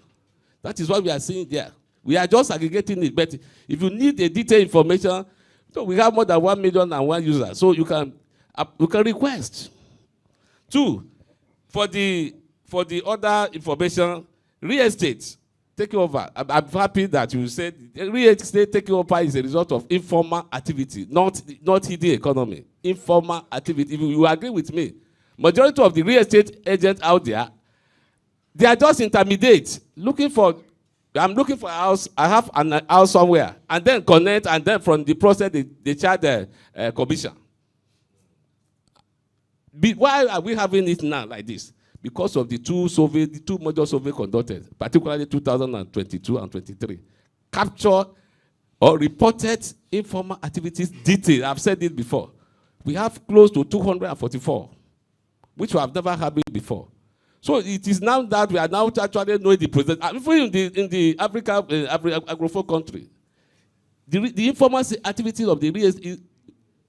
Speaker 11: That is what we are seeing there. We are just aggregating it, but if you need a detailed information, so we have more than 1,000,001 users, so you can request. 2, for the other information, real estate taking over. I'm happy that you said real estate taking over is a result of informal activity, not hidden economy. Informal activity. If you agree with me, majority of the real estate agents out there, they are just intermediate, I'm looking for a house, I have a house somewhere, and then connect, and then from the process, they charge the commission. Why are we having it now like this? Because of the two major surveys conducted, particularly 2022 and 23, capture or reported informal activities detail. I've said it before. We have close to 244, which we have never had before. So it is now that we are now actually knowing the present. Even in the Africa, Agro-4 country, the informal activities of the real estate is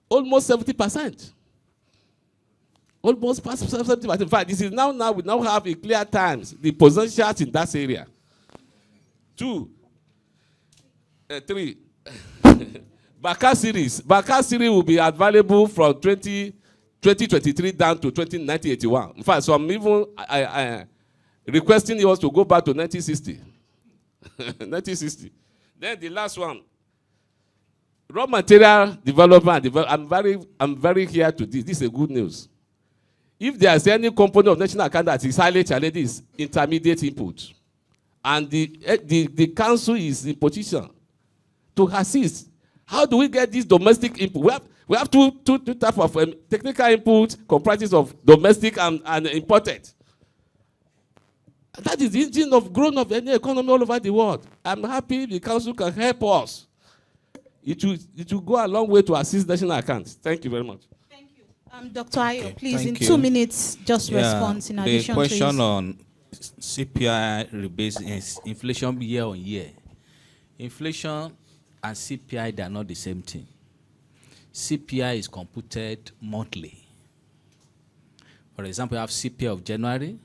Speaker 11: almost 70%. Almost 70%. In fact, this is now we now have a clear times, the potentials in that area. 2, 3. Baka series will be available from 2023 down to 1981. In fact, some even requesting us to go back to 1960. 1960. Then the last one, raw material development. I'm very here to this. This is a good news. If there is any component of national account that is highly challenged, is intermediate input, and the council is in position to assist. How do we get this domestic input? We have two types of technical input comprises of domestic and imported. That is the engine of growth of any economy all over the world. I'm happy the council can help us. It will go a long way to assist national accounts. Thank you very much.
Speaker 8: Dr. Ayo, please, in 2 minutes, just respond in addition to
Speaker 7: the question on CPI rebasing, inflation year on year. Inflation and CPI, they are not the same thing. CPI is computed monthly. For example, you have CPI of January,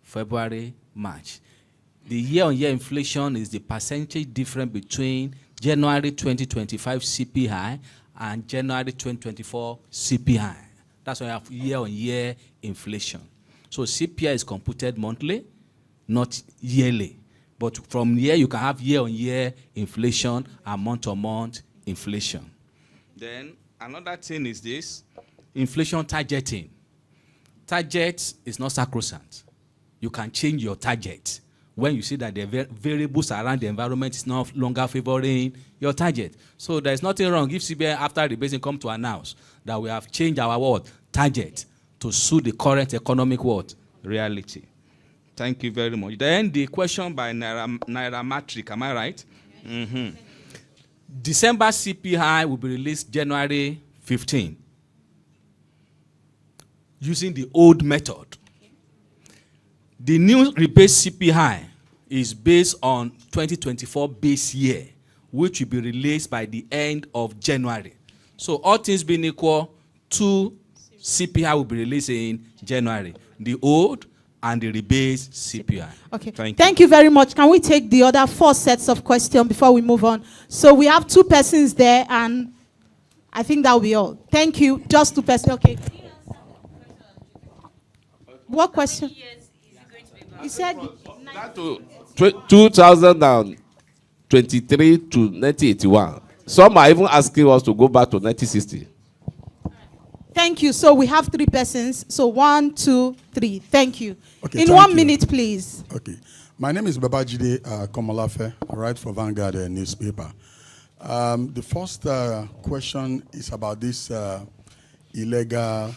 Speaker 7: February, March. The year-on-year inflation is the percentage difference between January 2025 CPI and January 2024 CPI. That's why you have year-on-year inflation. So CPI is computed monthly, not yearly. But from here, you can have year-on-year inflation and month-on-month inflation. Then another thing is this, inflation targeting. Target is not sacrosanct. You can change your target when you see that the variables around the environment is no longer favoring your target. So there's nothing wrong if CBN after rebasing come to announce that we have changed our what? Target to suit the current economic what? Reality. Thank you very much. Then the question by Nairametrics, am I right? Mm-hmm. December CPI will be released January 15 using the old method. The new rebased CPI is based on 2024 base year, which will be released by the end of January. So all things being equal, 2 CPI will be released in January. The old and the rebased CPI.
Speaker 8: Okay.
Speaker 7: Thank
Speaker 8: you very much. Can we take the other 4 sets of questions before we move on? So we have 2 persons there, and I think that will be all. Thank you. Just 2 persons. Okay. What question? You said
Speaker 11: 2023 to 1981. Some are even asking us to go back to 1960.
Speaker 8: Thank you. So we have 3 persons. So 1, 2, 3. Thank you.
Speaker 16: Okay,
Speaker 8: in
Speaker 16: thank
Speaker 8: 1
Speaker 16: you.
Speaker 8: minute, please.
Speaker 16: Okay. My name is Babajide Komolafe. I write for Vanguard newspaper. The first question is about this illegal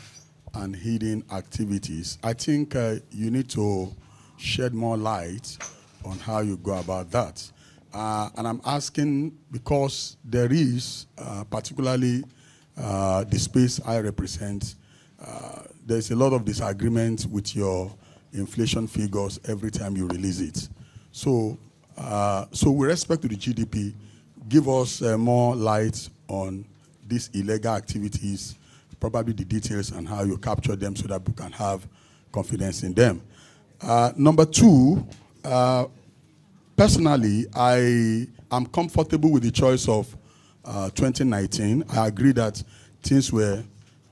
Speaker 16: and hidden activities. I think you need to shed more light on how you go about that. And I'm asking because there is, particularly the space I represent, there's a lot of disagreement with your inflation figures every time you release it. So, with respect to the GDP, give us more light on these illegal activities, probably the details and how you capture them so that we can have confidence in them. Number 2, personally, I am comfortable with the choice of 2019. I agree that things were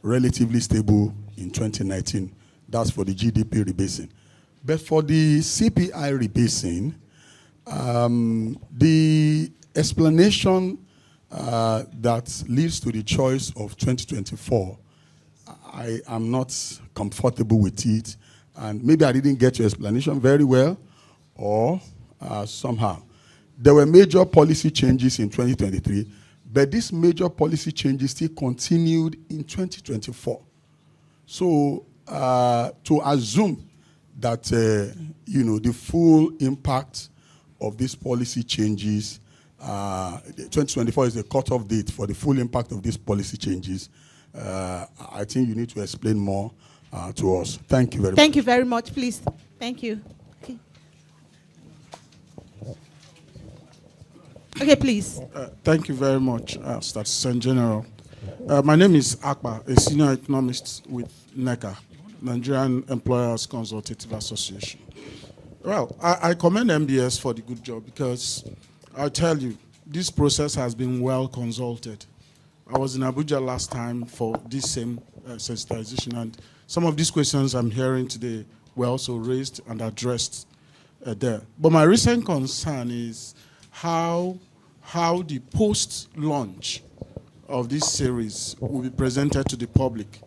Speaker 16: relatively stable in 2019. That's for the GDP rebasing. But for the CPI rebasing, the explanation that leads to the choice of 2024, I am not comfortable with it. And maybe I didn't get your explanation very well, or somehow. There were major policy changes in 2023, but these major policy changes still continued in 2024. So to assume that the full impact of these policy changes, 2024 is the cutoff date for the full impact of these policy changes. I think you need to explain more to us. Thank you very much.
Speaker 8: Thank you very much, please. Thank you. Okay, please.
Speaker 17: Thank you very much, Statistician General. My name is Akpa, a senior economist with NECA, Nigerian Employers Consultative Association. Well, I commend MDS for the good job because I'll tell you, this process has been well consulted. I was in Abuja last time for this same sensitization, and some of these questions I'm hearing today were also raised and addressed there. But my recent concern is how the post-launch of this series will be presented to the public.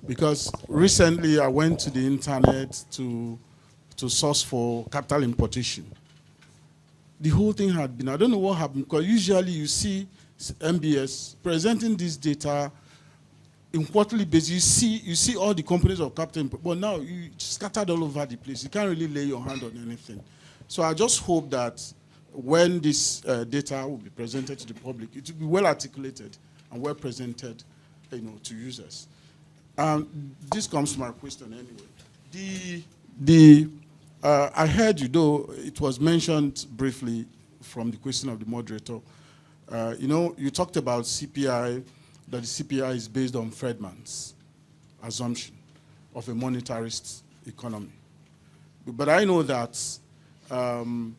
Speaker 17: Because recently I went to the internet to source for capital importation. The whole thing had been, I don't know what happened, because usually you see MBS presenting this data in quarterly basis. You see all the companies of capital import, but now you scattered all over the place. You can't really lay your hand on anything. So I just hope that when this data will be presented to the public, it will be well articulated and well presented, to users. This comes to my question anyway. I heard though it was mentioned briefly from the question of the moderator. You talked about CPI that the CPI is based on Friedman's assumption of a monetarist economy. But I know that from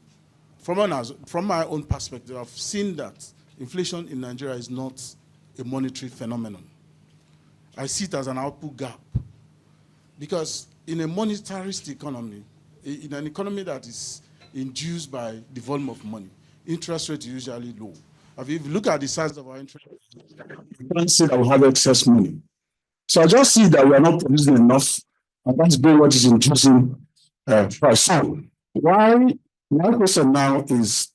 Speaker 17: my own perspective, I've seen that inflation in Nigeria is not a monetary phenomenon. I see it as an output gap. Because in a monetarist economy, in an economy that is induced by the volume of money, interest rate is usually low. If you look at the size of our interest rate, you can't say that we have excess money. So I just see that we are not producing enough, and that's been what is inducing price. So my question now is,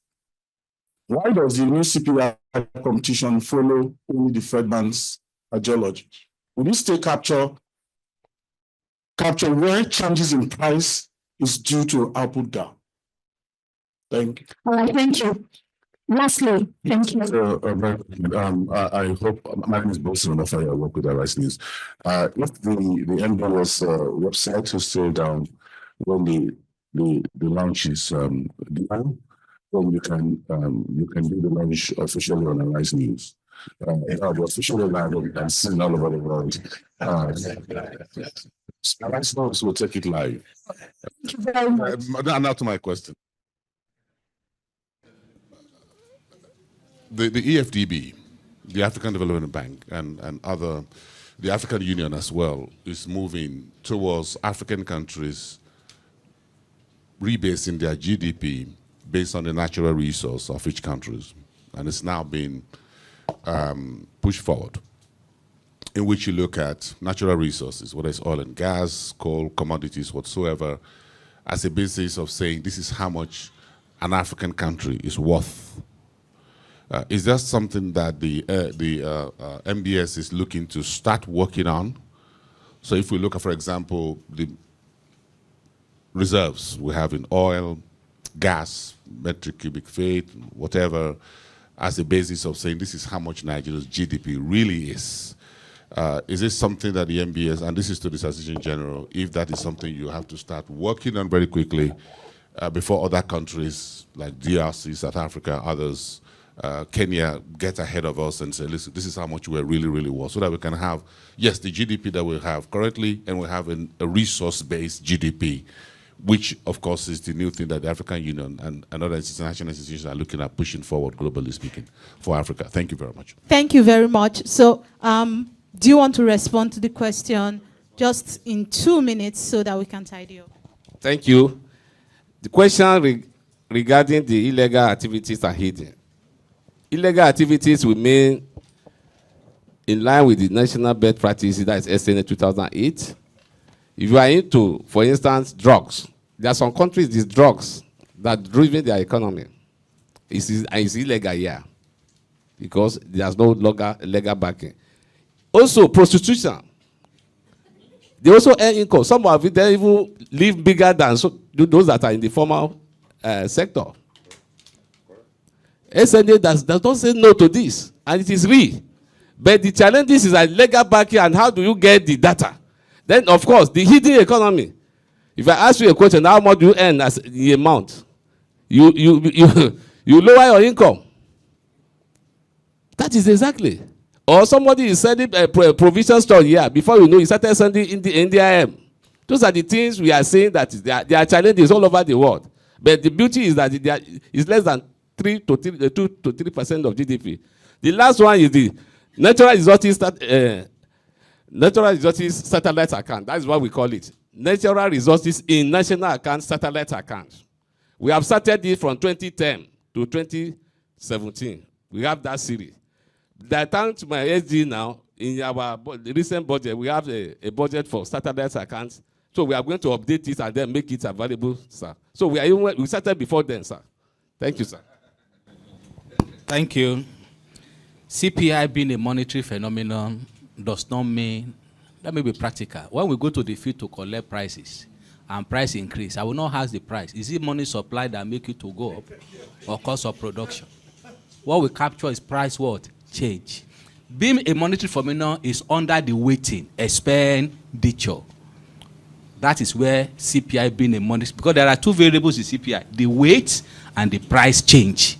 Speaker 17: why does the new CPI competition follow only the Friedman's ideology? Will this still capture where changes in price is due to output gap? Thank you.
Speaker 18: All right, thank you. Lastly, thank you.
Speaker 19: I hope, my name is Bolson Onofaya, I work with Arise News. If the NBS website is still down when the launch is done, then you can do the launch officially on Arise News. The official live and seen all over the world. Arise News will take it live.
Speaker 18: Thank you very much.
Speaker 19: Now to my question. The EFDB, the African Development Bank, and the African Union as well, is moving towards African countries rebasing their GDP based on the natural resource of each country. And it's now being pushed forward, in which you look at natural resources, whether it's oil and gas, coal, commodities, whatsoever, as a basis of saying this is how much an African country is worth. Is that something that the MDS is looking to start working on? So if we look at, for example, the reserves we have in oil, gas, metric cubic feet, whatever, as a basis of saying this is how much Nigeria's GDP really is. Is this something that the MBS, and this is to the Sensitisation General, if that is something you have to start working on very quickly before other countries like DRC, South Africa, others, Kenya get ahead of us and say, listen, this is how much we're really, really worth, so that we can have, yes, the GDP that we have currently, and we have a resource-based GDP, which, of course, is the new thing that the African Union and other international institutions are looking at pushing forward, globally speaking, for Africa. Thank you very much.
Speaker 8: Thank you very much. So, do you want to respond to the question just in 2 minutes so that we can tidy up?
Speaker 11: Thank you. The question regarding the illegal activities are hidden. Illegal activities remain in line with the national best practices, that is SNA 2008. If you are into, for instance, drugs, there are some countries, these drugs that driven their economy. It's illegal here because there's no legal backing. Also, prostitution. They also earn income. Some of it, they even live bigger than those that are in the formal sector. SNA does not say no to this, and it is real. But the challenge is that legal backing, and how do you get the data? Then, of course, the hidden economy. If I ask you a question, how much do you earn as the amount? You lower your income. That is exactly. Or somebody is sending a provision store here. Before you know, he started sending in the NDIM. Those are the things we are saying that there are challenges all over the world. But the beauty is that it's less than 2 to 3% of GDP. The last one is the natural resources satellite account. That is what we call it. Natural resources in national account satellite account. We have started this from 2010 to 2017. We have that series. The time to my SG now, in our recent budget, we have a budget for satellite accounts. So we are going to update it and then make it available, sir. So we started before then, sir. Thank you, sir.
Speaker 7: Thank you. CPI being a monetary phenomenon does not mean, let me be practical. When we go to the field to collect prices and price increase, I will not ask the price. Is it money supply that make it to go up or cost of production? What we capture is price what? Change. Being a monetary phenomenon is under the weighting, expenditure. That is where CPI being a monetary, because there are two variables in CPI, the weight and the price change.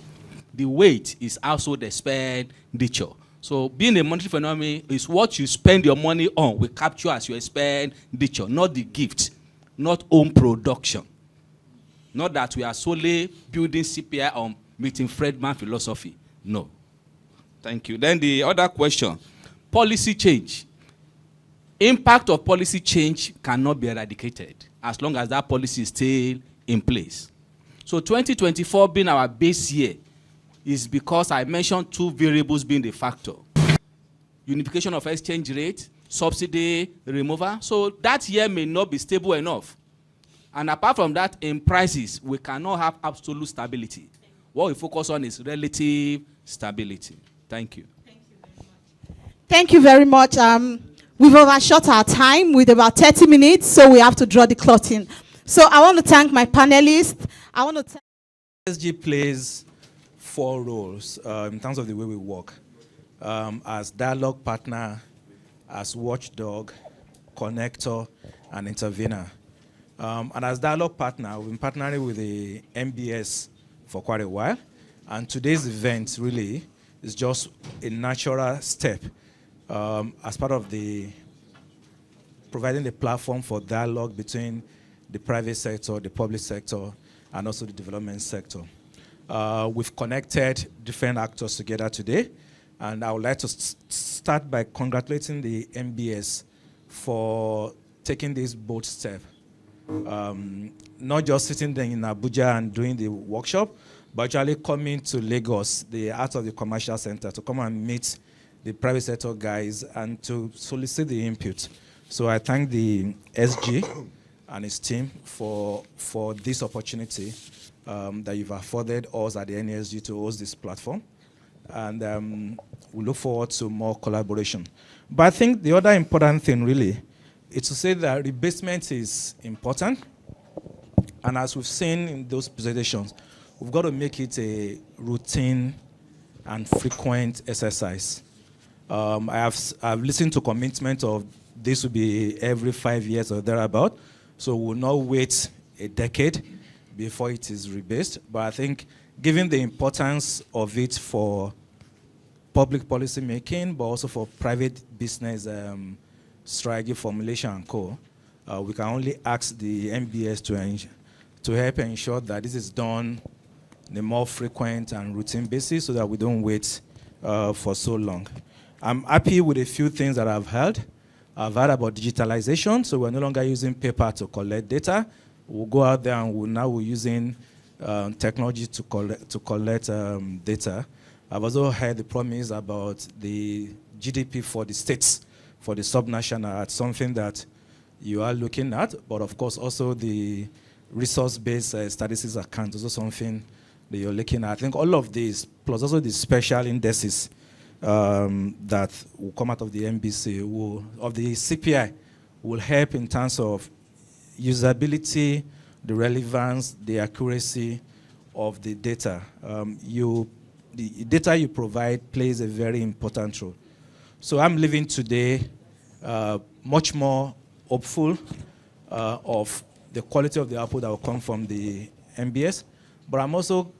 Speaker 7: The weight is also the expenditure. So being a monetary phenomenon is what you spend your money on. We capture as your expenditure, not the gift, not own production. Not that we are solely building CPI on meeting Friedman philosophy. No. Thank you. Then the other question, policy change. Impact of policy change cannot be eradicated as long as that policy is still in place. So 2024 being our base year is because I mentioned two variables being the factor. Unification of exchange rate, subsidy removal. So that year may not be stable enough. And apart from that, in prices, we cannot have absolute stability. What we focus on is relative stability. Thank you.
Speaker 8: Thank you very much. We've overshot our time with about 30 minutes, so we have to draw the clock in. So I want to thank my panelists. I want to thank
Speaker 20: NESG plays 4 roles in terms of the way we work. As dialogue partner, as watchdog, connector, and intervener. And as dialogue partner, we've been partnering with the MDAs for quite a while. And today's event really is just a natural step as part of the providing the platform for dialogue between the private sector, the public sector, and also the development sector. We've connected different actors together today, and I would like to start by congratulating the MBS for taking this bold step. Not just sitting there in Abuja and doing the workshop, but actually coming to Lagos, the Art of the Commercial Center, to come and meet the private sector guys and to solicit the input. So I thank the SG and his team for this opportunity that you've afforded us at the NESG to host this platform. And we look forward to more collaboration. But I think the other important thing really is to say that rebasement is important. And as we've seen in those presentations, we've got to make it a routine and frequent exercise. I've listened to commitment of this will be every 5 years or thereabout. So we'll not wait a decade before it is rebased. But I think given the importance of it for public policy making, but also for private business strategy formulation and co, we can only ask the MBS to help ensure that this is done on a more frequent and routine basis so that we don't wait for so long. I'm happy with a few things that I've heard. I've heard about digitalization, so we're no longer using paper to collect data. We'll go out there and we're using technology to collect data. I've also heard the promise about the GDP for the states, for the subnational. It's something that you are looking at, but of course also the resource-based statistics account is also something that you're looking at. I think all of these, plus also the special indices that will come out of the MBC, of the CPI, will help in terms of usability, the relevance, the accuracy of the data. The data you provide plays a very important role. So I'm leaving today much more hopeful of the quality of the output that will come from the MBS, but I'm also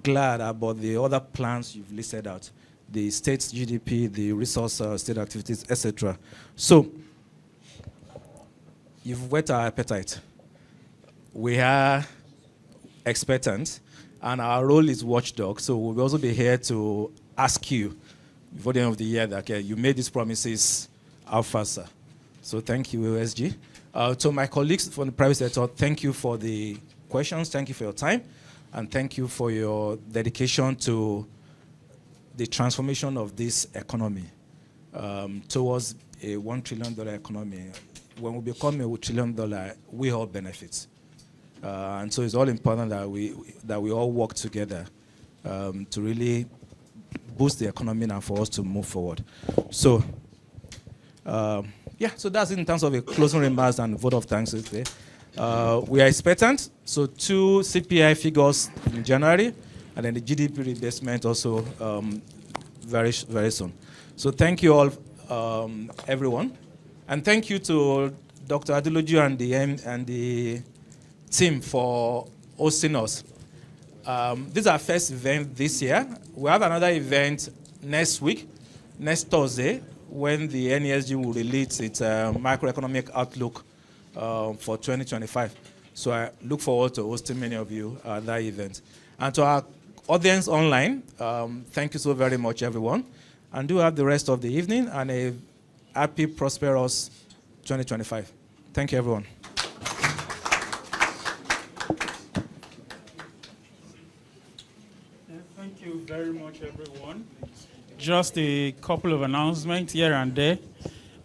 Speaker 20: glad about the other plans you've listed out, the state's GDP, the resource state activities, etc. So you've whet our appetite. We are expectant, and our role is watchdog. So we'll also be here to ask you before the end of the year that you made these promises, how fast, sir? So thank you, OSG. To my colleagues from the private sector, thank you for the questions, thank you for your time, and thank you for your dedication to the transformation of this economy towards a $1 trillion economy. When we become a $1 trillion, we all benefit. And so it's all important that we all work together to really boost the economy and for us to move forward. So, so that's it in terms of a closing remarks and vote of thanks today. We are expectant, so 2 CPI figures in January, and then the GDP rebasement also very, very soon. So thank you all, everyone. And thank you to Dr. Adeloju and the team for hosting us. This is our first event this year. We have another event next week, next Thursday, when the NESG will release its macroeconomic outlook for 2025. So I look forward to hosting many of you at that event. And to our audience online, thank you so very much, everyone. And do have the rest of the evening and a happy, prosperous 2025. Thank you, everyone.
Speaker 1: Thank you very much, everyone. Just a couple of announcements here and there.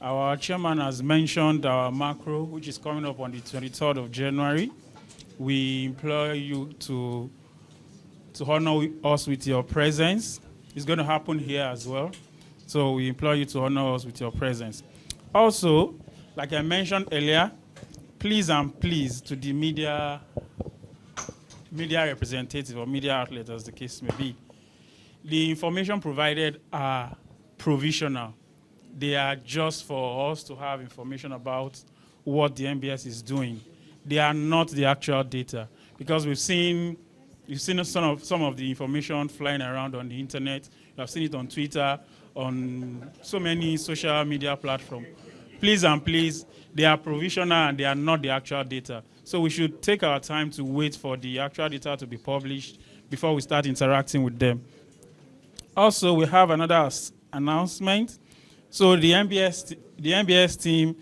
Speaker 1: Our chairman has mentioned our macro, which is coming up on the 23rd of January. We implore you to honor us with your presence. It's going to happen here as well. So we implore you to honor us with your presence. Also, like I mentioned earlier, please to the media representative or media outlet, as the case may be, the information provided are provisional. They are just for us to have information about what the NBS is doing. They are not the actual data, because you've seen some of the information flying around on the internet. You have seen it on Twitter, on so many social media platforms. Please, they are provisional and they are not the actual data. So we should take our time to wait for the actual data to be published before we start interacting with them. Also, we have another announcement. So the NBS team,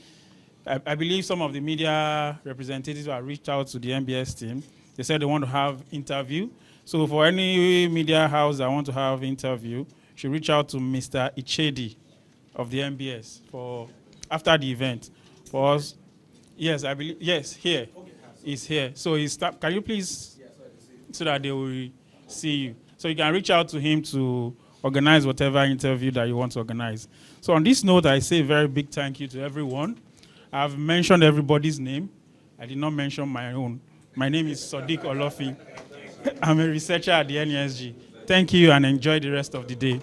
Speaker 1: I believe some of the media representatives have reached out to the NBS team. They said they want to have interview. So for any media house that want to have interview, should reach out to Mr. Ichedi of the NBS for after the event. For us, yes, I believe, yes, here. He's here. So can you please, so that they will see you. So you can reach out to him to organize whatever interview that you want to organize. So on this note, I say a very big thank you to everyone. I've mentioned everybody's name. I did not mention my own. My name is Sadiq Olofin. I'm a researcher at the NESG. Thank you and enjoy the rest of the day.